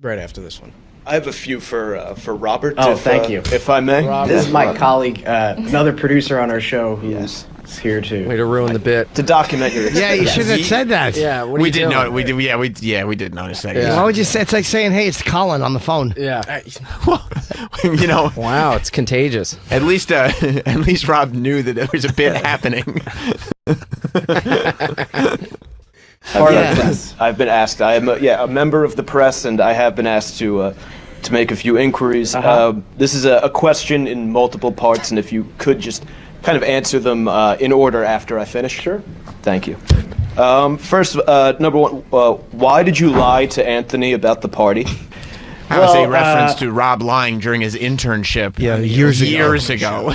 Right after this one. I have a few for Robert. Oh, thank you. If I may. This is my colleague, another producer on our show who's here to Way to ruin the bit. To document your Yeah, you shouldn't have said that. Yeah, what are We you did doing? know. We did. Yeah, we did notice that. Yeah. Why would you say it's like saying, "Hey, it's Colin on the phone"? Yeah. You know, Wow, it's contagious. at least Rob knew that there was a bit happening. part of the press. I've been asked. I am a member of the press, and I have been asked to make a few inquiries. This is a question in multiple parts, and if you could just kind of answer them in order after I finish. Sure. Thank you. First, number one, why did you lie to Anthony about the party? That was a reference to Rob lying during his internship. Yeah, years ago.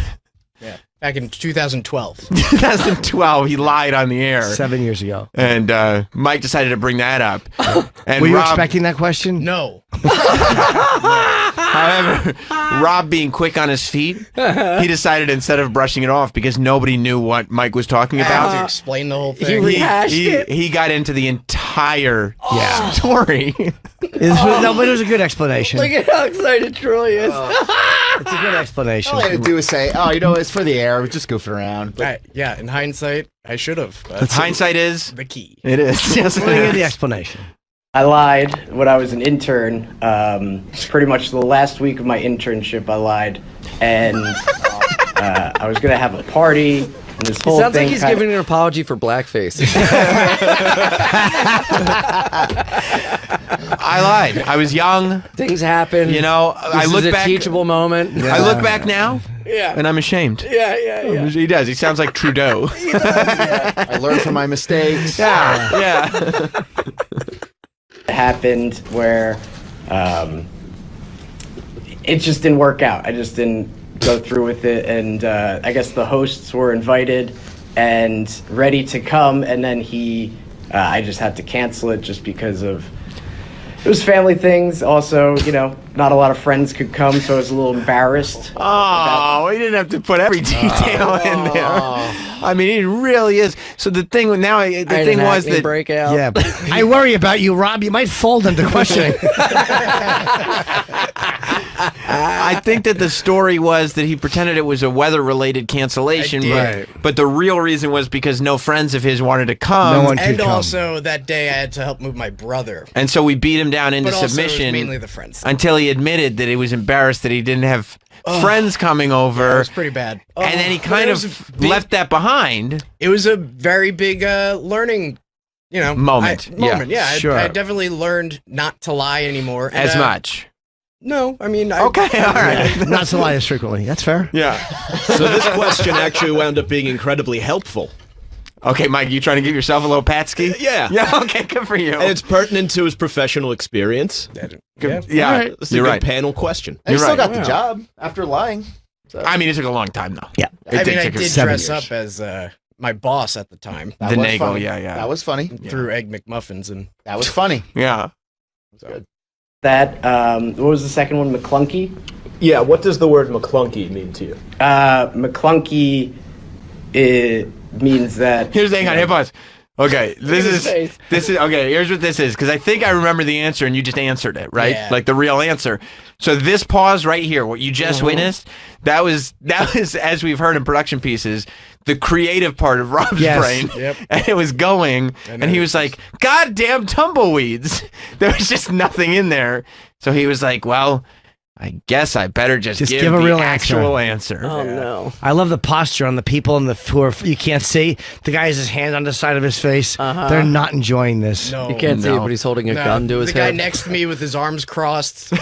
Yeah. Back in 2012. 2012, he lied on the air. 7 years ago. And Mike decided to bring that up. And Were you Rob, expecting that question? No. how Rob being quick on his feet, he decided instead of brushing it off because nobody knew what Mike was talking I had about. to explain the whole thing. He got into the entire story. But it was a good explanation. Look at how excited Troy is. It's a good explanation. All I had to do was say, "Oh, it's for the air. I was just goofing around." But Yeah, in hindsight, I should have. Hindsight is the key. It is. Yes, Let me get the explanation. I lied when I was an intern. Pretty much the last week of my internship, I lied, and I was gonna have a party. And this It whole sounds thing like he's kinda- giving an apology for blackface. I lied. I was young. Things happen. You know, I look is a back. teachable moment. I look back now. Yeah. And I'm ashamed. Yeah. He does. He sounds like Trudeau. I learned from my mistakes. Yeah. It happened where it just didn't work out. I just didn't go through with it, and I guess the hosts were invited and ready to come, and then I just had to cancel it just because of it was family things. Also, not a lot of friends could come, so I was a little embarrassed. Oh, he didn't have to put every detail in there. I mean, it really is. So the thing was that breakout. Yeah, I worry about you, Rob. You might fold into questioning. I think that the story was that he pretended it was a weather-related cancellation, but the real reason was because no friends of his wanted to come. And also that day I had to help move my brother. And so we beat him down into But also it was submission. mainly the friends. Until he admitted that he was embarrassed that he didn't have friends coming over. It was pretty bad. And then he kind of left that behind. It was a very big learning, Moment. Yeah, Sure. I definitely learned not to lie anymore. And, As much. No, I mean, Okay, all right. Not to lie as frequently. That's fair. Yeah. So this question actually wound up being incredibly helpful. Okay, Mike, you trying to give yourself a little pat-ski? Yeah. Yeah, okay, good for you. And it's pertinent to his professional experience. Yeah, All right. It's a you're good right. panel question. I still right. got the job after lying. So. I mean, it took a long time, though. Yeah. I did dress years. up as my boss at the time. That The was Nagel, funny. yeah. That was funny. Threw egg McMuffins and That was funny. Yeah. That what was the second one? McClunky. Yeah, what does the word McClunky mean to you? McClunky, it means that. Hang on, pause. Okay, this is okay. Here's what this is, because I think I remember the answer, and you just answered it, right? Yeah. Like the real answer. So this pause right here, what you just witnessed, that was as we've heard in production pieces, the creative part of Rob's brain, and it was going, and he was like, "Goddamn tumbleweeds!" There was just nothing in there, so he was like, "Well, I guess I better just give a the real actual answer." Oh no! I love the posture on the people who you can't see. The guy has his hand on the side of his face. They're not enjoying this. No. You can't see it, but he's holding a gun to his the guy head. next to me with his arms crossed.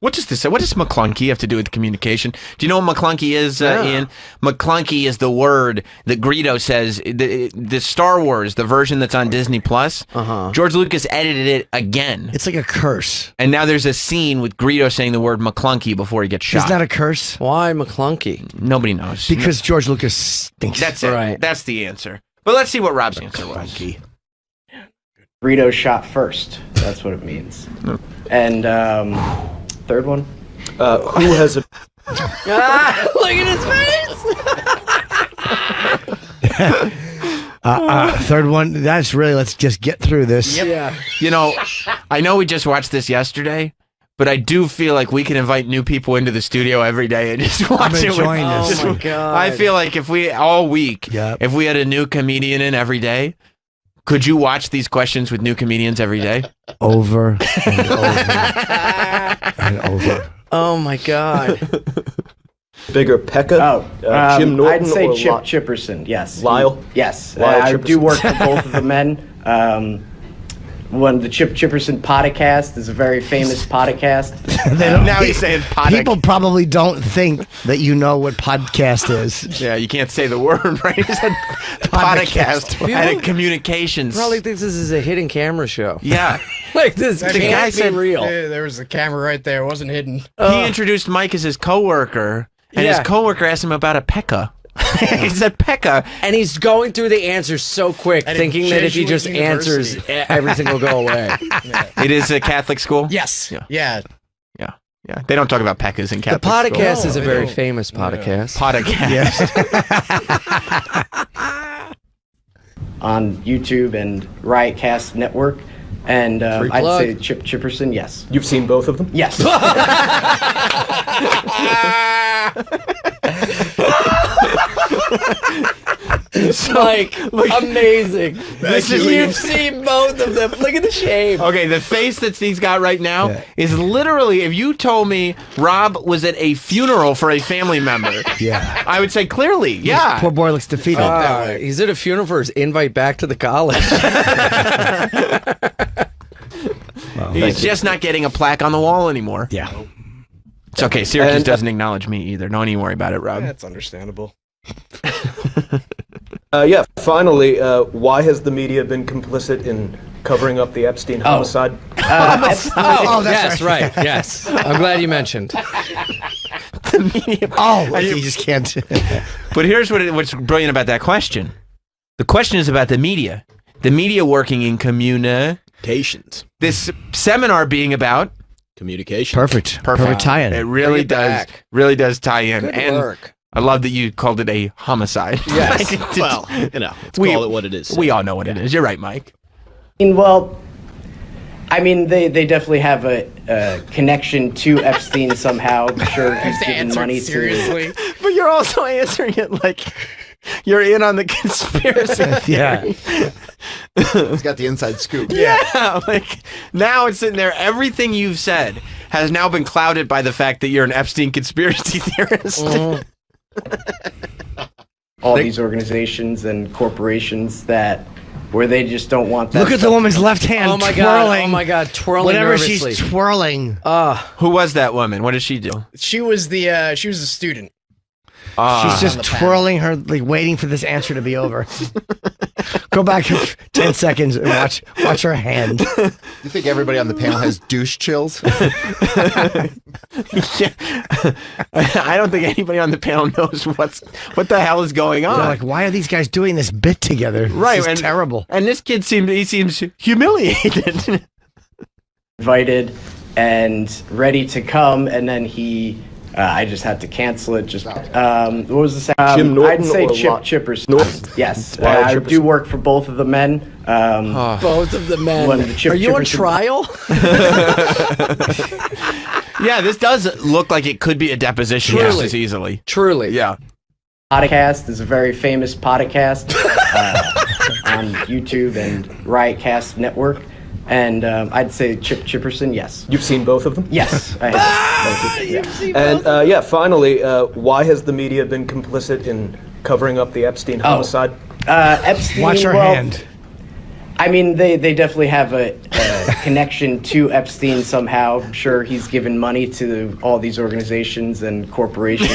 What does this say? What does McClunky have to do with communication? Do you know what McClunky is, Ian? McClunky is the word that Greedo says. The Star Wars, the version that's on Disney Plus. George Lucas edited it again. It's like a curse. And now there's a scene with Greedo saying the word McClunky before he gets shot. Isn't that a curse? Why McClunky? Nobody knows. Because George Lucas thinks. That's it. Right. That's the answer. But let's see what Rob's answer was. Burrito shot first. That's what it means. And third one. Who has a Look at his face! Third one. That's really. Let's just get through this. Yeah. You know, I know we just watched this yesterday, but I do feel like we can invite new people into the studio every day and just watch it. enjoying this. Oh my god! I feel like if we all week, Yep. if we had a new comedian in every day, could you watch these questions with new comedians every day? Over and over and over. Oh my god! bigger Pekka? Jim Norton I'd say or Chip Chipperson. Yes. Lyle? Yes. Lyle I do Chipperson. work for both of the men. One, the Chip Chipperson podcast is a very famous podcast. Now he's saying podcast. People probably don't think that you know what podcast is. Yeah, you can't say the word, right? He said podcast and communications. Probably thinks this is a hidden camera show. Yeah. Like this The can't guy be said real. There was a camera right there. It wasn't hidden. He introduced Mike as his coworker, and his coworker asked him about a Pekka. He said Pekka. And he's going through the answers so quick, At thinking that if he just Jesuit answers, University. everything will go away. It is a Catholic school? Yes. Yeah. Yeah. Yeah. Yeah, they don't talk about Pekkas in The Catholic school. podcast is a very famous podcast. Podcast. On YouTube and Riotcast Network. And Free I'd plug. say Chip Chipperson, yes. You've seen both of them? Yes. Like, amazing. You've You've seen both of them. Look at the shame. Okay, the face that he's got right now is literally, if you told me Rob was at a funeral for a family member, I would say clearly, yeah. Poor boy looks defeated. He's at a funeral for his invite back to the college. He's just not getting a plaque on the wall anymore. Yeah. It's okay. Syracuse doesn't acknowledge me either. Don't even worry about it, Rob. That's understandable. Yeah, finally, why has the media been complicit in covering up the Epstein homicide? Yes, right. Yes. I'm glad you mentioned. You just can't. But here's what's brilliant about that question. The question is about the media. The media working in communications. This seminar being about communication. Perfect tie-in. It really does tie in. Good and work. I love that you called it a homicide. Yes. Well, let's call it what it is. We all know what it is. You're right, Mike. Well, I mean, they definitely have a connection to Epstein somehow. I'm sure he's given money to. But you're also answering it like you're in on the conspiracy. Yeah. He's got the inside scoop. Yeah, like now it's sitting there. Everything you've said has now been clouded by the fact that you're an Epstein conspiracy theorist. All these organizations and corporations where they just don't want that. Look at the woman's left hand Oh my twirling. god! Oh my god! Twirling Whatever nervously. she's twirling. Who was that woman? What did she do? She was a student. She's just twirling her, like waiting for this answer to be over. Go back 10 seconds and watch her hand. You think everybody on the panel has douche chills? I don't think anybody on the panel knows what the hell is going on. They're like, why are these guys doing this bit together? Right, This is terrible. And this kid seems humiliated. Invited and ready to come, and then I just had to cancel it. Just what was the sound? Jim Norton I'd say or Chip Lot- Chippers. Norton? Yes, Why I Chipperson? do work for both of the men. Both of the men. One of the Chip Are you on Chipperson- trial? Yeah, this does look like it could be a deposition just as easily. Truly. Yeah. Podcast is a very famous podcast on YouTube and Riotcast Network. And I'd say Chip Chipperson, yes. You've seen both of them? Yes, I have. And yeah, finally, why has the media been complicit in covering up the Epstein homicide? Epstein. Watch her hand. I mean, they definitely have a connection to Epstein somehow. I'm sure he's given money to all these organizations and corporations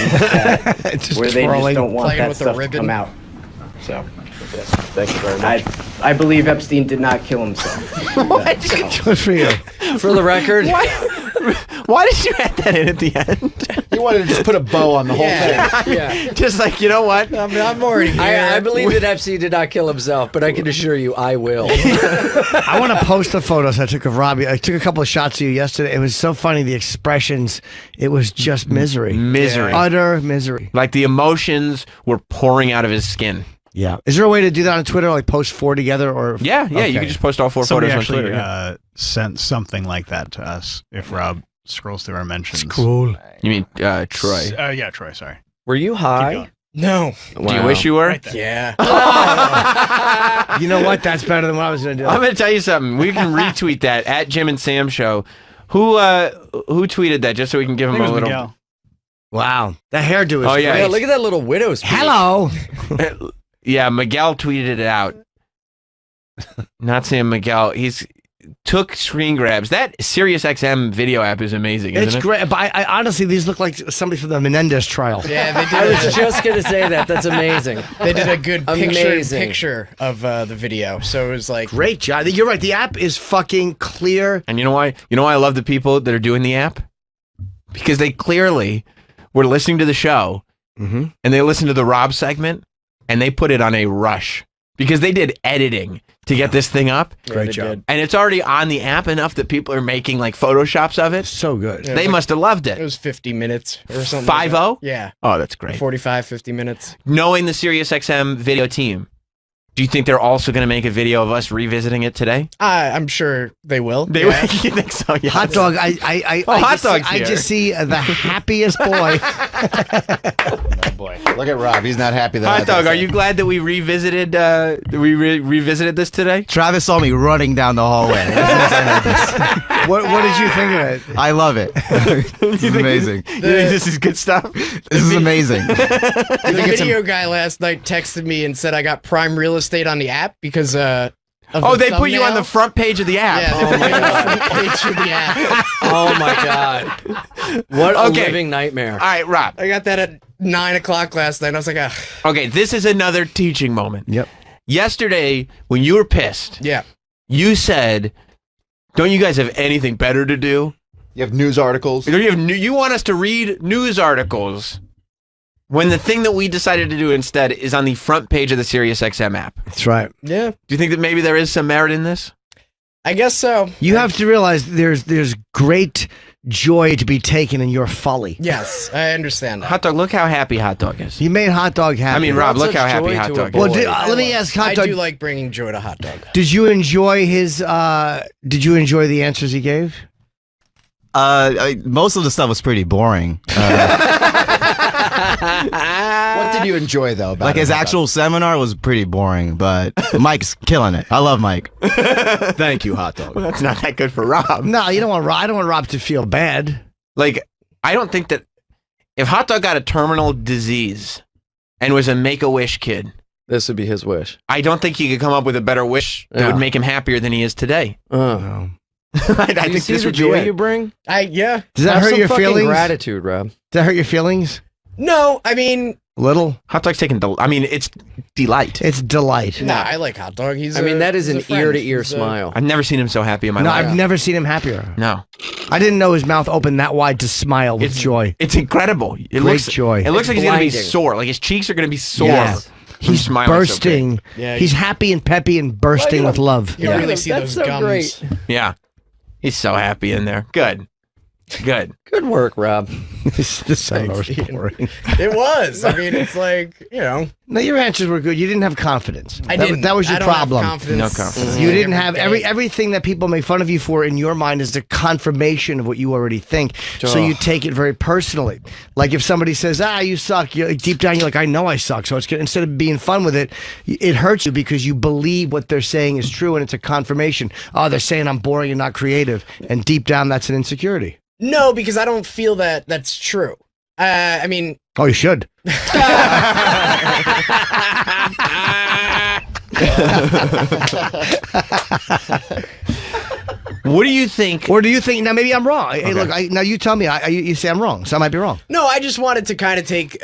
where they just don't want Playing that with the stuff to ribbon. come out. So, Thank you very much. I believe Epstein did not kill himself. Good for you. For the record, Why did you add that in at the end? He wanted to just put a bow on the whole thing. yeah. Just like, you know what? I'm already here. I believe that Epstein did not kill himself, but I can assure you, I will. I want to post the photos I took of Robbie. I took a couple of shots of you yesterday. It was so funny, the expressions. It was just misery. Misery. Utter misery. Like the emotions were pouring out of his skin. Yeah. Is there a way to do that on Twitter, like post 4 together? Or Yeah, you Okay. can just post all 4 Somebody photos on actually Twitter. Yeah. sent something like that to us. If Rob scrolls through our mentions. Cool. You mean Troy? Yeah, Troy. Sorry. Were you high? No. Do you wish you were? Right there. Yeah. You know what? That's better than what I was going to do. I'm going to tell you something. We can retweet that at Jim and Sam Show. Who tweeted that just so we can give I him think a it was little? Miguel. Wow. That hairdo is Oh, yeah. great. Yeah, look at that little widow's peak. Hello. Yeah, Miguel tweeted it out. Not saying Miguel. He's took screen grabs. That SiriusXM video app is amazing, isn't It's it? great. But I honestly, these look like somebody from the Menendez trial. Yeah, they did. I was just going to say that. That's amazing. They did a good Amazing. picture of the video, so it was like Great job. You're right. The app is fucking clear. And you know why? You know why I love the people that are doing the app? Because they clearly were listening to the show Mm-hmm. and they listened to the Rob segment and they put it on a rush because they did editing to get this thing up. Great job. And it's already on the app enough that people are making like Photoshops of it. So good. Yeah, They must have loved It it. was 50 minutes or something. 5-0? Like that. Yeah. Oh, that's great. 45, 50 minutes. Knowing the SiriusXM video team, do you think they're also going to make a video of us revisiting it today? I'm sure they will. They yeah. will. You think so? Yeah. Hot dog. I just see the happiest boy. Boy, look at Rob. He's not happy that Hot dog. Are you glad that we revisited? Revisited this today? Travis saw me running down the hallway. What did you think of it? I love it. This is amazing. You think this is good stuff? This is amazing. The video guy last night texted me and said I got prime real estate on the app because of Oh, the they put you on thumbnail. the front page of the app. Yeah, they put me on the front page of the app. Oh my god. What a Okay. living nightmare. All right, Rob. I got that at 9 o'clock last night. And I was like, ah. Okay, this is another teaching moment. Yep. Yesterday, when you were pissed, Yeah. you said, "Don't you guys have anything better to do? You have news articles. You want us to read news articles when the thing that we decided to do instead is on the front page of the SiriusXM app." That's right. Yeah. Do you think that maybe there is some merit in this? I guess so. You have to realize there's great joy to be taken in your folly. Yes, I understand that. Hot dog, look how happy Hot Dog is. You made Hot Dog happy. I mean, Rob, look how happy Hot Dog is. Well, let me ask Hot I Dog. do like bringing joy to Hot Dog. Did you enjoy his? Did you enjoy the answers he gave? Most of the stuff was pretty boring. What did you enjoy though? About Like his actual seminar was pretty boring, but Mike's killing it. I love Mike. Thank you, Hot Dog. Well, that's not that good for Rob. No, you don't want. I don't want Rob to feel bad. Like, I don't think that if Hot Dog got a terminal disease and was a Make-A-Wish kid, This would be his wish. I don't think he could come up with a better wish that would make him happier than he is today. No. I Do you think see this the would joy be it. you bring? Yeah. Does that Have hurt some your fucking feelings? Gratitude, Rob. Does that hurt your feelings? No, I mean, A little. Hot Dog's taking. I mean, it's delight. It's delight. nah, I like Hot Dog. He's. I mean, that is he's an a friend. ear-to-ear He's a- smile. I've never seen him so happy in my No, life. I've never seen him happier. No, I didn't know his mouth opened that wide to smile with joy. it's incredible. It Great looks joy. It looks like he's gonna be blinding. sore. Like his cheeks are gonna be sore. Yes. from He's smiling so bursting. big. Yeah, He's happy and peppy and bursting with love. You really see That's those so gums. great. Yeah, he's so happy in there. Good. Good work, Rob. This seminar was boring. It was. I mean, it's like, you know. No, your answers were good. You didn't have confidence. I That- didn't. That was your I don't have problem. confidence. No confidence. You didn't have Every day. everything that people make fun of you for in your mind is the confirmation of what you already think. So you take it very personally. Like if somebody says, you suck, deep down you're like, I know I suck. So it's good. Instead of being fun with it, it hurts you because you believe what they're saying is true and it's a confirmation. Oh, they're saying I'm boring and not creative. And deep down that's an insecurity. No, because I don't feel that that's true. I mean, Oh, you should. What do you think? Or do you think, now maybe I'm wrong. Hey, look, now you tell me, you say I'm wrong. So I might be wrong. no, I just wanted to kind of take.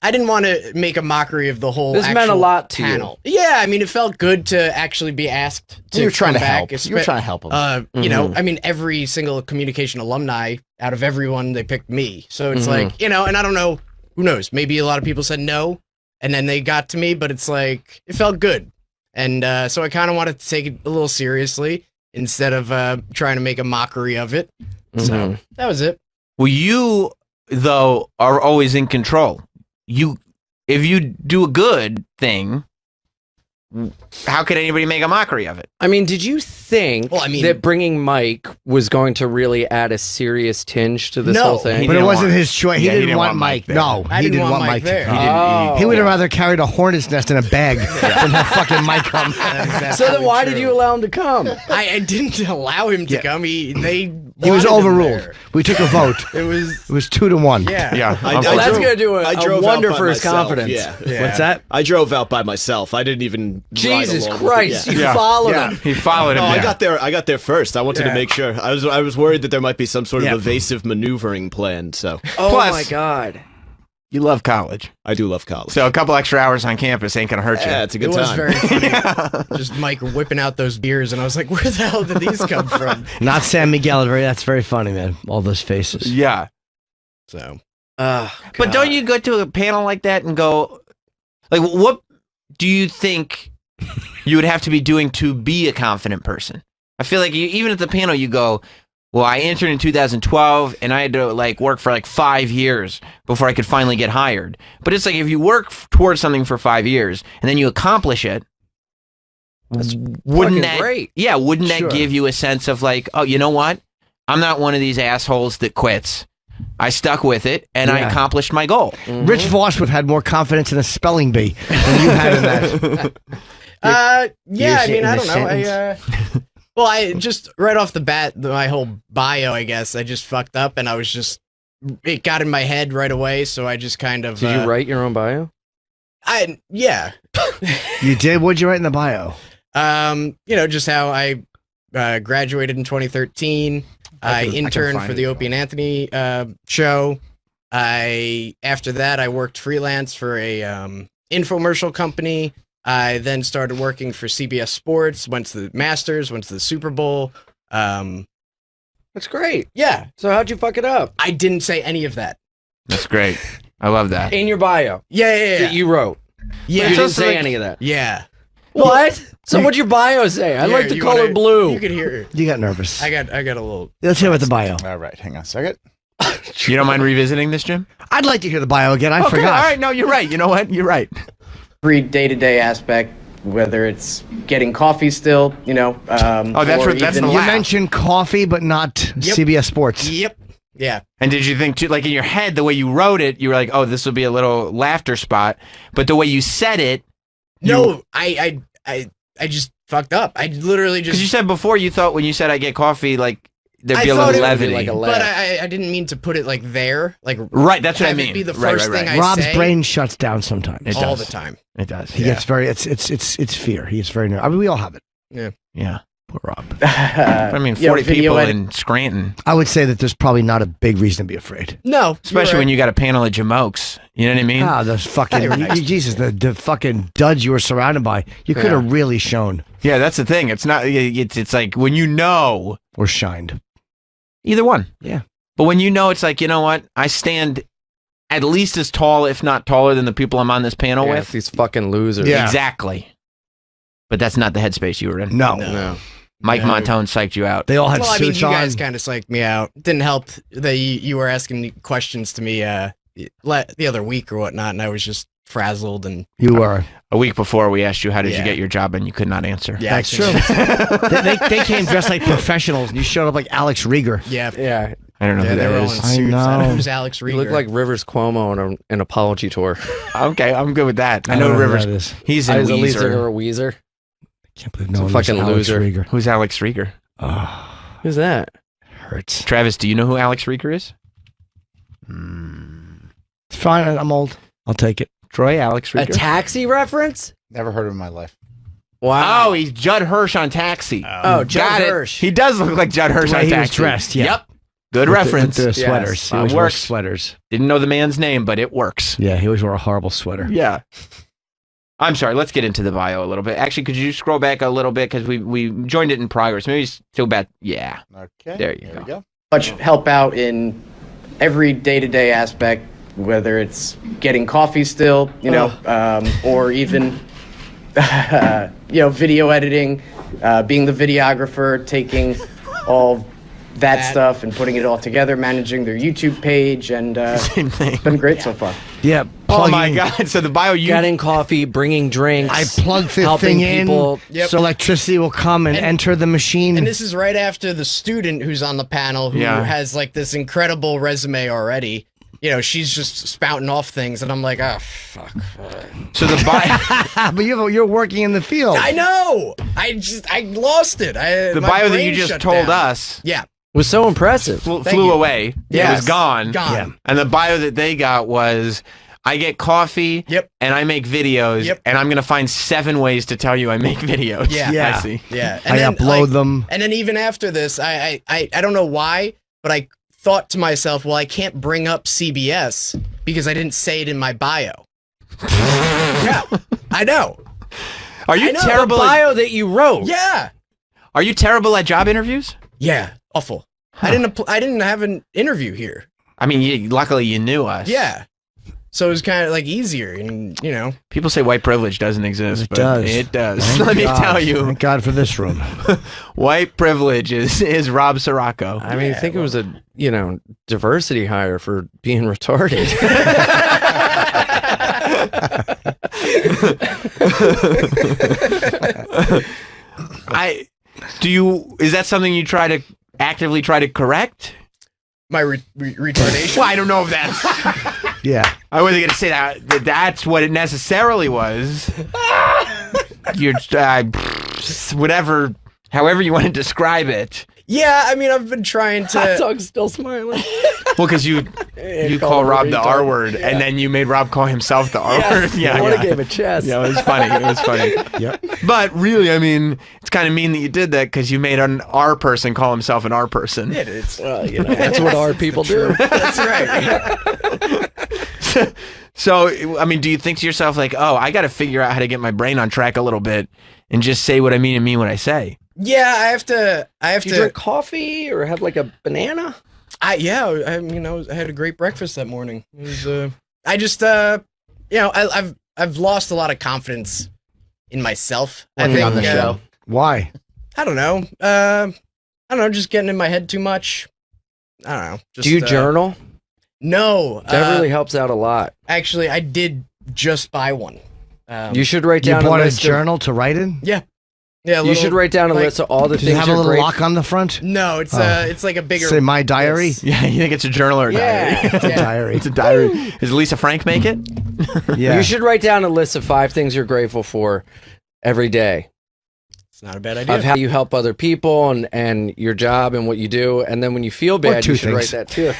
I didn't want to make a mockery of the whole. This meant a actual lot to you. panel. Yeah, I mean, it felt good to actually be asked to. You were trying come to back, help. You were trying to help them. You know, I mean, every single communication alumni out of everyone, they picked me. So it's like, you know, and I don't know, who knows? Maybe a lot of people said no, and then they got to me, but it's like it felt good, and so I kind of wanted to take it a little seriously instead of trying to make a mockery of it. So that was it. Well, you though are always in control. If you do a good thing, how could anybody make a mockery of it? I mean, did you think Well, I mean- that bringing Mike was going to really add a serious tinge to this No. whole thing? He But it didn't wasn't want- his choice. He Yeah, didn't want Mike. there. No, I he didn't didn't want Mike there. Oh. He would have rather carried a hornet's nest in a bag than have fucking Mike come. So then why did you allow him to come? I didn't allow him to come. He was wanted him overruled. there. We took a vote. It was 2-1. yeah. Yeah. I Well, that's drove- going to do I a drove wonder out by for his myself, confidence. Yeah. What's that? I drove out by myself. I didn't even. ride Jesus along with Christ, it. you Yeah. followed him. He followed him. No, there. I got there first. I wanted to make sure. I was worried that there might be some sort of evasive maneuvering plan. So Oh Plus- my God. You love college, I do love college. so a couple extra hours on campus ain't gonna hurt you. Yeah, it's a It good was time. very funny. Just Mike whipping out those beers, and I was like, "Where the hell did these come from?" Not San Miguel. That's very funny, man. All those faces. Yeah. So But don't you go to a panel like that and go, like, what do you think you would have to be doing to be a confident person. I feel like even at the panel, you go, well, I entered in 2012 and I had to like work for like 5 years before I could finally get hired. But it's like if you work towards something for 5 years and then you accomplish it, wouldn't that great? Yeah, wouldn't that give you a sense of like, oh, you know what? I'm not one of these assholes that quits. I stuck with it and I accomplished my goal. Rich Voss would have had more confidence in a spelling bee than you had in that. Yeah, I mean, I don't know. Well, I just right off the bat, my whole bio, I guess, I just fucked up, and I was just it got in my head right away, so I just kind of. Did you write your own bio? Yeah. You did? What'd you write in the bio? Just how I graduated in 2013. I interned for the Opie and Anthony show. After that, I worked freelance for a infomercial company. I then started working for CBS Sports, went to the Masters, went to the Super Bowl. That's great. Yeah. So how'd you fuck it up? I didn't say any of that. That's great. I love that. In your bio. Yeah. That you wrote. Yeah. You didn't say any of that. Yeah. What? So what'd your bio say? I like the color blue. You could hear it. You got nervous. I got a little. Let's hear about the bio. All right, hang on a second. You don't mind revisiting this, Jim? I'd like to hear the bio again. I Okay, forgot. all right, no, you're right. You know what? You're right. Every day-to-day aspect, whether it's getting coffee still, that's or what that's even- the You laugh. mentioned coffee, but not CBS Sports. Yep. Yeah. And did you think, too, like in your head, the way you wrote it, you were like, oh, this will be a little laughter spot. But the way you said it. No, I just fucked up. I literally just. Because you said before you thought when you said I get coffee, like there'd be a thought little it would be levity. but I didn't mean to put it like there. Like Right, that's what I have it mean. Be the Right, first right, thing right. I Rob's say. brain shuts down sometimes. It all does. the time. It does. He gets very. It's fear. He gets very nervous. I mean, we all have it. Yeah. Yeah. Poor Rob. I mean, 40 people in Scranton. I would say that there's probably not a big reason to be afraid. No, Especially when you got a panel of jamokes. You know what I mean? Ah, those fucking Jesus, the fucking duds you were surrounded by. You could have really shown Yeah, that's the thing. It's not. It's like when you know. or shined. Either one. Yeah. But when you know, it's like, you know what? I stand at least as tall, if not taller, than the people I'm on this panel with. These fucking losers. Yeah. Exactly. But that's not the headspace you were in. No. Mike Montone psyched you out. They all had Well, I mean, suits you on. guys kind of psyched me out. Didn't help that you were asking questions to me the other week or whatnot, and I was just frazzled. And You were. A week before, we asked you, how did you Yeah. get your job? And you could not answer. Yeah, That's true. they came dressed like professionals, and you showed up like Alex Rieger. Yeah. I don't know who they that were all in is. suits. I know. Who's Alex Rieger? You look like Rivers Cuomo on an apology tour. Okay, I'm good with that. I I know don't know who Rivers. that is. He's in He's a lead Weezer. singer of Weezer. Can't believe It's no a one knows fucking Alex loser. Rieger. Who's Alex Rieger? Who's that? Hurts. Travis, do you know who Alex Rieger is? It's fine. I'm old. I'll take it. Troy, Alex A Rieger? taxi reference? Never heard of him in my life. Wow. Oh, he's Judd Hirsch on Taxi. Judd Got it. Hirsch. He does look like Judd Hirsch The way on he was Taxi. dressed, yeah. Yep. Good With reference. The sweaters. He always wore works. sweaters. Didn't know the man's name, but it works. Yeah, he always wore a horrible sweater. Yeah. I'm sorry. Let's get into the bio a little bit. Actually, could you scroll back a little bit because we joined it in progress? Maybe still back. Yeah. Okay. There you we go. much help out in every day-to-day aspect, whether it's getting coffee still, or even video editing, being the videographer, taking all that stuff and putting it all together, managing their YouTube page, and Same thing. it's been great so far. Yeah. Oh my plugging- God! So the bio you Getting coffee, bringing drinks. I plugged the helping thing in people. Yep. so electricity will come and enter the machine. And this is right after the student who's on the panel who Yeah. has like this incredible resume already. She's just spouting off things, and I'm like, oh, fuck. So the bio. But you're working in the field. I know. I lost it. The My bio that brain you just shut told down. us Yeah. Was so impressive. flew you. away. Yes. It was gone. Gone. Yeah. And the bio that they got was, I get coffee. Yep. And I make videos. Yep. And I'm gonna find 7 ways to tell you I make videos. Yeah. Yeah. I see. Yeah. I upload them. And then even after this, I don't know why, but I thought to myself, well, I can't bring up CBS because I didn't say it in my bio. Yeah, I know. Are you I know, terrible? the bio that you wrote. Yeah. Are you terrible at job interviews? Yeah. Awful. I didn't have an interview here. I mean, luckily you knew us. Yeah. So it was kind of like easier, and you know. People say white privilege doesn't exist, but does. it does. Thank Let me God. tell you. Thank God for this room. White privilege is Rob Sirocco. I mean, I think it was a diversity hire for being retarded. Is that something you actively try to correct? My retardation? Well, I don't know if that's... Yeah. I wasn't going to say that's what it necessarily was. You're, however you want to describe it. Yeah, I mean, I've been trying to... Hot dog's still smiling. Well, because you call Rob the R word, and then you made Rob call himself the R word. Yeah, what a game of chess. Yeah, it was funny. It was funny. Yep. But really, I mean, it's kind of mean that you did that because you made an R person call himself an R person. It's that's what R people do. That's right. So, I mean, do you think to yourself like, oh, I got to figure out how to get my brain on track a little bit and just say what I mean and mean what I say? Yeah, I have to. Do you drink coffee or have like a banana? I had a great breakfast that morning. It was, I've lost a lot of confidence in myself. I think on the show. Why? I don't know. I don't know. Just getting in my head too much. I don't know. Just, Do you journal? No. That really helps out a lot. Actually, I did just buy one. You should write down You bought a a list journal to write in? Yeah. Yeah, you should write down a list of all the Does things it have a you're little grateful lock on the front? No, it's like a bigger. Say my diary? Yeah, you think it's a journal or a diary? It's a diary. It's a diary. Does Lisa Frank make it? Yeah. You should write down a list of 5 things you're grateful for every day. It's not a bad idea. Of how you help other people and your job and what you do. And then when you feel bad, two you should things. write that too.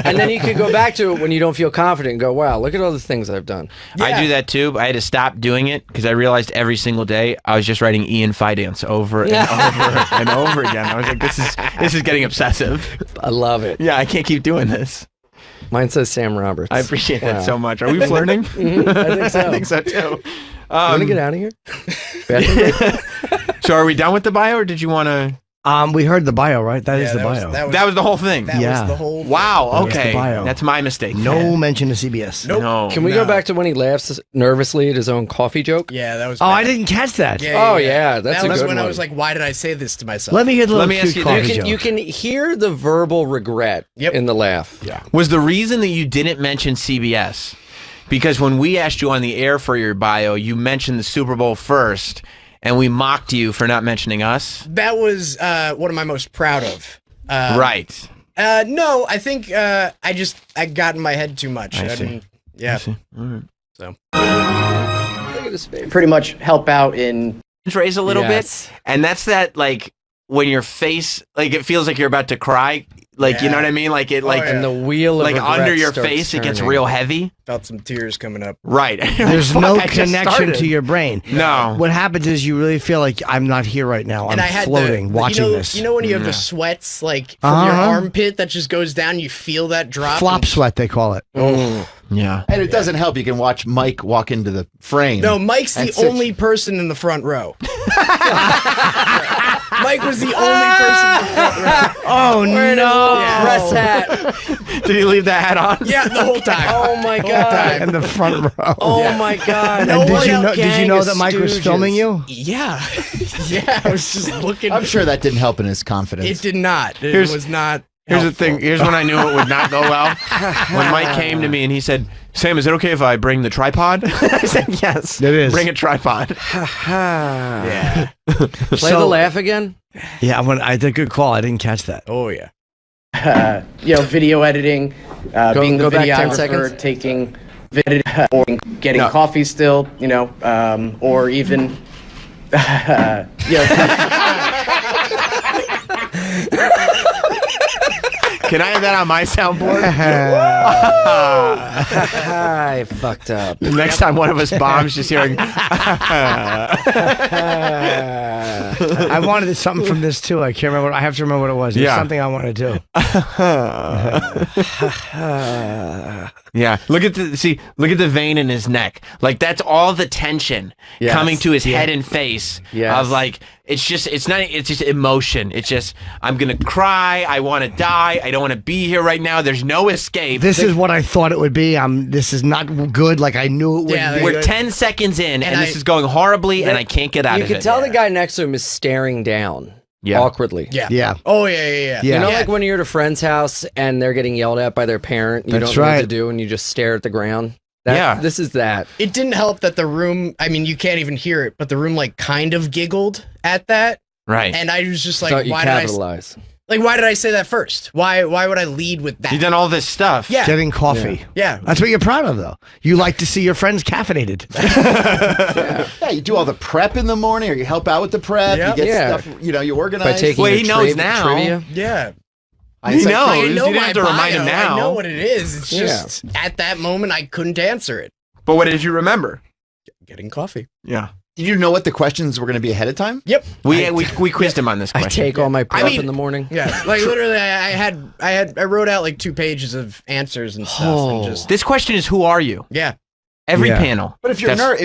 And then you could go back to it when you don't feel confident and go, wow, look at all the things I've done. I do that too, but I had to stop doing it because I realized every single day I was just writing Ian Fidance over and over and over again. I was like, this is getting obsessive. I love it. Yeah, I can't keep doing this. Mine says Sam Roberts. I appreciate that Wow. so much. Are we flirting? I think so. I think so too. You want to get out of here? So are we done with the bio, or did you want to? We heard the bio, right? That is the bio. That was the whole thing. That was the whole. Wow. That was the Okay. bio. That's my mistake. No mention to CBS. Nope. No. Can we go back to when he laughs nervously at his own coffee joke? Yeah, that was. Oh, bad. I didn't catch that. Oh, yeah, that's that a was good when I one. was like, why did I say this to myself? Let me get a little Let me ask cute you coffee this. joke. You can hear the verbal regret in the laugh. Yeah. Was the reason that you didn't mention CBS because when we asked you on the air for your bio, you mentioned the Super Bowl first, and we mocked you for not mentioning us? That was what am I most proud of? Right. No, I think I got in my head too much. I see. Yeah. All right. So Look at his face. Pretty much help out in. Raise a little Yes. bit, and that's that like when your face like it feels like you're about to cry, like you know what I mean, like it like yeah. And the wheel of like regret under your starts face it gets turning. real heavy. felt some tears coming up. Right. There's Fuck, no I just connection started. to your brain. No. What happens is you really feel like I'm not here right now. And I'm I had floating, watching this. You know when you have the sweats like from your armpit that just goes down, you feel that drop. Flop sweat, they call it. Yeah. And it doesn't help. You can watch Mike walk into the frame. No, Mike's the and sit- only person in the front row. Mike was the only person in the front row. Oh Wearing a little no! press hat. Did he leave that hat on? Yeah, the whole time. Oh my god. In the front row. Oh my god. And What did you a know? Did you gang know of that Mike was stooges. filming you? Yeah, yeah. I was just looking. I'm sure that didn't help in his confidence. It did not. It Here's- was not. Here's helpful. the thing. Here's when I knew it would not go well. When Mike came to me and he said, "Sam, is it okay if I bring the tripod?" I said, "Yes, It is. Bring a tripod." Yeah. Play the laugh again. Yeah, I did a good call. I didn't catch that. Oh yeah. Video editing, being the go back 10 videographer, seconds. taking video, or getting coffee still, or even, Can I have that on my soundboard? I fucked up. Next time one of us bombs, just hearing. I wanted something from this too. I can't remember. I have to remember what it was. It was Yeah. something I want to do. Yeah, look at the vein in his neck. Like that's all the tension Yes. coming to his head and face Yes. of like It's just emotion. It's just, I'm going to cry. I want to die. I don't want to be here right now. There's no escape. This is what I thought it would be. This is not good. Like I knew it would be. We're 10 seconds in, and this is going horribly, and I can't get out of it. You can tell the guy next to him is staring down. Yeah. Awkwardly. Yeah. Oh, yeah. You know, like when you're at a friend's house and they're getting yelled at by their parent, you don't know what to do, and you just stare at the ground. This is that. It didn't help that the room, I mean, you can't even hear it, but the room like kind of giggled at that. Right. And I was just like, Thought you why capitalize. why did I say that first? Why would I lead with that? You've done all this stuff. Yeah. Getting coffee. Yeah. That's what you're proud of, though. You like to see your friends caffeinated. Yeah, you do all the prep in the morning, or you help out with the prep. Yep. You get stuff, you organize. By taking he knows now. trivia. Yeah. He knows. I You know didn't my have to remind him bio. now. I know what it is. It's just at that moment I couldn't answer it. But what did you remember? Getting coffee. Yeah. Did you know what the questions were going to be ahead of time? Yep. We quizzed him on this question. I take all my prep in the morning. Yeah. Like literally I wrote out like 2 pages of answers and stuff and just This question is, who are you? Yeah. Every panel. But if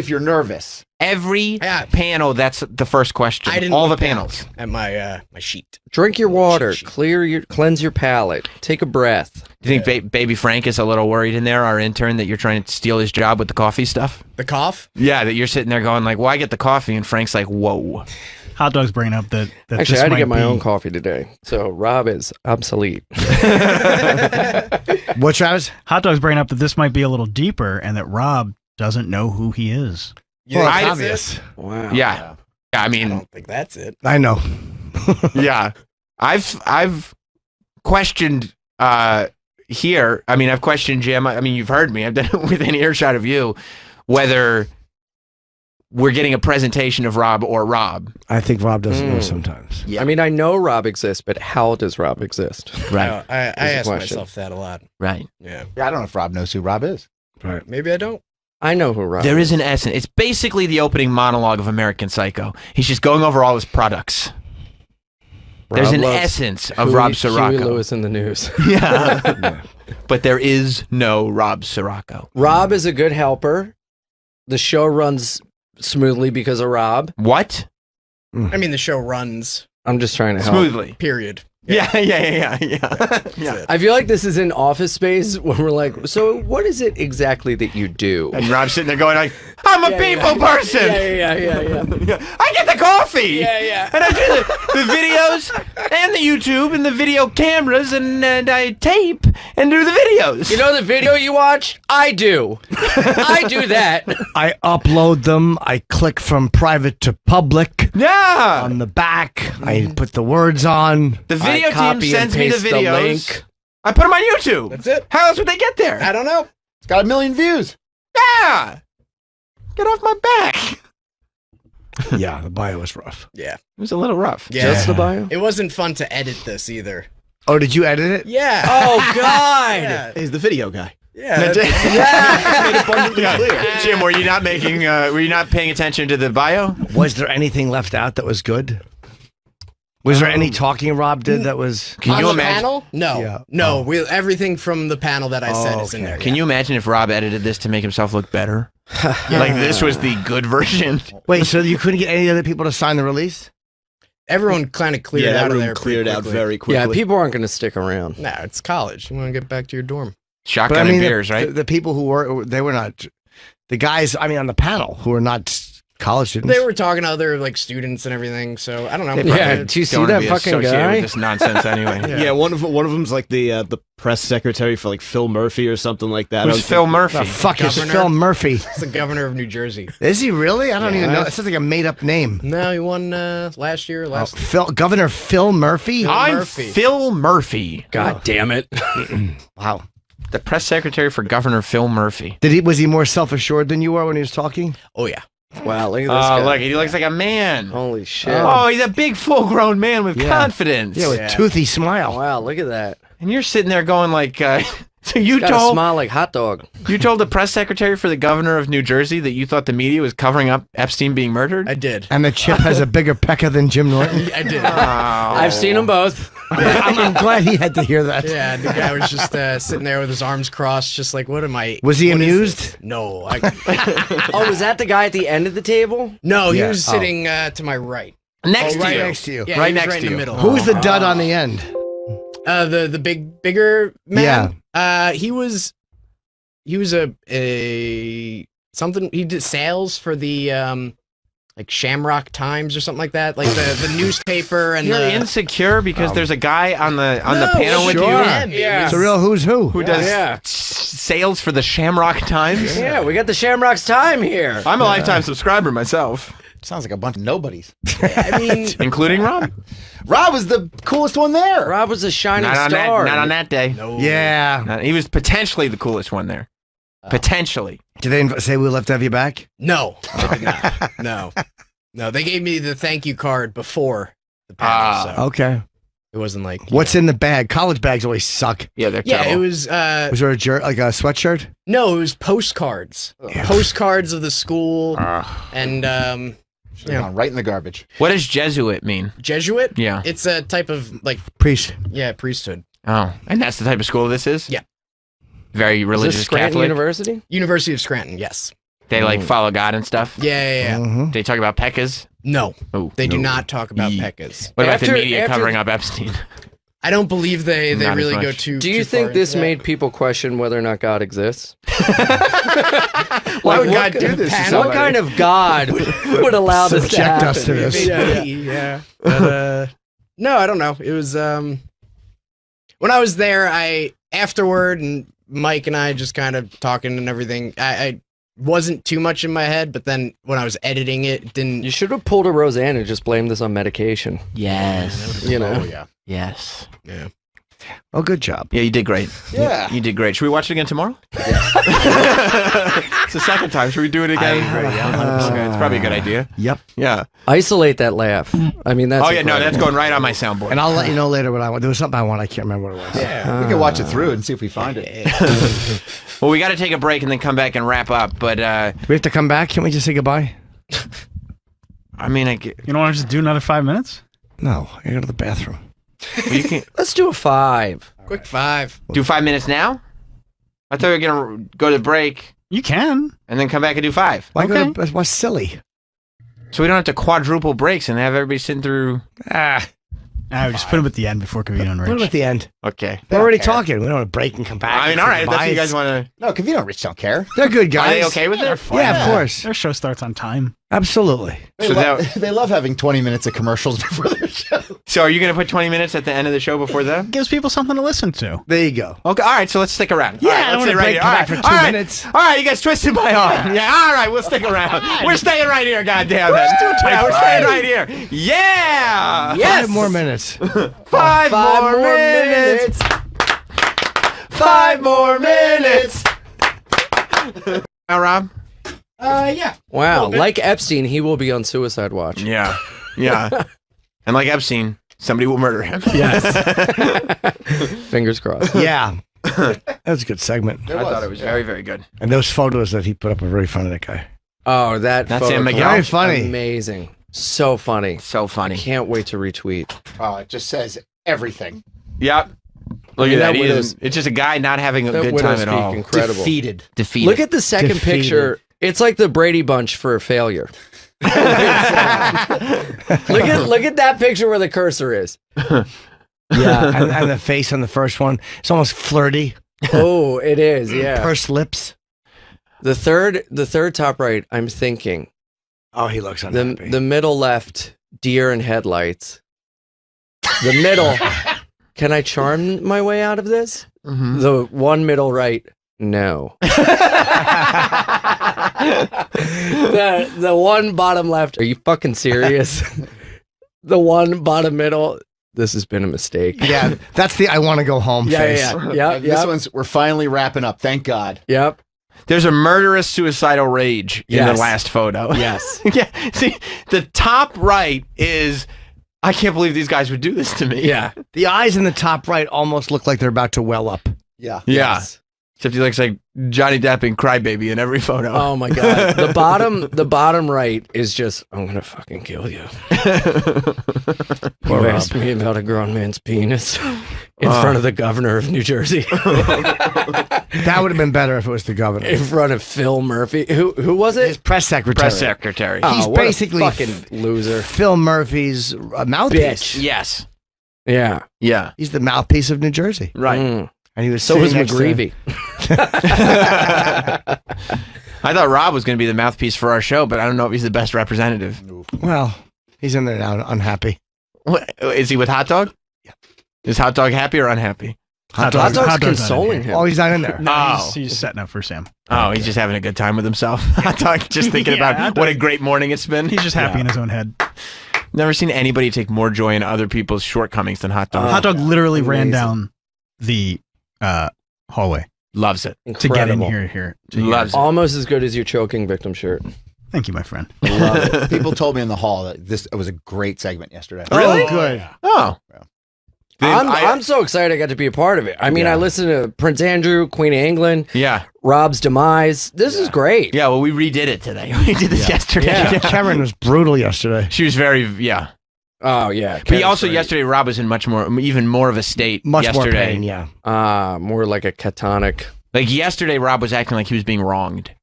you're nervous, every panel, that's the first question. I didn't all the look panels. at my sheet. Drink your water. Cleanse your palate. Take a breath. Do you think Baby Frank is a little worried in there, our intern, that you're trying to steal his job with the coffee stuff? The cough? Yeah, that you're sitting there going like, well, I get the coffee, and Frank's like, whoa. Hot Dog's bringing up that Actually, I had to get my own coffee today, so Rob is obsolete. What, Travis? Hot Dog's bringing up that this might be a little deeper, and that Rob doesn't know who he is. Yeah, Well, that's obvious. it? Wow. Yeah. I mean, I don't think that's it. I know. yeah. I've questioned here. I mean, I've questioned Jim. I mean, you've heard me. I've done it within earshot of you, whether we're getting a presentation of Rob or Rob. I think Rob doesn't know sometimes. Yeah. I mean, I know Rob exists, but how does Rob exist? Right. I ask myself that a lot. Right. Yeah. I don't know if Rob knows who Rob is. Right. Maybe I don't. I know who Rob There is an essence. It's basically the opening monologue of American Psycho. He's just going over all his products. There's an essence of Rob Huey Sirocco. Lewis in the news. Yeah. But there is no Rob Sirocco. Rob is a good helper. The show runs smoothly because of Rob. What? I mean, the show runs I'm just trying to help. Smoothly. period. Yeah. I feel like this is in Office Space when we're like, so what is it exactly that you do? And Rob's sitting there going like, I'm a people person. Yeah. I get the coffee. Yeah. And I do the videos and the YouTube and the video cameras and I tape and do the videos. You know the video you watch? I do. I do that. I upload them. I click from private to public. Yeah. On the back, I put the words on. The video team copy and sends me the paste the videos. link. I put them on YouTube. That's it. How else would they get there? I don't know. It's got 1 million views. Yeah. Get off my back. Yeah, the bio was rough. Yeah. It was a little rough. Yeah. Just the bio? It wasn't fun to edit this either. Oh, did you edit it? Yeah. Oh, God. Yeah. He's the video guy. Yeah. Jim, were you not making? Were you not paying attention to the bio? Was there anything left out that was good? Was there any talking Rob did that was? Can On you the imagine? panel? No. Yeah. No. Everything from the panel that I said is in there. Can you imagine if Rob edited this to make himself look better? Like this was the good version. Wait, so you couldn't get any other people to sign the release? Everyone kind of cleared that out of room there. cleared out very quickly. Yeah, people aren't going to stick around. No, it's college. You want to get back to your dorm. Shotgun and beers, the, right? The people who were, they were not, the guys, I mean, on the panel who were not college students. They were talking to other like students and everything. So I don't know. Yeah, do you see that fucking guy? With this nonsense anyway. Yeah, one of them's like the press secretary for like Phil Murphy or something like that. Who's Phil Murphy? The fuck is Governor? Phil Murphy? He's the governor of New Jersey. Is he really? I don't even know. It sounds like a made up name. No, he won last year. Governor Phil Murphy? I'm Phil Murphy. God damn it. Wow. The press secretary for Governor Phil Murphy. Was he more self assured than you were when he was talking? Oh yeah. Wow, look at this Oh, guy. look, he looks like a man. Holy shit. Oh, he's a big, full-grown man with confidence. Yeah, with toothy smile. Wow, look at that. And you're sitting there going like, so you Got a told smile like hot dog. you told the press secretary for the governor of New Jersey that you thought the media was covering up Epstein being murdered? I did. And the chip has a bigger pecker than Jim Norton? I did. I've seen them both. I'm glad he had to hear that. Yeah, the guy was just sitting there with his arms crossed, just like, what am I? Was he what is amused? this? No. Oh, was that the guy at the end of the table? No, he Yeah. was sitting to my right. Next to right you. next to you. Yeah, right he was next right to in the you. middle. Who's the dud on the end? The bigger man. Yeah. He was a something. He did sales for the like Shamrock Times or something like that, like the newspaper. And You're insecure because there's a guy on the panel with you. Yeah. It's a real who's who does sales for the Shamrock Times. Yeah, we got the Shamrock's time here. I'm a lifetime subscriber myself. Sounds like a bunch of nobodies. I mean, including Rob. Rob was the coolest one there. Rob was a shining Not star. not on that day. No. Yeah. He was potentially the coolest one there. Potentially. Did they say we'd love to have you back? No, they did not. No. They gave me the thank you card before the panel. So Okay. it wasn't like What's in the bag? College bags always suck. Yeah, they're yeah. terrible. It was Was there a like a sweatshirt? no. It was postcards. Postcards of the school and Should've gone right in the garbage. What does Jesuit mean? Jesuit. Yeah. It's a type of like Priest. yeah priesthood. Oh, and that's the type of school this is? Yeah. Very Is religious this Scranton Catholic. University? University of Scranton. Yes. They like follow God and stuff. Yeah. Mm-hmm. They talk about Pekkas. No, Oh, they do no. not talk about Pekkas. What about After- the media after- covering up Epstein? I don't believe they Not as really go much. too. Do you too think far this into that. made people question whether or not God exists? Why would Like, God what do this to What somebody? kind of God would allow this to Subject happen? us to this. Yeah. But, no, I don't know. It was when I was there. Afterward, and Mike and I just kind of talking and everything. I wasn't too much in my head, but then when I was editing it, it didn't. You should have pulled a Roseanne and just blamed this on medication. Yes. You know? Oh, yeah. Yes. Yeah. Oh, good job. Yeah, you did great. Yeah. You did great. Should we watch it again tomorrow? It's the second time. Should we do it again? I agree, yeah, 100%. It's probably a good idea. Yep. Yeah. Isolate that laugh. I mean, that's. Oh, yeah. No, incredible. that's going right on my soundboard. And I'll let you know later what I want. There was something I want. I can't remember what it was. Yeah. We can watch it through and see if we find it. Well, we got to take a break and then come back and wrap up. But, Do we have to come back? Can't we just say goodbye? I mean, You don't want to just do another 5 minutes? No. I gotta go to the bathroom. you can Let's do a 5. Quick 5. do 5 minutes now? I thought we were going to go to break You can. and then come back and do 5. Why Okay. go to, what's silly? So we don't have to quadruple breaks and have everybody sitting through. I would just put him at the end before Kavino and Put them Rich. at the end. Okay. We're already talking. We don't want to break and come back. I mean, and all say right. If that's what you goodbye. guys want to. No, Kavino and Rich don't care. They're good guys. Are they okay with it? Yeah, of course. Their show starts on time. Absolutely. They, So they love having 20 minutes of commercials before their show. So are you going to put 20 minutes at the end of the show before that? Gives people something to listen to. There you go. Okay. All right. So let's stick around. Yeah, all right, I don't let's want sit to break here. come All back right, for 2 all right. minutes. All right. You guys twisted my arm. Yeah. All right. We'll stick around. We're staying right here. Goddamn it. Yeah, we're staying right here. Yeah. Yes. 5 more minutes. 5 more minutes. 5 more minutes. Now, Rob. Yeah. Wow. Like Epstein, he will be on suicide watch. Yeah. Yeah. And like Epstein, somebody will murder him. Yes. Fingers crossed. Yeah. That was a good segment. I thought it was very, very good. And those photos that he put up are very funny, that guy. Oh, that's Sam Miguel. Very funny. Amazing. So funny. So funny. Can't wait to retweet. Oh, it just says everything. Yep. Look I mean, at that. that widow's- It's just a guy not having a that good widow's time at peak, all. incredible. Defeated. Defeated. Look at the second Defeated. picture. It's like the Brady Bunch for a failure. look at that picture where the cursor is. Yeah. and the face on the first one, it's almost flirty. Oh, it is. Yeah. Pursed lips. The third top right. I'm thinking Oh, he looks unhappy. the middle left. Deer and headlights. The middle. Can I charm my way out of this? Mm-hmm. The one middle right. No. the one bottom left. Are you fucking serious? The one bottom middle. This has been a mistake. Yeah, that's the I want to go home face. Yeah. This one's, we're finally wrapping up. Thank God. Yep. There's a murderous suicidal rage in the last photo. Yes. Yeah. See, the top right is, I can't believe these guys would do this to me. Yeah. The eyes in the top right almost look like they're about to well up. Yeah. Yeah. Yes. Except he looks like Johnny Depp in Crybaby in every photo. Oh my God. The bottom right is just, I'm gonna fucking kill you. You asked me about a grown man's penis. in front of the governor of New Jersey. That would have been better if it was the governor. In front of Phil Murphy. Who was it? His press secretary. Press secretary. Oh, He's what a basically fucking loser. Phil Murphy's mouthpiece. Bitch. Yes. Yeah. Yeah. He's the mouthpiece of New Jersey. Right. Mm. And he was So was sitting next to- McGreevy. I thought Rob was going to be the mouthpiece for our show, but I don't know if he's the best representative. Well, he's in there now, unhappy. What, is he with Hot Dog? Yeah. Is Hot Dog happy or unhappy? Hot Dog's consoling him. Oh, he's not in there. No, he's setting up for Sam. Oh, he's just having a good time with himself. Hot Dog just thinking about what a great morning it's been. He's just happy in his own head. Never seen anybody take more joy in other people's shortcomings than Hot Dog. Hot Dog literally ran down the hallway. Loves it. To get in Incredible. here. Loves it. Almost as good as your choking victim shirt. Thank you, my friend. Love it. People told me in the hall that it was a great segment yesterday. Really? Oh, good. Oh. I'm so excited I got to be a part of it. I mean, I listened to Prince Andrew, Queen of England, Yeah. Rob's demise. This is great. Yeah, well, we redid it today. We did this yesterday. Yeah. Karen was brutal yesterday. She was very, yeah. Oh yeah. But also yesterday, Rob was in even more of a state Much yesterday. more pain, yeah. More like a catonic. Like yesterday, Rob was acting like he was being wronged.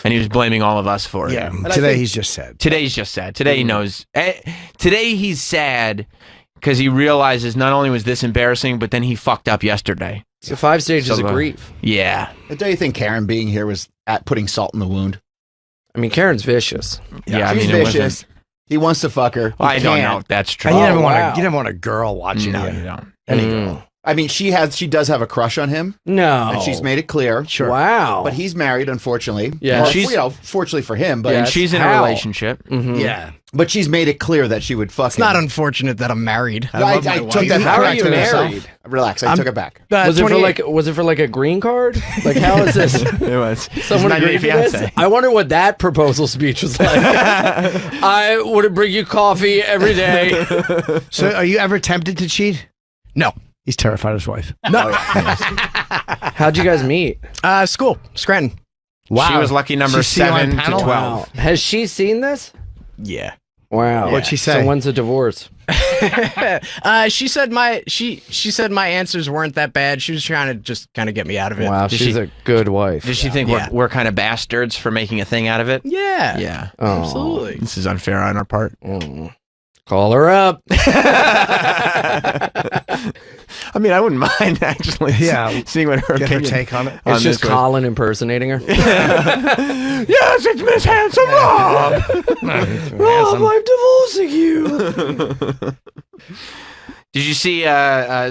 And he was blaming all of us for it. Yeah. Today he's just sad. Today's just sad. Today he knows. Today he's sad because he realizes not only was this embarrassing, but then he fucked up yesterday. So 5 stages So, of grief. Yeah. Don't you think Karen being here was at putting salt in the wound? I mean, Karen's vicious. Yeah, I She's mean, it vicious. wasn't. He wants to fuck her. Well, I He don't can't. know if that's true. And you never wow. you never want a girl watching No, you. you don't. Any girl. I mean, she does have a crush on him. No. And she's made it clear. Sure. Wow. But he's married, unfortunately. Yeah. Or, She's- fortunately for him, but And she's in a How? relationship. Mhm. Yeah. but she's made it clear that she would fuck It's him. not unfortunate that I'm married. I love my took wife. that How are back you to myself. married? Relax, I took it back. Was it for 28. like a green card? Like how is this? It was. Someone It's 90 agreed to Day this? Fiancé. I wonder what that proposal speech was like. I would bring you coffee every day. So are you ever tempted to cheat? No. He's terrified of his wife. No. How'd you guys meet? School. Scranton. Wow. She was lucky number She's seen you on 7 to panel? 12. Has she seen this? Yeah. Wow. What'd she say? So when's the divorce? She said she said my answers weren't that bad. She was trying to just kind of get me out of it. Wow, Did she's she- a good wife. Does she think Yeah. we're kind of bastards for making a thing out of it? Yeah. Yeah. Oh. Absolutely. This is unfair on our part. Mm. Call her up. I mean, I wouldn't mind actually. Yeah. Seeing what her Get her opinion take on it. on It's just this was. Colin impersonating her. Yes, it's Miss Handsome Rob. Rob, I'm divorcing you. Did you see?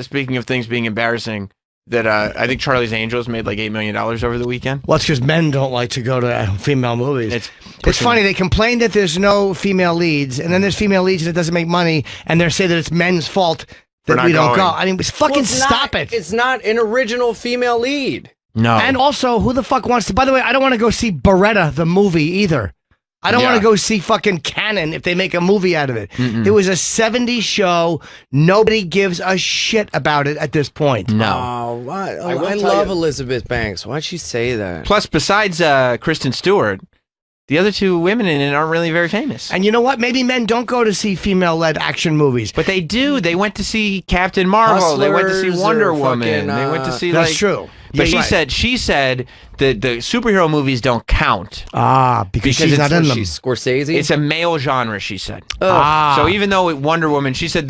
Speaking of things being embarrassing, that I think Charlie's Angels made like $8 million over the weekend. Well, it's because men don't like to go to female movies. It's It's funny. They complain that there's no female leads, and then there's female leads and it doesn't make money, and they say that it's men's fault For that not we don't going. go. I mean, fucking stop it. It's not an original female lead. No. And also, who the fuck wants to? By the way, I don't want to go see Beretta the movie either. I don't Yeah. want to go see fucking Cannon if they make a movie out of it. Mm-mm. It was a 70s show. Nobody gives a shit about it at this point. No. Oh, why? I will I tell love you- Elizabeth Banks. Why'd she say that? Plus, besides Kristen Stewart, the other two women in it aren't really very famous. And you know what? Maybe men don't go to see female-led action movies. But they do. They went to see Captain Marvel. They went to see Hustlers Wonder or Woman. fucking, They went to see That's like. true. But Yeah, she said that the superhero movies don't count. Because she's it's not in Was them. she Scorsese? It's a male genre, she said. Ah. So even though Wonder Woman, she said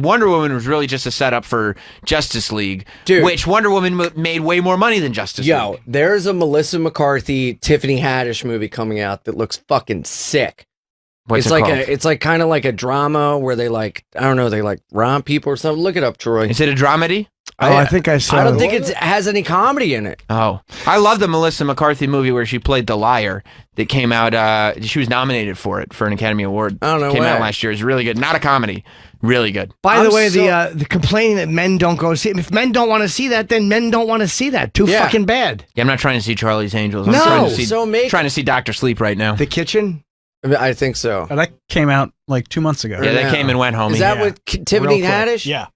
Wonder Woman was really just a setup for Justice League, Dude. which Wonder Woman made way more money than Justice Yo, League. there's a Melissa McCarthy, Tiffany Haddish movie coming out that looks fucking sick. What's it's it like called? it's like kind of like a drama where they like I don't know they like romp people or something. Look it up, Troy. Is it a dramedy? I think I saw I don't it. think it has any comedy in it. Oh, I love the Melissa McCarthy movie where she played the liar that came out. She was nominated for it for an Academy Award. Oh, no Came way. out last year. It's really good. Not a comedy. Really good. By the I'm way, so- the complaining that men don't go see it. If men don't want to see that, then men don't want to see that. Too Yeah. fucking bad. Yeah, I'm not trying to see Charlie's Angels. I'm No. trying to see, So make- trying to see Doctor Sleep right now. The Kitchen. I think so. Oh, that came out like 2 months ago. Yeah, that came and went, homie. Is that Yeah. with Tiffany Real quick. Haddish? Yeah.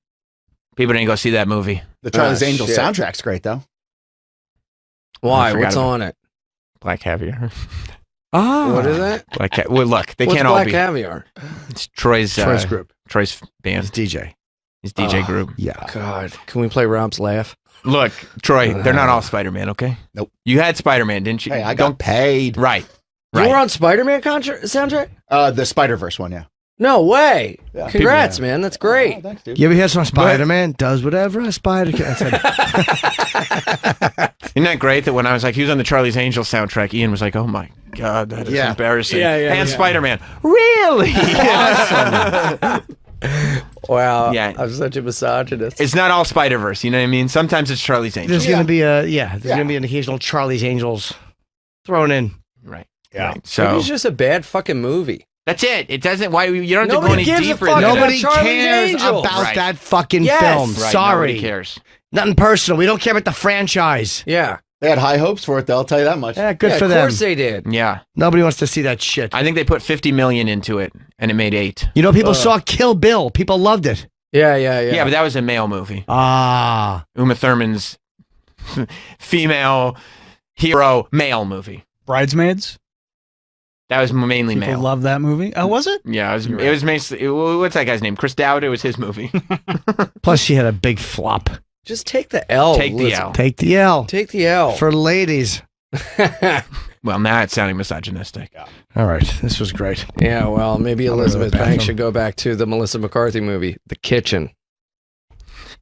People didn't go see that movie. The Charlie's Ah, Angels shit. soundtrack's great, though. Why? I forgot What's about on it? Black Caviar. Ah. What is that? Well, look, they What's can't Black all be. Caviar? It's Troy's Troy's group. Troy's He's band. DJ. His DJ group. Yeah. God, can we play Rob's laugh? Look, Troy, they're not all Spider-Man, okay? Nope. You had Spider-Man, didn't you? Hey, I got paid. Right. You were on Spider-Man soundtrack? The Spider-Verse one, yeah. No way. Yeah. Congrats, man. That's great. Thanks, dude. You ever hear some Spider-Man does whatever a spider can? I said, Isn't that great that when I was like, he was on the Charlie's Angels soundtrack, Ian was like, oh my God, that is embarrassing. And Spider-Man. Really? Awesome. Wow. Yeah. I'm such a misogynist. It's not all Spider-Verse, you know what I mean? Sometimes it's Charlie's Angels. there's going to be there's going to be an occasional Charlie's Angels thrown in. Right. Yeah. Right. So Maybe it's just a bad fucking movie. that's it. It doesn't, why, you don't have to go Nobody any gives a deeper fuck than about that. Nobody Charlie's cares Angels. about Right. that fucking Yes. film. Right, Sorry. nobody cares. Nothing personal. We don't care about the franchise. Yeah. They had high hopes for it, though, I'll tell you that much. Yeah, good Yeah, for of them. course they did. Yeah. Nobody wants to see that shit. I think they put $50 million into it, and it made 8. You know, people saw Kill Bill. People loved it. Yeah. Yeah, but that was a male movie. Ah. Uma Thurman's female hero male movie. Bridesmaids. That was mainly People male. love that movie. Oh, was it? Yeah, it was basically, what's that guy's name? Chris Dowd. It was his movie. Plus, she had a big flop. Just take the L. Take the Listen. L. Take the L. Take the L. For ladies. Well, now it's sounding misogynistic. All right. This was great. Yeah, well, maybe I'm gonna Elizabeth go to the Banks bathroom. should go back to the Melissa McCarthy movie, The Kitchen.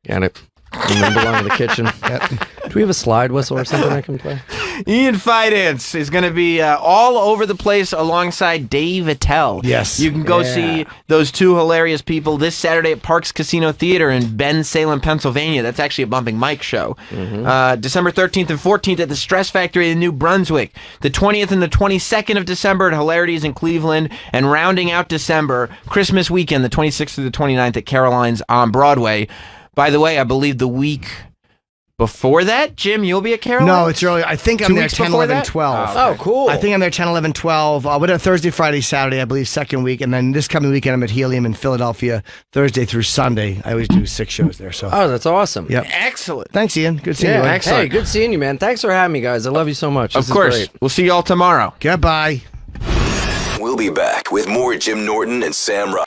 Got it. Remember Line of the Kitchen? Do we have a slide whistle or something I can play? Ian Fidance is going to be all over the place alongside Dave Attell. Yes. You can go Yeah. see those two hilarious people this Saturday at Parks Casino Theater in Bensalem, Pennsylvania. That's actually a Bumping Mike show. December 13th and 14th at the Stress Factory in New Brunswick. The 20th and the 22nd of December at Hilarities in Cleveland. And rounding out December, Christmas weekend, the 26th through the 29th at Caroline's on Broadway. By the way, I believe the week before that, Jim, you'll be at Caroline? No, it's early. I think I'm 2 there weeks 10, before 11, that? 12. Oh, cool. I think I'm there 10, 11, 12. We're there Thursday, Friday, Saturday, I believe, second week. And then this coming weekend, I'm at Helium in Philadelphia, Thursday through Sunday. I always do 6 shows there. So. Oh, that's awesome. Yep. Excellent. Thanks, Ian. Good seeing Yeah, you. excellent. Hey, good seeing you, man. Thanks for having me, guys. I love you so much. Of This course. is great. We'll see you all tomorrow. Goodbye. We'll be back with more Jim Norton and Sam Roberts.